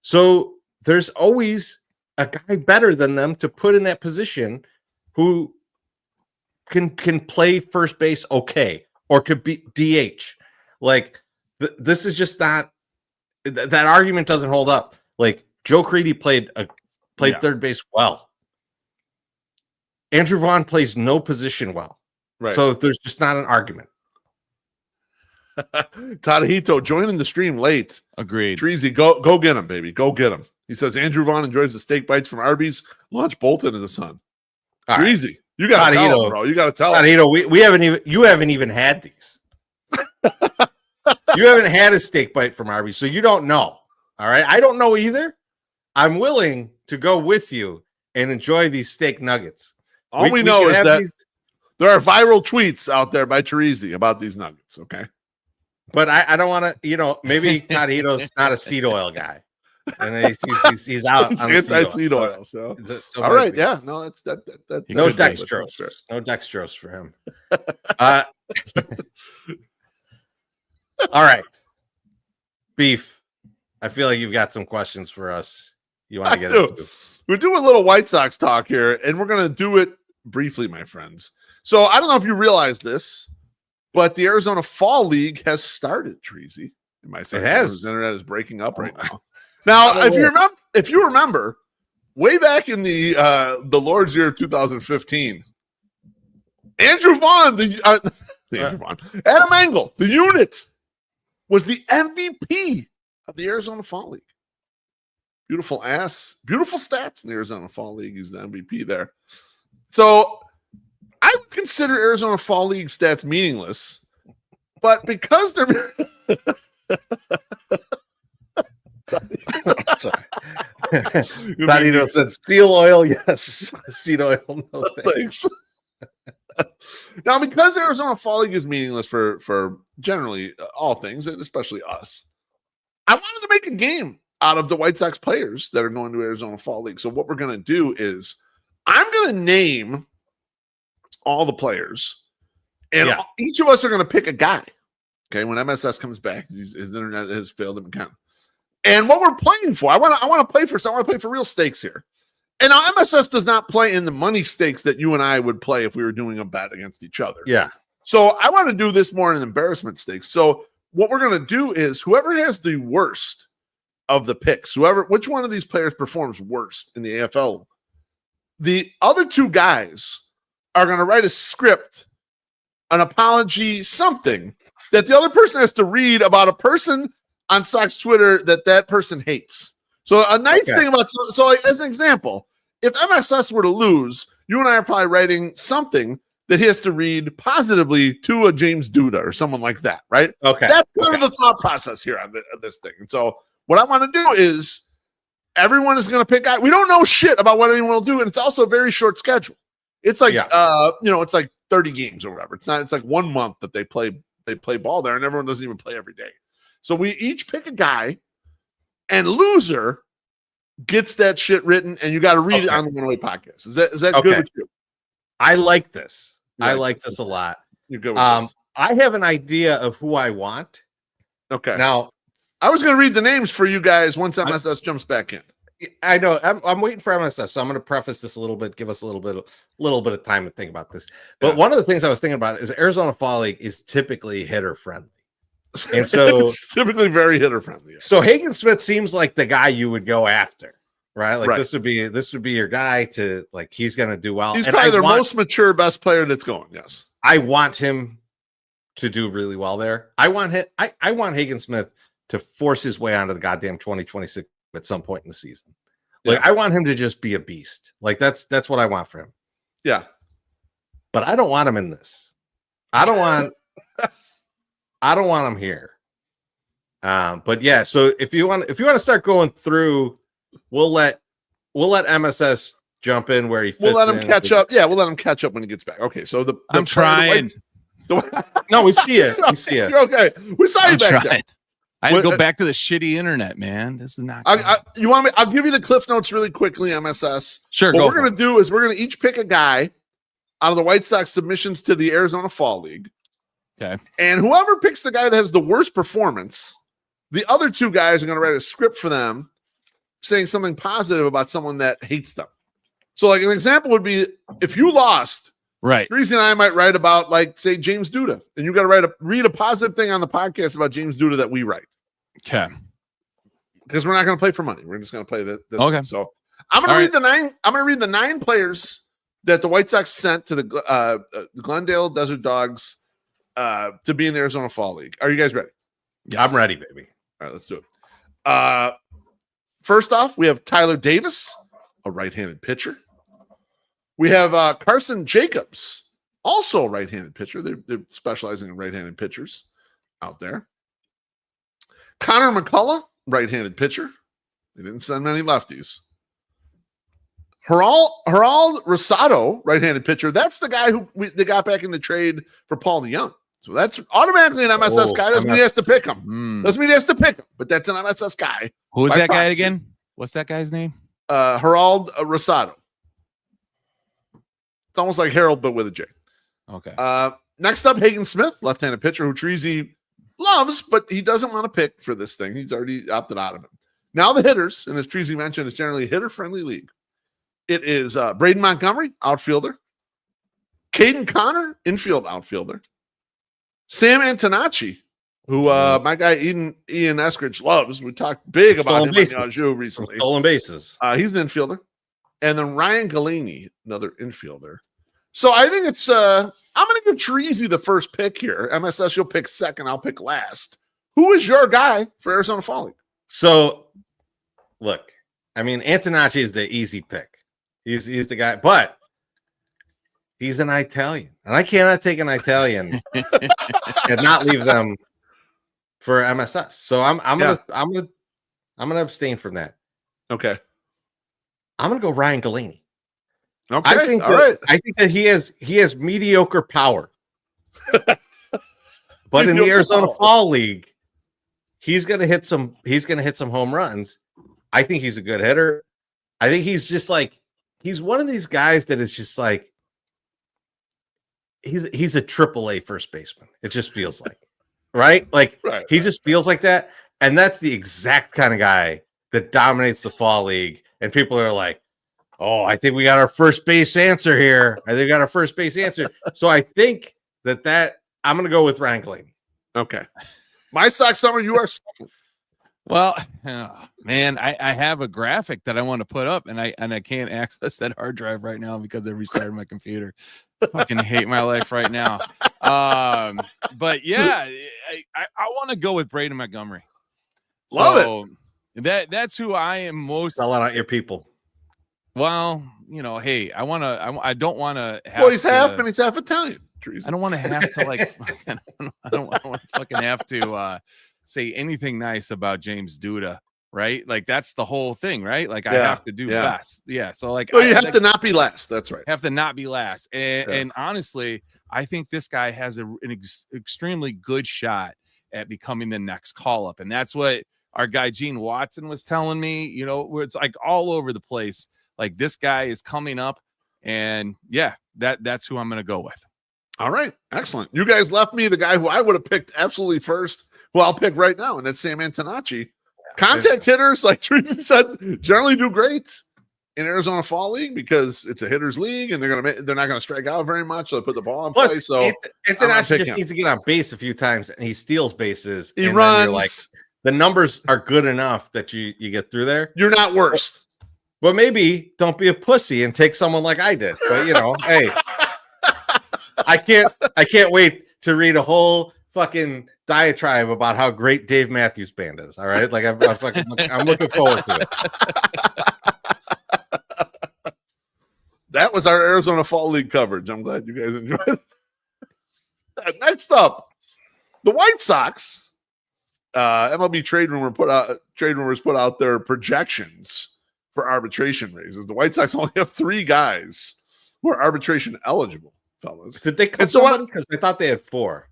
So there's always a guy better than them to put in that position who can play first base okay or could be DH. Like this is just not. That argument doesn't hold up. Like Joe Creedy played third base well. Andrew Vaughn plays no position well. Right. So there's just not an argument. Tadahito joining the stream late. Agreed. Chorizy, go get him, baby. Go get him. He says Andrew Vaughn enjoys the steak bites from Arby's. Launch both into the sun. Chorizy, right. You got to tell him, bro. You got to tell him. Tadahito, you haven't even had these. You haven't had a steak bite from Arby's, so you don't know. All right. I don't know either. I'm willing to go with you and enjoy these steak nuggets. All we know is that there are viral tweets out there by Chorizy about these nuggets. Okay. But I don't want to, maybe Tadahito's not a seed oil guy. And he's out on anti-seed oil. So all right. Yeah. No, that's no dextrose. No dextrose for him. All right. Beef. I feel like you've got some questions for us. You want to get into? We're doing a little White Sox talk here, and we're going to do it briefly, my friends. So I don't know if you realize this, but the Arizona Fall League has started, Chorizy. MySoxSummer's internet is breaking up right now. Now, if you remember, way back in the Lord's year of 2015, Andrew Vaughn, Adam Engel, the unit, was the MVP of the Arizona Fall League. Beautiful stats in the Arizona Fall League. He's the MVP there. So I would consider Arizona Fall League stats meaningless, but because they're sorry. Tadahito said steel oil, yes. Seed oil, no thanks. Now, because Arizona Fall League is meaningless for generally all things, and especially us, I wanted to make a game out of the White Sox players that are going to Arizona Fall League. So what we're going to do is I'm going to name all the players, and each of us are going to pick a guy. Okay, when MSS comes back, his internet has failed him again. And what we're playing for, I want to play for real stakes here. And now MSS does not play in the money stakes that you and I would play if we were doing a bet against each other. Yeah. So I want to do this more in an embarrassment stakes. So what we're going to do is whoever has the worst of the picks, which one of these players performs worst in the AFL, the other two guys are going to write a script, an apology, something that the other person has to read about a person on Sox Twitter that person hates. So a nice thing about, so like, as an example, if MSS were to lose, you and I are probably writing something that he has to read positively to a James Duda or someone like that, right? Okay. That's kind of the thought process here on this thing. And so what I want to do is everyone is going to pick out. We don't know shit about what anyone will do, and it's also a very short schedule. It's like it's like 30 games or whatever. It's not. It's like 1 month that they play ball there, and everyone doesn't even play every day. So we each pick a guy, and loser gets that shit written, and you got to read it on the 108 podcast. Is that good with you? I like this. I like this a lot. You're good with this. I have an idea of who I want. Okay. Now, I was going to read the names for you guys once MSS jumps back in. I know. I'm waiting for MSS, so I'm going to preface this a little bit, give us a little bit of time to think about this. But one of the things I was thinking about is Arizona Fall League is typically hitter friendly, and so it's typically very hitter friendly. So Hagen Smith seems like the guy you would go after, right? Like this would be your guy to like. He's going to do well. He's probably their most mature, best player that's going. Yes, I want him to do really well there. I want Hagen Smith to force his way onto the goddamn 2026 at some point in the season. Like I want him to just be a beast. Like that's what I want for him. Yeah. But I don't want him in this. I don't want him here. But yeah, so if you want to start going through, we'll let MSS jump in where he fits. We'll let him catch up. Yeah, we'll let him catch up when he gets back. Okay, so I'm trying. No, we see it. We see it. You're okay. We saw you back there. I had to go back to the shitty internet, man. This is not. You want me? I'll give you the cliff notes really quickly, MSS. Sure. What we're going to do is we're going to each pick a guy out of the White Sox submissions to the Arizona Fall League. Okay. And whoever picks the guy that has the worst performance, the other two guys are going to write a script for them saying something positive about someone that hates them. So, like, an example would be if you lost, right? Chorizy and I might write about, like, say, James Duda, and you got to read a positive thing on the podcast about James Duda that we write. Okay. Because we're not going to play for money. We're just going to play this. Okay. One. So I'm going to read the 9. I'm going to read the 9 players that the White Sox sent to the Glendale Desert Dogs to be in the Arizona Fall League. Are you guys ready? Yes. I'm ready, baby. All right, let's do it. First off, we have Tyler Davis, a right-handed pitcher. We have Carson Jacobs, also a right-handed pitcher. They're specializing in right-handed pitchers out there. Connor McCullough, right-handed pitcher. They didn't send many lefties. Gerald Rosado, right-handed pitcher. That's the guy who they got back in the trade for Paul DeYoung. So that's automatically an MSS guy. Doesn't mean he has to pick him. Doesn't mean he has to pick him, but that's an MSS guy. Who is that guy again? What's that guy's name? Gerald Rosado. It's almost like Harold, but with a J. Okay. Next up, Hagen Smith, left-handed pitcher who Chorizy loves, but he doesn't want to pick for this thing. He's already opted out of it. Now the hitters, and as Chorizy mentioned, it's generally a hitter-friendly league. It is Braden Montgomery, outfielder. Caden Connor, infield outfielder. Sam Antonacci, who my guy Ian Eskridge loves. We talked big about him on Yahoo recently. Stolen bases. He's an infielder. And then Ryan Galini, another infielder. So I think it's I'm going to give Chorizy the first pick here. MSS, you'll pick second. I'll pick last. Who is your guy for Arizona Fall League? So, look, I mean, Antonacci is the easy pick. He's the guy, but he's an Italian, and I cannot take an Italian and not leave them for MSS. So I'm gonna abstain from that. Okay, I'm gonna go Ryan Galini. Okay, I think that he has mediocre power, but in the Arizona Fall League, he's gonna hit some home runs. I think he's a good hitter. I think he's just like he's one of these guys that is just like he's a AAA first baseman. It just feels like right, he just feels like that, and that's the exact kind of guy that dominates the Fall League. And people are like, oh, I think we got our first base answer here. So I think that I'm going to go with Ryan Galini. Okay. MySoxSummer, you are second. Well, man, I have a graphic that I want to put up, and I can't access that hard drive right now because I restarted my computer. I fucking hate my life right now. But yeah, I want to go with Braden Montgomery. Love it. That's who I am most selling out your people. Well, hey, I don't want to have. Well, he's half and he's half Italian. I don't want to have to I don't want to fucking have to say anything nice about James Duda, right? Like that's the whole thing, right? Like I have to do best. Yeah. So like, you have to not be last. That's right. Have to not be last. And honestly, I think this guy has an extremely good shot at becoming the next call up. And that's what our guy Gene Watson was telling me, where it's like all over the place. Like this guy is coming up, and that's who I'm going to go with. All right. Excellent. You guys left me the guy who I would have picked absolutely first, who I'll pick right now, and that's Sam Antonacci. Contact hitters, like Chorizy said, generally do great in Arizona Fall League because it's a hitters league, and they're not gonna strike out very much. So they put the ball in play. So Antonacci just needs to get on base a few times, and he steals bases. He runs. You're like, the numbers are good enough that you get through there. You're not worst. But maybe don't be a pussy and take someone like I did. But hey, I can't wait to read a whole fucking diatribe about how great Dave Matthews Band is. All right, like I'm looking forward to it. That was our Arizona Fall League coverage. I'm glad you guys enjoyed it. Next up, the White Sox. MLB trade rumors put out their projections for arbitration raises. The White Sox only have 3 guys who are arbitration eligible, fellas. Did they cut somebody? Because I thought they had 4.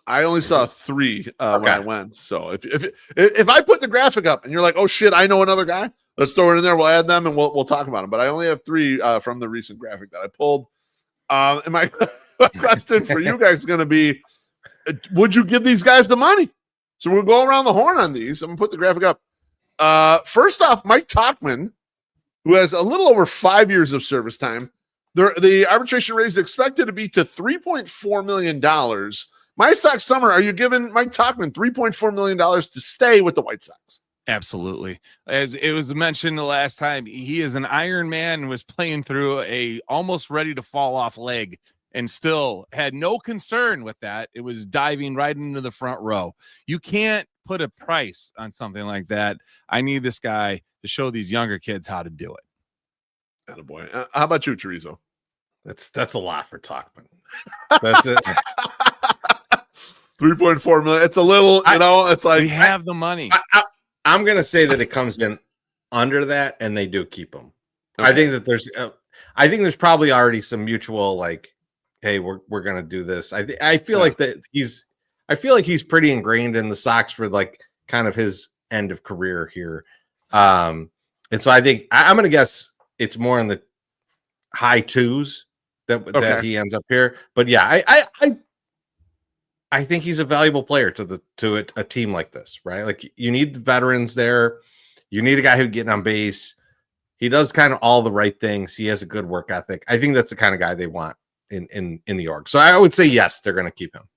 I only saw 3 when I went. So if I put the graphic up and you're like, oh shit, I know another guy, let's throw it in there. We'll add them and we'll talk about them. But I only have 3 from the recent graphic that I pulled. And my question for you guys is going to be, would you give these guys the money? So we'll go around the horn on these. I'm going to put the graphic up. First off, Mike Tauchman, who has a little over 5 years of service time. The arbitration raise is expected to be to $3.4 million. MySoxSummer, are you giving Mike Tauchman $3.4 million to stay with the White Sox? Absolutely. As it was mentioned the last time, he is an Iron Man and was playing through a almost ready to fall off leg and still had no concern with that. It was diving right into the front row. You can't put a price on something like that. I need this guy to show these younger kids how to do it. Attaboy. How about you, Chorizo? That's a lot for Tauchman. That's it. 3.4 million. It's a little, it's like we have the money. I'm gonna say that it comes in under that, and they do keep him. Okay. I think there's probably already some mutual like, hey, we're gonna do this. I feel like that he's pretty ingrained in the Sox for like kind of his end of career here. And so I think I'm gonna guess it's more in the high 2s that he ends up here. But yeah, I think he's a valuable player to a team like this, right? Like you need the veterans there. You need a guy who can get on base. He does kind of all the right things. He has a good work ethic. I think that's the kind of guy they want in the org. So I would say yes, they're going to keep him.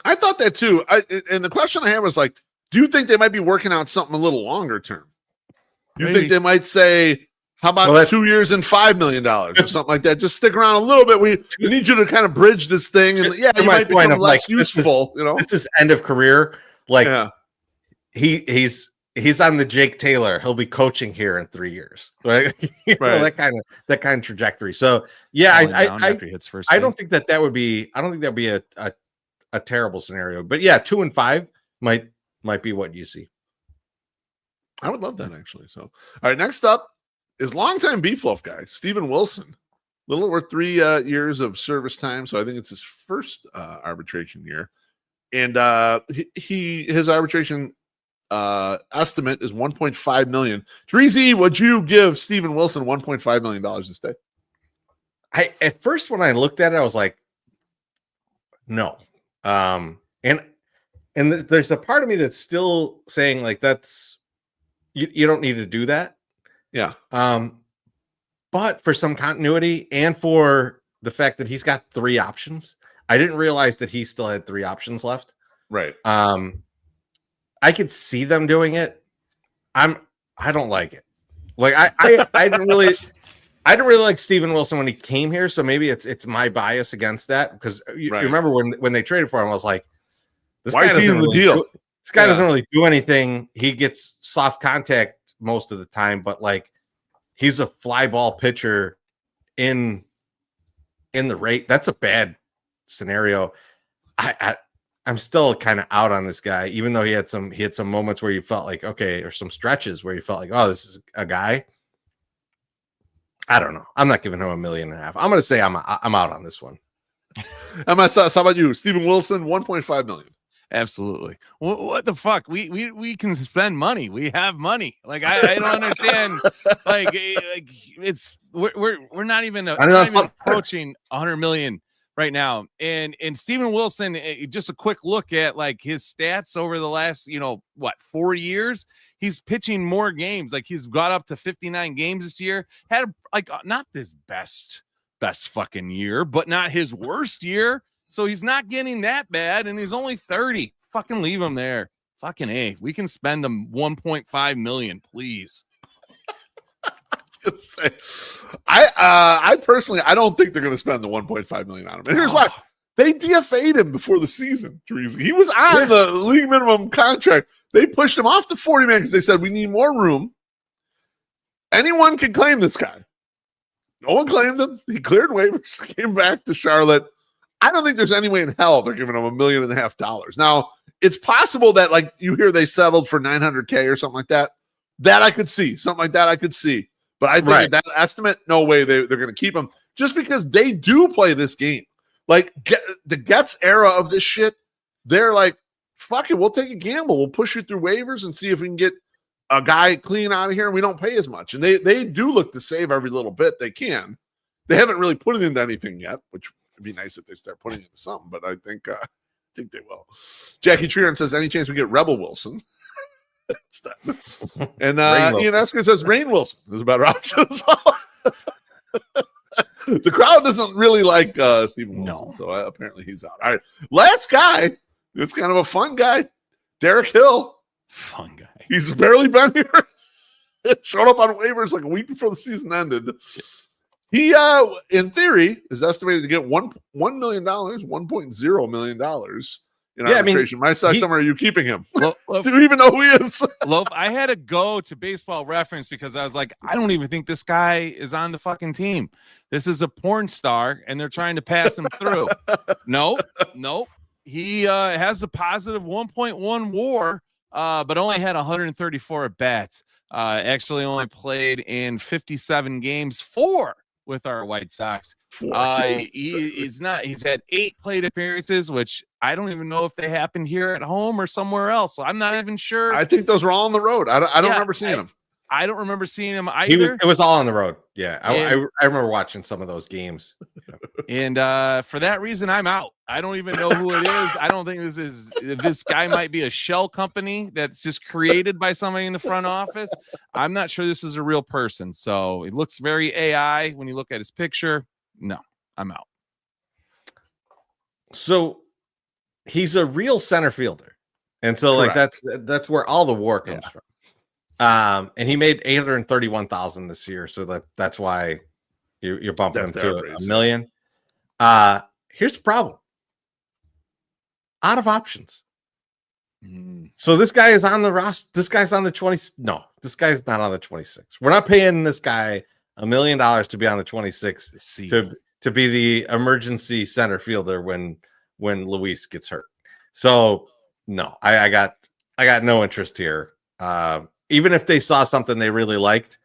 I thought that too. And the question I had was like, do you think they might be working out something a little longer term? You think they might say, how about 2 years and $5 million or something like that? Just stick around a little bit. We need you to kind of bridge this thing. And you might become less useful. This is end of career. Like he's on the Jake Taylor. He'll be coaching here in 3 years. Right. That kind of trajectory. So yeah, I don't think that would be a terrible scenario. But yeah, 2 and 5 might be what you see. I would love that actually. So all right, next up is longtime BeefLoaf guy, Steven Wilson. A little over 3 years of service time. So I think it's his first arbitration year. And his arbitration estimate is $1.5 million. Chorizy, would you give Steven Wilson $1.5 million to stay? At first, when I looked at it, I was like, no. And there's a part of me that's still saying like, that's, you don't need to do that. Yeah. But for some continuity and for the fact that he's got 3 options, I didn't realize that he still had 3 options left. Right. I could see them doing it. I don't like it. Like I didn't really like Steven Wilson when he came here. So maybe it's my bias against that because you remember when they traded for him, I was like, this guy doesn't really do anything. He gets soft contact most of the time, but like he's a fly ball pitcher in the rate. That's a bad scenario. I'm still kind of out on this guy, even though he had some moments where you felt like, okay, or some stretches where you felt like, oh, this is a guy. I don't know. I'm not giving him $1.5 million. I'm going to say I'm out on this one. MSS, how about you? Steven Wilson, $1.5 million. Absolutely. What the fuck? We can spend money. We have money. Like I don't understand. like it's we're not even approaching 100 million right now. And Steven Wilson, just a quick look at like his stats over the last 4 years. He's pitching more games. Like he's got up to 59 games this year. Had not this best fucking year, but not his worst year. So he's not getting that bad, and he's only 30. Fucking leave him there. Fucking A. We can spend them $1.5 million, please. I was gonna say, I personally, I don't think they're gonna spend the $1.5 million on him. And here's why: they DFA'd him before the season. Chorizy. He was on the league minimum contract. They pushed him off to 40 man because they said we need more room. Anyone can claim this guy. No one claimed him. He cleared waivers, came back to Charlotte. I don't think there's any way in hell they're giving him $1.5 million. Now, it's possible that like you hear they settled for $900K or something like that. That I could see. Something like that I could see. But I think that estimate, no way they're going to keep him just because they do play this game. Like the Getz era of this shit, they're like, fuck it, we'll take a gamble. We'll push you through waivers and see if we can get a guy clean out of here and we don't pay as much. And they do look to save every little bit they can. They haven't really put it into anything yet, which it'd be nice if they start putting it into something, but I think they will. Jackie Treeron says, any chance we get Rebel Wilson? It's done. And Ian Esker says Rain Wilson is a better option as well. The crowd doesn't really like Steven Wilson, so apparently he's out. All right, last guy. It's kind of a fun guy. Derek Hill. Fun guy. He's barely been here. Showed up on waivers like a week before the season ended. He, in theory, is estimated to get $1 million, $1.0 million in arbitration. MySoxSummer, are you keeping him? Do you even know who he is? Loaf, I had to go to Baseball Reference because I was like, I don't even think this guy is on the fucking team. This is a porn star, and they're trying to pass him through. Nope. He has a positive 1.1 WAR, but only had 134 at bats. Actually, only played in 57 games with our White Sox. He's had 8 plate appearances, which I don't even know if they happened here at home or somewhere else. So I'm not even sure. I think those were all on the road. I don't remember seeing them. I don't remember seeing him either. It was all on the road. Yeah. I remember watching some of those games. And for that reason, I'm out. I don't even know who it is. I don't think this guy might be a shell company that's just created by somebody in the front office. I'm not sure this is a real person. So it looks very AI when you look at his picture. No, I'm out. So he's a real center fielder. And so like that's where all the WAR comes from. And he made $831,000 this year, so that's why you're bumping him to $1 million. Here's the problem: out of options. So this guy is on the roster. This guy's on the 20. No, this guy's not on the 26. We're not paying this guy $1 million to be on the 26 to be the emergency center fielder when Luis gets hurt. So no, I got no interest here. Even if they saw something they really liked,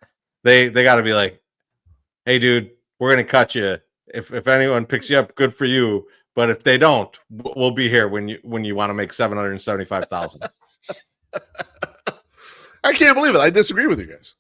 they got to be like, hey, dude, we're going to cut you. If anyone picks you up, good for you. But if they don't, we'll be here when you want to make $775,000. I can't believe it. I disagree with you guys.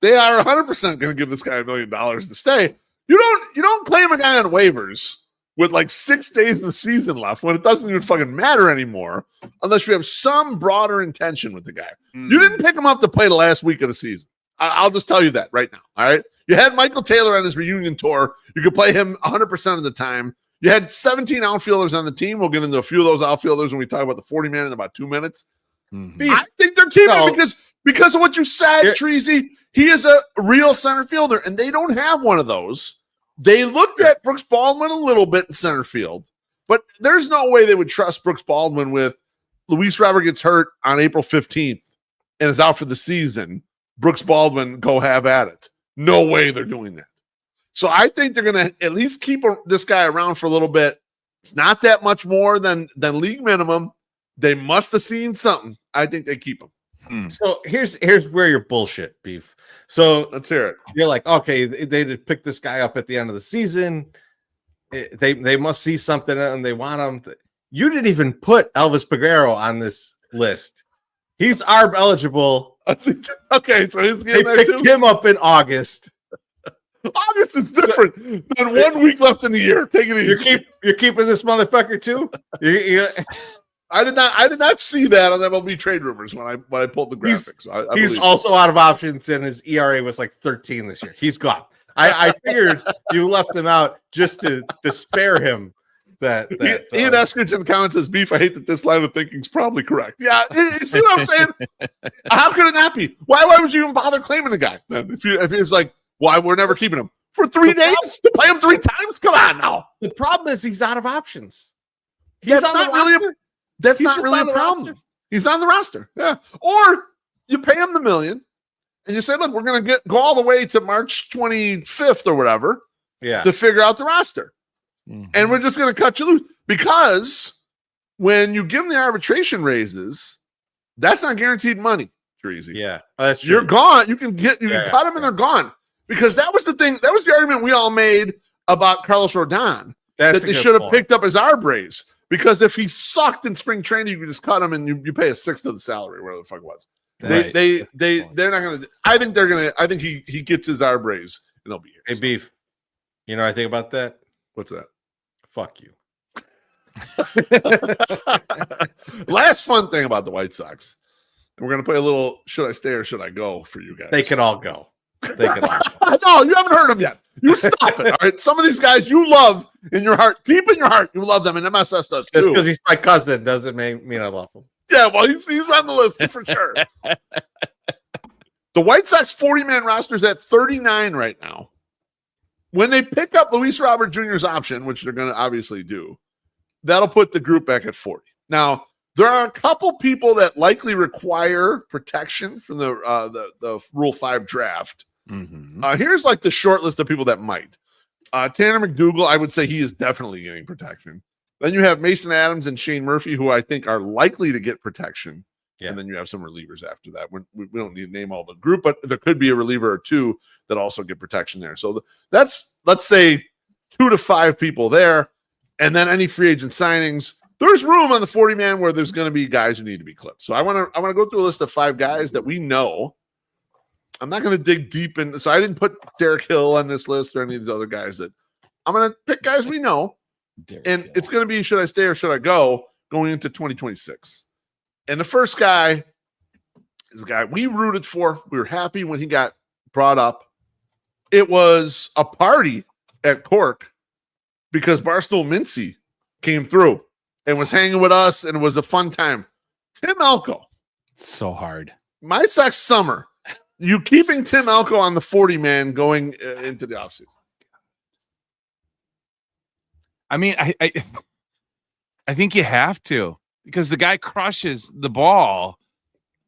They are 100% going to give this guy $1 million to stay. You don't claim a guy on waivers with like 6 days of the season left when it doesn't even fucking matter anymore unless you have some broader intention with the guy. You didn't pick him up to play the last week of the season. I'll just tell you that right now. All right. You had Michael Taylor on his reunion tour. You could play him 100% of the time. You had 17 outfielders on the team. We'll get into a few of those outfielders when we talk about the 40 man in about 2 minutes. I think they're keeping him because of what you said, Chorizy. He is a real center fielder, and they don't have one of those. They looked at Brooks Baldwin a little bit in center field, but there's no way they would trust Brooks Baldwin with Luis Robert gets hurt on April 15th and is out for the season. Brooks Baldwin, go have at it. No way they're doing that. So I think they're going to at least keep this guy around for a little bit. It's not that much more than league minimum. They must have seen something. I think they keep him. So here's where you're bullshit, Beef. So let's hear it. You're like, okay, they did pick this guy up at the end of the season. They must see something and they want him. You didn't even put Elvis Peguero on this list. He's ARB eligible. Okay, so he's they picked him up in August. August is different than 1 week left in the year. Take it easy. You're keeping this motherfucker too. I did not see that on MLB trade rumors when I pulled the graphics. He's also out of options, and his ERA was like 13 this year. He's gone. I figured you left him out just to spare him. Ian Eskridge in the comments says, "Beef, I hate that this line of thinking is probably correct." Yeah, you see what I'm saying? How could it not be? Why would you even bother claiming the guy then? If it was like, why we're never keeping him for 3 days to play him 3 times? Come on now. The problem is he's out of options. That's not really a problem. Roster. He's on the roster. Yeah. Or you pay him the $1 million and you say, look, we're going to go all the way to March 25th or whatever to figure out the roster. Mm-hmm. And we're just going to cut you loose. Because when you give them the arbitration raises, that's not guaranteed money, Chorizy. Yeah. That's true. You're gone. You can cut them and they're gone. Because that was the thing. That was the argument we all made about Carlos Rodon. That they should have picked up his ARB raise. Because if he sucked in spring training, you could just cut him and you pay a sixth of the salary, whatever the fuck it was. They're not gonna. I think they're gonna. I think he gets his ARB raise and he'll be here. Hey, Beef. You know what I think about that? What's that? Fuck you. Last fun thing about the White Sox. We're gonna play a little "Should I Stay or Should I Go" for you guys. They can all go. They can all go. No, you haven't heard them yet. You stop it. All right. Some of these guys you love in your heart, deep in your heart, you love them, and MSS does too. Just because he's my cousin doesn't mean I love him. Yeah, well, he's on the list for sure. The White Sox 40-man roster is at 39 right now. When they pick up Luis Robert Jr.'s option, which they're going to obviously do, that'll put the group back at 40. Now, there are a couple people that likely require protection from the Rule 5 draft. Mm-hmm. Here's like the short list of people that might. Tanner McDougal, I would say he is definitely getting protection. Then you have Mason Adams and Shane Murphy, who I think are likely to get protection. Yeah. And then you have some relievers after that. We don't need to name all the group, but there could be a reliever or two that also get protection there. So that's, let's say, 2 to 5 people there. And then any free agent signings. There's room on the 40-man where there's going to be guys who need to be clipped. So I want to go through a list of 5 guys that we know. I'm not going to dig deep in. So I didn't put Derek Hill on this list or any of these other guys. That I'm going to pick guys we know. And it's going to be should I stay or should I go going into 2026. And the first guy is a guy we rooted for. We were happy when he got brought up. It was a party at Cork because Barstool Mincy came through and was hanging with us, and it was a fun time. Tim Elko. So hard. MySoxSummer. You keeping Tim Elko on the 40-man going into the offseason? I mean, I think you have to, because the guy crushes the ball.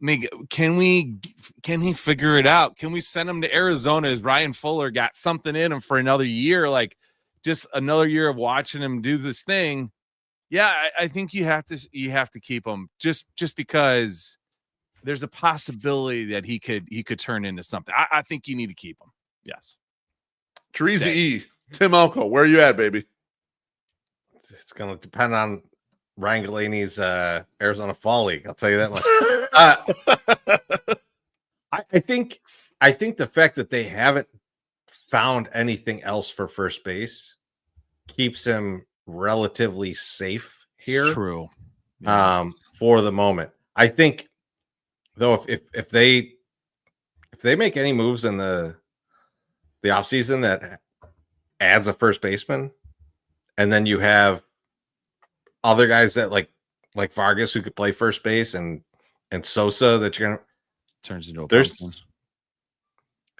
I mean, can he figure it out? Can we send him to Arizona as Ryan Fuller got something in him for another year? Like just another year of watching him do this thing. Yeah, I think you have to keep him just because there's a possibility that he could turn into something. I think you need to keep him. Yes. Chorizy-E, Tim Elko, where are you at, baby? It's going to depend on Ryan Galaney's Arizona Fall League. I'll tell you that much. I think the fact that they haven't found anything else for first base keeps him relatively safe here. It's true. Yes. For the moment. I think though if they make any moves in the offseason that adds a first baseman, and then you have other guys that like Vargas who could play first base and Sosa that you're gonna turns into a there's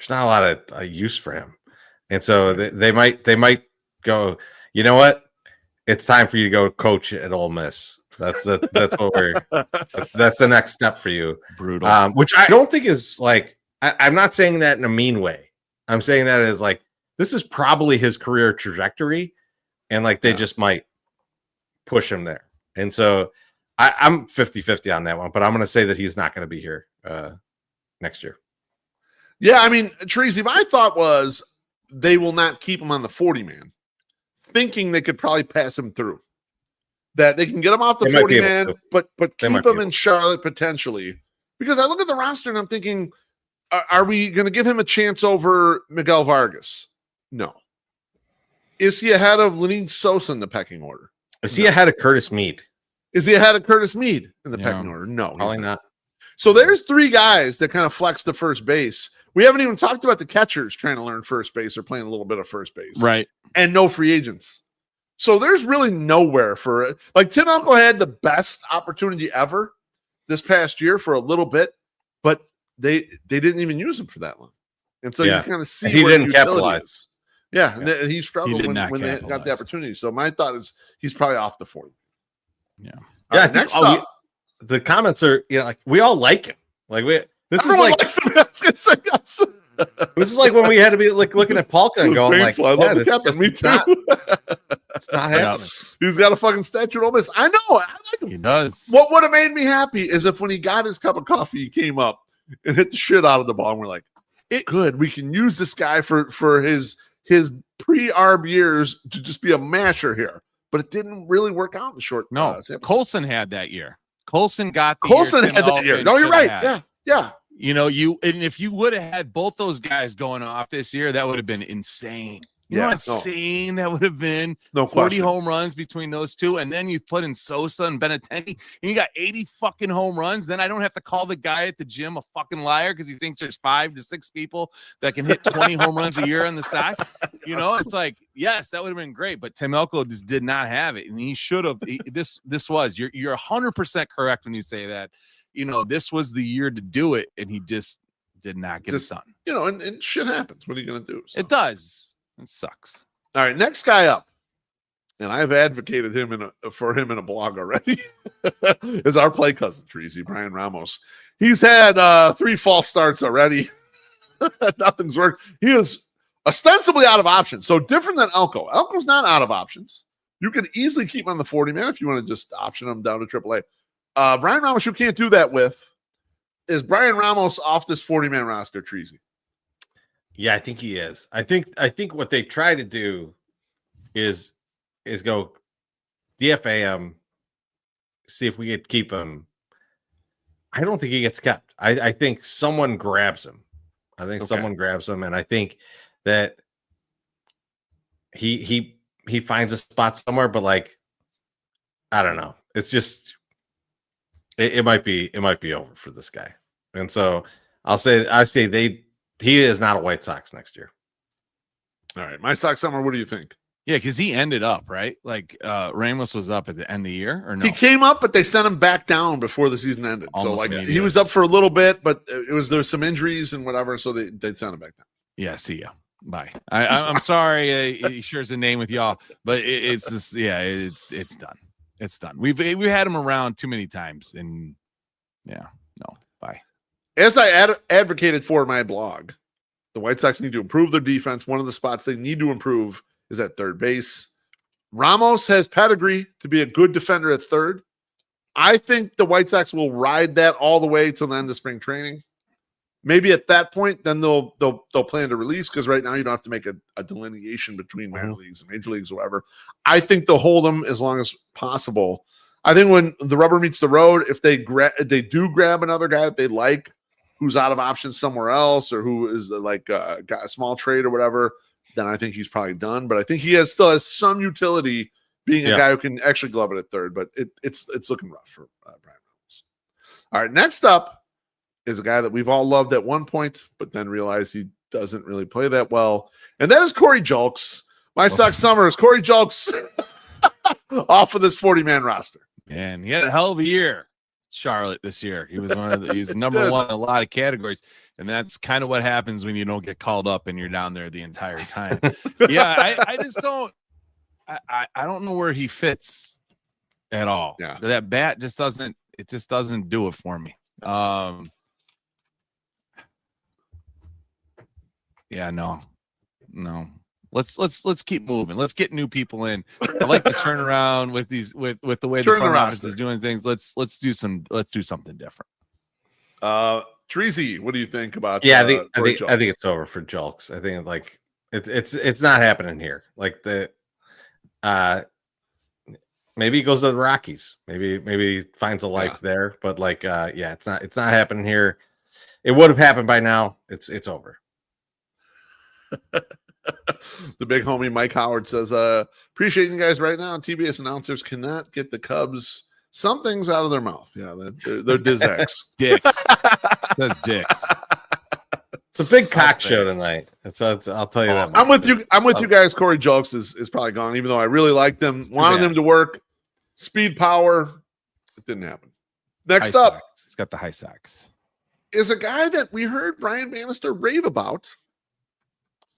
not a lot of use for him, and so they might go, you know what, it's time for you to go coach at Ole Miss. That's what that's the next step for you. Brutal. Which I don't think is like I'm not saying that in a mean way. I'm saying that as like this is probably his career trajectory, and like they just might push him there. And so I'm 50-50 on that one, but I'm going to say that he's not going to be here next year. Yeah, I mean, Chorizy, my thought was they will not keep him on the 40-man, thinking they could probably pass him through. That they can get him off the 40-man, but keep him in Charlotte potentially. Because I look at the roster and I'm thinking, are we going to give him a chance over Miguel Vargas? No. Is he ahead of Lenyn Sosa in the pecking order? Is he ahead of Curtis Mead? Is he ahead of Curtis Mead in the pecking order? No. Probably not. So there's three guys that kind of flex to first base. We haven't even talked about the catchers trying to learn first base or playing a little bit of first base. Right. And no free agents. So there's really nowhere for it. Like Tim Elko had the best opportunity ever this past year for a little bit, but they didn't even use him for that long. And so you kind of see he didn't capitalize. Yeah, and he struggled when they got the opportunity. So my thought is he's probably off the 40. Yeah. Yeah. Next up, the comments are, like we all like him. Like this is like this is like when we had to be like looking at Polka and going painful. like, I love the captain. Me too. It's not happening. He's got a fucking statue at Ole Miss. I know. I like him. He does. What would have made me happy is if when he got his cup of coffee, he came up and hit the shit out of the ball, and we're like, good. We can use this guy for his pre-arb years to just be a masher here. But it didn't really work out in the short. No, Colson had that year. Colson got the Colson had that year. No, you're right. Yeah. If you would have had both those guys going off this year, that would have been insane. Insane. That would have been 40 home runs between those two. And then you put in Sosa and Benintendi, and you got 80 fucking home runs. Then I don't have to call the guy at the gym a fucking liar because he thinks there's 5 to 6 people that can hit 20 home runs a year on the Sox. It's like, yes, that would have been great. But Tim Elko just did not have it. And he should have. You're 100% correct when you say that. This was the year to do it. And he just did not get it done. And shit happens. What are you going to do? So. It does. It sucks. All right, next guy up, and I've advocated for him in a blog already, is our play cousin, Chorizy, Brian Ramos. He's had 3 false starts already. Nothing's worked. He is ostensibly out of options, so different than Elko. Elko's not out of options. You can easily keep him on the 40-man if you want to just option him down to AAA. Brian Ramos, you can't do that with. Is Brian Ramos off this 40-man roster, Chorizy? Yeah, I think he is. I think what they try to do is go DFA him, see if we could keep him. I don't think he gets kept. I think someone grabs him. Someone grabs him, and I think that he finds a spot somewhere. But like, I don't know. It's just it might be over for this guy. And so I say he is not a White Sox next year. All right. MySoxSummer, what do you think? Yeah, because he ended up, right? Like Ramos was up at the end of the year, or no? He came up, but they sent him back down before the season ended. Almost he was up for a little bit, but there was some injuries and whatever, so they sent him back down. Yeah, see ya. Bye. I'm sorry he shares a name with y'all, but it's done. It's done. We've had him around too many times, and bye. As I advocated for my blog, the White Sox need to improve their defense. One of the spots they need to improve is at third base. Ramos has pedigree to be a good defender at third. I think the White Sox will ride that all the way till the end of spring training. Maybe at that point, then they'll plan to release, because right now you don't have to make a delineation between minor leagues and major leagues or whatever. I think they'll hold them as long as possible. I think when the rubber meets the road, if they do grab another guy that they like, who's out of options somewhere else, or who is got a small trade or whatever, then I think he's probably done. But I think he still has some utility being a guy who can actually glove it at third. But it's looking rough for Brian Ramos. All right, next up is a guy that we've all loved at one point, but then realized he doesn't really play that well, and that is Corey Julks. MySoxSummer is Corey Julks off of this 40-man roster. And he had a hell of a year. Charlotte this year. He was he's number one in a lot of categories, and that's kind of what happens when you don't get called up and you're down there the entire time. I just don't I don't know where he fits at all. Yeah. That bat just doesn't do it for me. Yeah, no. Let's keep moving. Let's get new people in. I like the turnaround with these with the way the front office is doing things. Let's do something different. Chorizy, what do you think about? Yeah, I think it's over for Julks. I think like it's not happening here. Like maybe he goes to the Rockies. Maybe he finds a life there. But like it's not happening here. It would have happened by now. It's over. The big homie Mike Howard says, appreciate you guys right now. TBS announcers cannot get the Cubs some things out of their mouth. Yeah, they're Dizx. Dicks. Says dicks. It's a big cock show tonight. I'll tell you that. I'm with you. I'm with you guys. Corey Julks is probably gone, even though I really liked him. Wanted him to work. Speed, power. It didn't happen. Next up, he's got the high socks. Is a guy that we heard Brian Bannister rave about,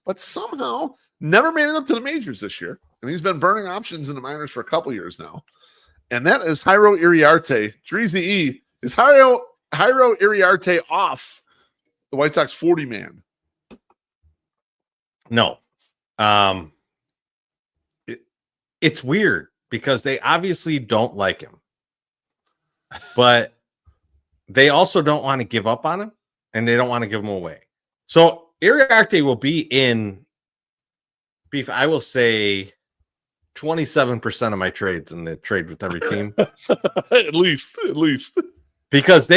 but somehow never made it up to the majors this year. And he's been burning options in the minors for a couple years now. And that is Jairo Iriarte. Chorizy-E. Is Jairo Iriarte off the White Sox 40-man? No. It's weird because they obviously don't like him. But they also don't want to give up on him, and they don't want to give him away. So Iriarte will be in Beef. I will say 27% of my trades in the trade with every team. At least. Because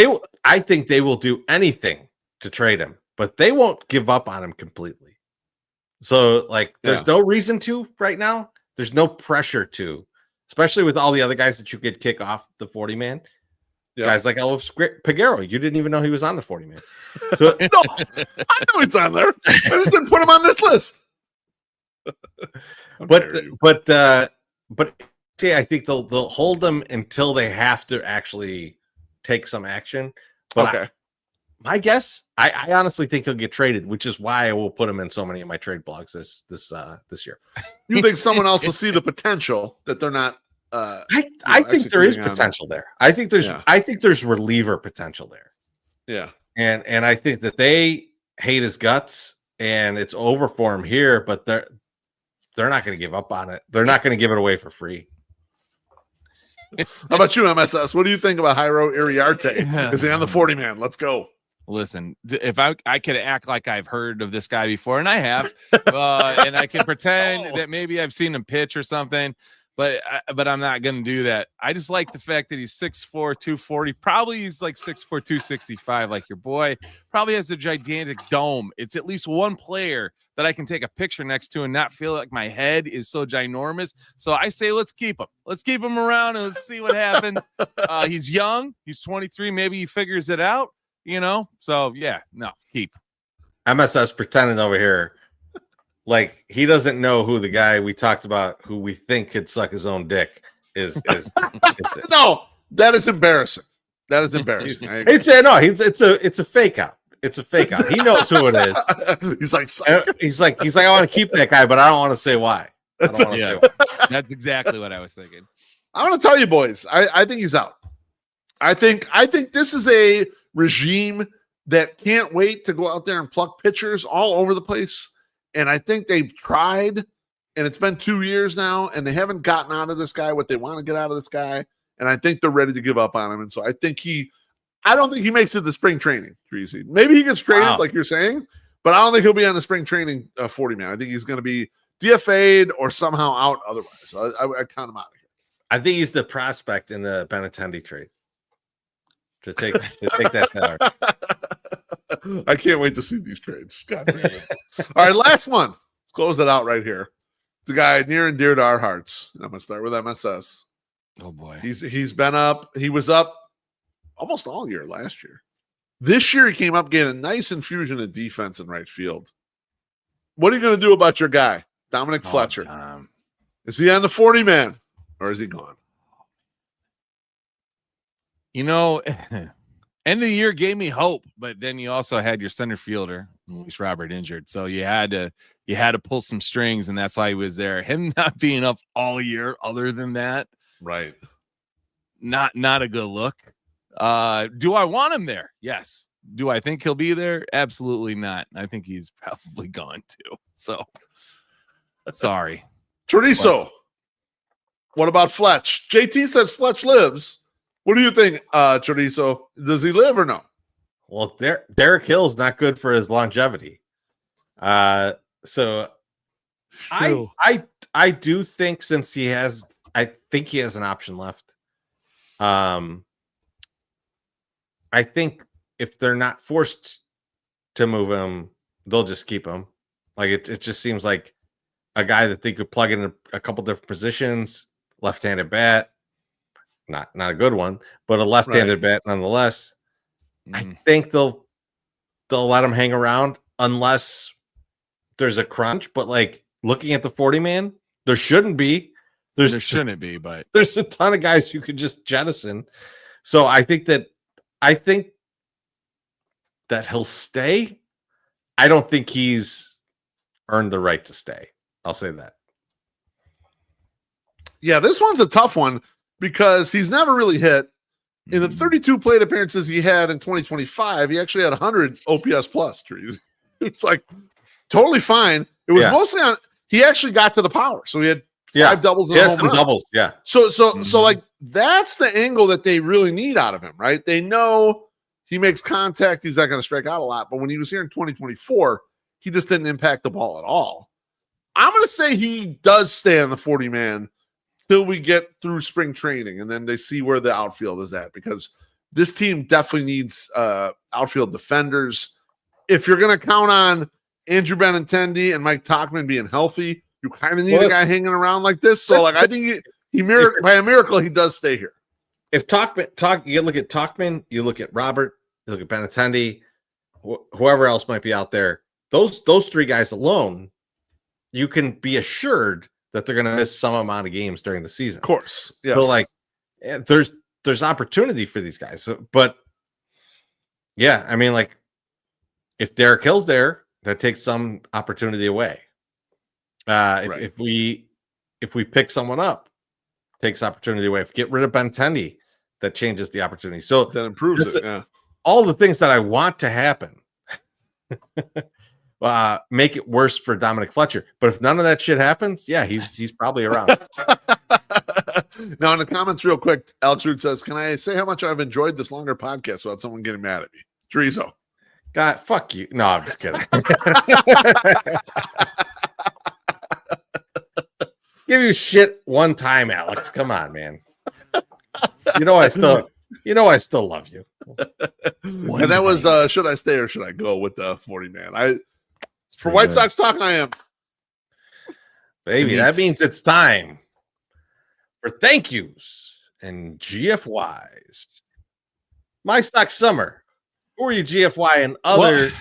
I think they will do anything to trade him, but they won't give up on him completely. So like there's no reason to right now. There's no pressure to, especially with all the other guys that you could kick off the 40-man. Yep. Guys like Elvis Peguero, you didn't even know he was on the 40-man. So no, I know he's on there. I just didn't put him on this list. But see, I think they'll hold them until they have to actually take some action. But my guess, I honestly think he'll get traded, which is why I will put him in so many of my trade blogs this year. You think someone else will see the potential that they're not? I think there is potential there. I think there's reliever potential there. Yeah. And I think that they hate his guts and it's over for him here, but they're not going to give up on it. They're not going to give it away for free. How about you, MSS? What do you think about Jairo Iriarte? Is he on the 40-man? Let's go. Listen, if I could act like I've heard of this guy before, and I have, and I can pretend that maybe I've seen him pitch or something, but I'm not going to do that. I just like the fact that he's 6'4", 240. Probably he's like 6'4", 265, like your boy. Probably has a gigantic dome. It's at least one player that I can take a picture next to and not feel like my head is so ginormous. So I say, let's keep him. Let's keep him around and let's see what happens. He's young. He's 23. Maybe he figures it out, So, keep. MSS pretending over here like he doesn't know who the guy we talked about who we think could suck his own dick is. No, that is embarrassing. That is embarrassing. It's a fake out. It's a fake out. He knows who it is. He's like, I want to keep that guy, but I don't want to say why. That's exactly what I was thinking. I'm going to tell you, boys. I think he's out. I think this is a regime that can't wait to go out there and pluck pitchers all over the place. And I think they've tried, and it's been 2 years now, and they haven't gotten out of this guy what they want to get out of this guy. And I think they're ready to give up on him. And so I don't think he makes it to spring training, Chorizy. Maybe he gets traded, like you're saying, but I don't think he'll be on the spring training 40-man. I think he's going to be DFA'd or somehow out otherwise. So I count him out of here. I think he's the prospect in the Benintendi trade to take that tower. I can't wait to see these trades. God damn it. All right, last one. Let's close it out right here. It's a guy near and dear to our hearts. I'm going to start with MSS. Oh, boy. He's been up. He was up almost all year last year. This year, he came up getting a nice infusion of defense in right field. What are you going to do about your guy, Dominic Fletcher? Is he on the 40-man or is he gone? End of the year gave me hope, but then you also had your center fielder, Luis Robert, injured. So you had to pull some strings, and that's why he was there. Him not being up all year, other than that, right? Not a good look. Do I want him there? Yes. Do I think he'll be there? Absolutely not. I think he's probably gone too. So sorry. Chorizo. What about Fletch? JT says Fletch lives. What do you think, Chorizo? Does he live or no? Well, Derek Hill's not good for his longevity. So I do think since I think he has an option left. I think if they're not forced to move him, they'll just keep him. Like it just seems like a guy that they could plug in a couple different positions, left-handed bat, not a good one, but a left-handed bat nonetheless. I think they'll let him hang around unless there's a crunch. But like looking at the 40-man, there shouldn't be. There shouldn't be, but there's a ton of guys you could just jettison. So I think that he'll stay. I don't think he's earned the right to stay. I'll say that. Yeah, this one's a tough one because he's never really hit. In the 32 plate appearances he had in 2025, he actually had 100 OPS plus trees. It's like totally fine. It was mostly on. He actually got to the power, so he had 5 doubles and a home run. Doubles. Yeah. So like that's the angle that they really need out of him, right? They know he makes contact. He's not going to strike out a lot, but when he was here in 2024, he just didn't impact the ball at all. I'm going to say he does stay on the 40-man till we get through spring training, and then they see where the outfield is at, because this team definitely needs outfield defenders. If you're going to count on Andrew Benintendi and Mike Tauchman being healthy, you kind of need a guy hanging around like this. So, like, I think by a miracle, he does stay here. If you look at Tauchman, you look at Robert, you look at Benintendi, whoever else might be out there, those 3 guys alone, you can be assured that they're going to miss some amount of games during the season. Of course. Yes. So like there's opportunity for these guys. So, but yeah, I mean, like if Derek Hill's there, that takes some opportunity away. If we pick someone up, takes opportunity away. If we get rid of Benintendi, that changes the opportunity. So that improves it. Yeah. All the things that I want to happen make it worse for Dominic Fletcher. But if none of that shit happens, yeah, he's probably around. Now, in the comments, real quick, Altrude says, "Can I say how much I've enjoyed this longer podcast without someone getting mad at me?" Chorizo. God, fuck you. No, I'm just kidding. Give you shit one time, Alex. Come on, man. You know I still love you. And that was should I stay or should I go with the 40-man? For White Sox talk, I am. Baby, that means it's time for thank yous and GFYs. MySoxSummer. Who are you, GFY and other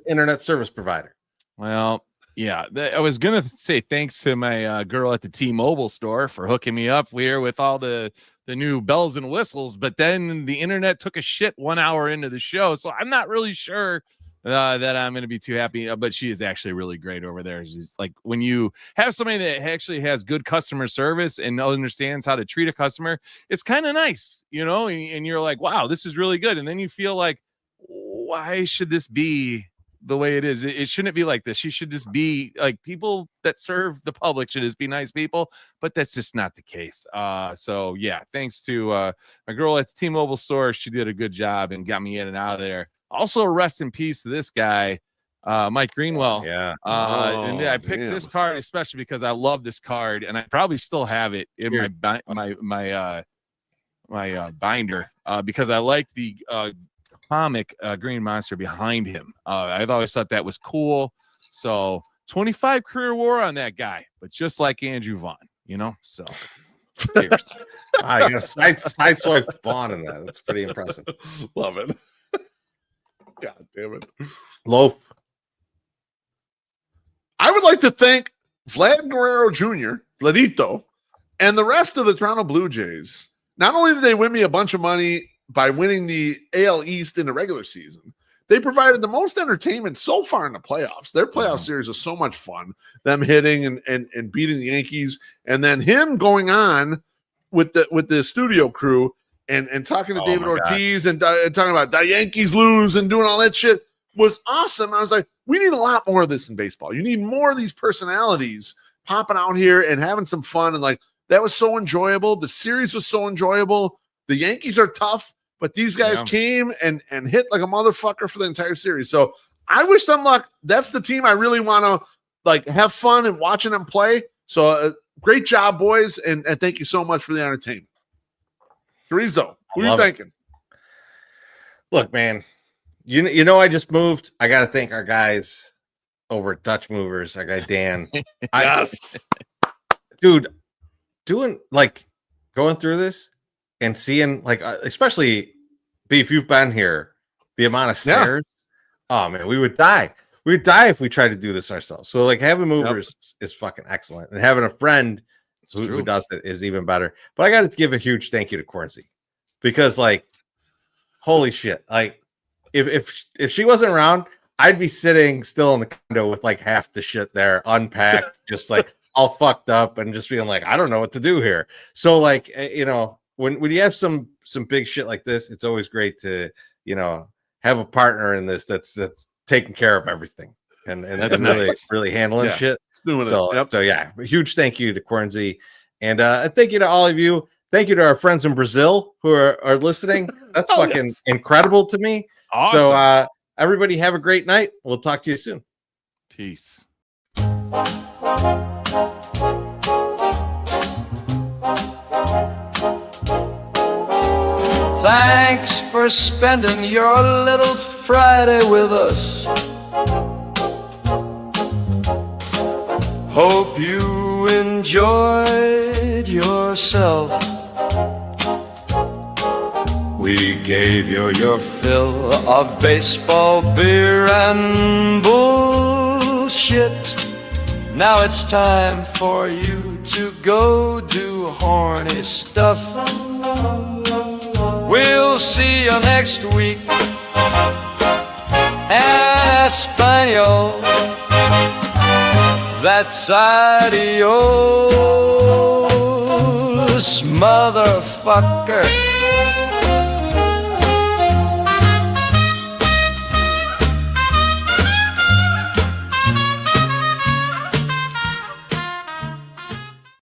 internet service provider? Well, yeah, I was going to say thanks to my girl at the T-Mobile store for hooking me up here with all the new bells and whistles, but then the internet took a shit 1 hour into the show, so I'm not really sure that I'm going to be too happy, but she is actually really great over there. She's like, when you have somebody that actually has good customer service and understands how to treat a customer, it's kind of nice, and you're like, wow, this is really good. And then you feel like, why should this be the way it is? It shouldn't be like this. She should just be like, people that serve the public should just be nice people, but that's just not the case. So yeah, thanks to my girl at the T-Mobile store. She did a good job and got me in and out of there. Also, rest in peace to this guy, Mike Greenwell. Yeah. And I picked this card especially because I love this card, and I probably still have it in my binder because I like the comic Green Monster behind him. I've always thought that was cool. So 25 career WAR on that guy, but just like Andrew Vaughn, so cheers. I guess sideswipe Vaughn in that. That's pretty impressive. Love it. God damn it. Loaf. I would like to thank Vlad Guerrero Jr., Vladito, and the rest of the Toronto Blue Jays. Not only did they win me a bunch of money by winning the AL East in the regular season, they provided the most entertainment so far in the playoffs. Their playoff series is so much fun. Them hitting and beating the Yankees, and then him going on with the studio crew and talking to David Ortiz and talking about the Yankees lose and doing all that shit was awesome. I was like, we need a lot more of this in baseball. You need more of these personalities popping out here and having some fun. And like, that was so enjoyable. The series was so enjoyable. The Yankees are tough, but these guys came and hit like a motherfucker for the entire series. So I wish them luck. That's the team I really want to like have fun and watching them play. So great job, boys. And thank you so much for the entertainment. Chorizo, who are you thinking? Look, man, you know, I just moved. I got to thank our guys over at Dutch Movers, our guy Dan. Yes. Dude, going through this and seeing, like, especially, Beef, you've been here, the amount of stairs. Yeah. Oh, man, we would die. We would die if we tried to do this ourselves. So, like, having movers is fucking excellent. And having a friend who does it is even better. But I got to give a huge thank you to Chorizy, because, like, holy shit. Like, if she wasn't around, I'd be sitting still in the condo with, like, half the shit there, unpacked, just, like, all fucked up and just being like, I don't know what to do here. So, like, you know, when you have some big shit like this, it's always great to, you know, have a partner in this that's taking care of everything and that's really handling shit. So yeah, a huge thank you to Chorizy, and thank you to all of you. Thank you to our friends in Brazil who are listening. That's fucking incredible to me. Awesome. So everybody have a great night. We'll talk to you soon. Peace. Thanks for spending your little Friday with us. Hope you enjoyed yourself. We gave you your fill of baseball, beer, and bullshit. Now it's time for you to go do horny stuff. We'll see you next week. Espanol, that's adios, motherfucker.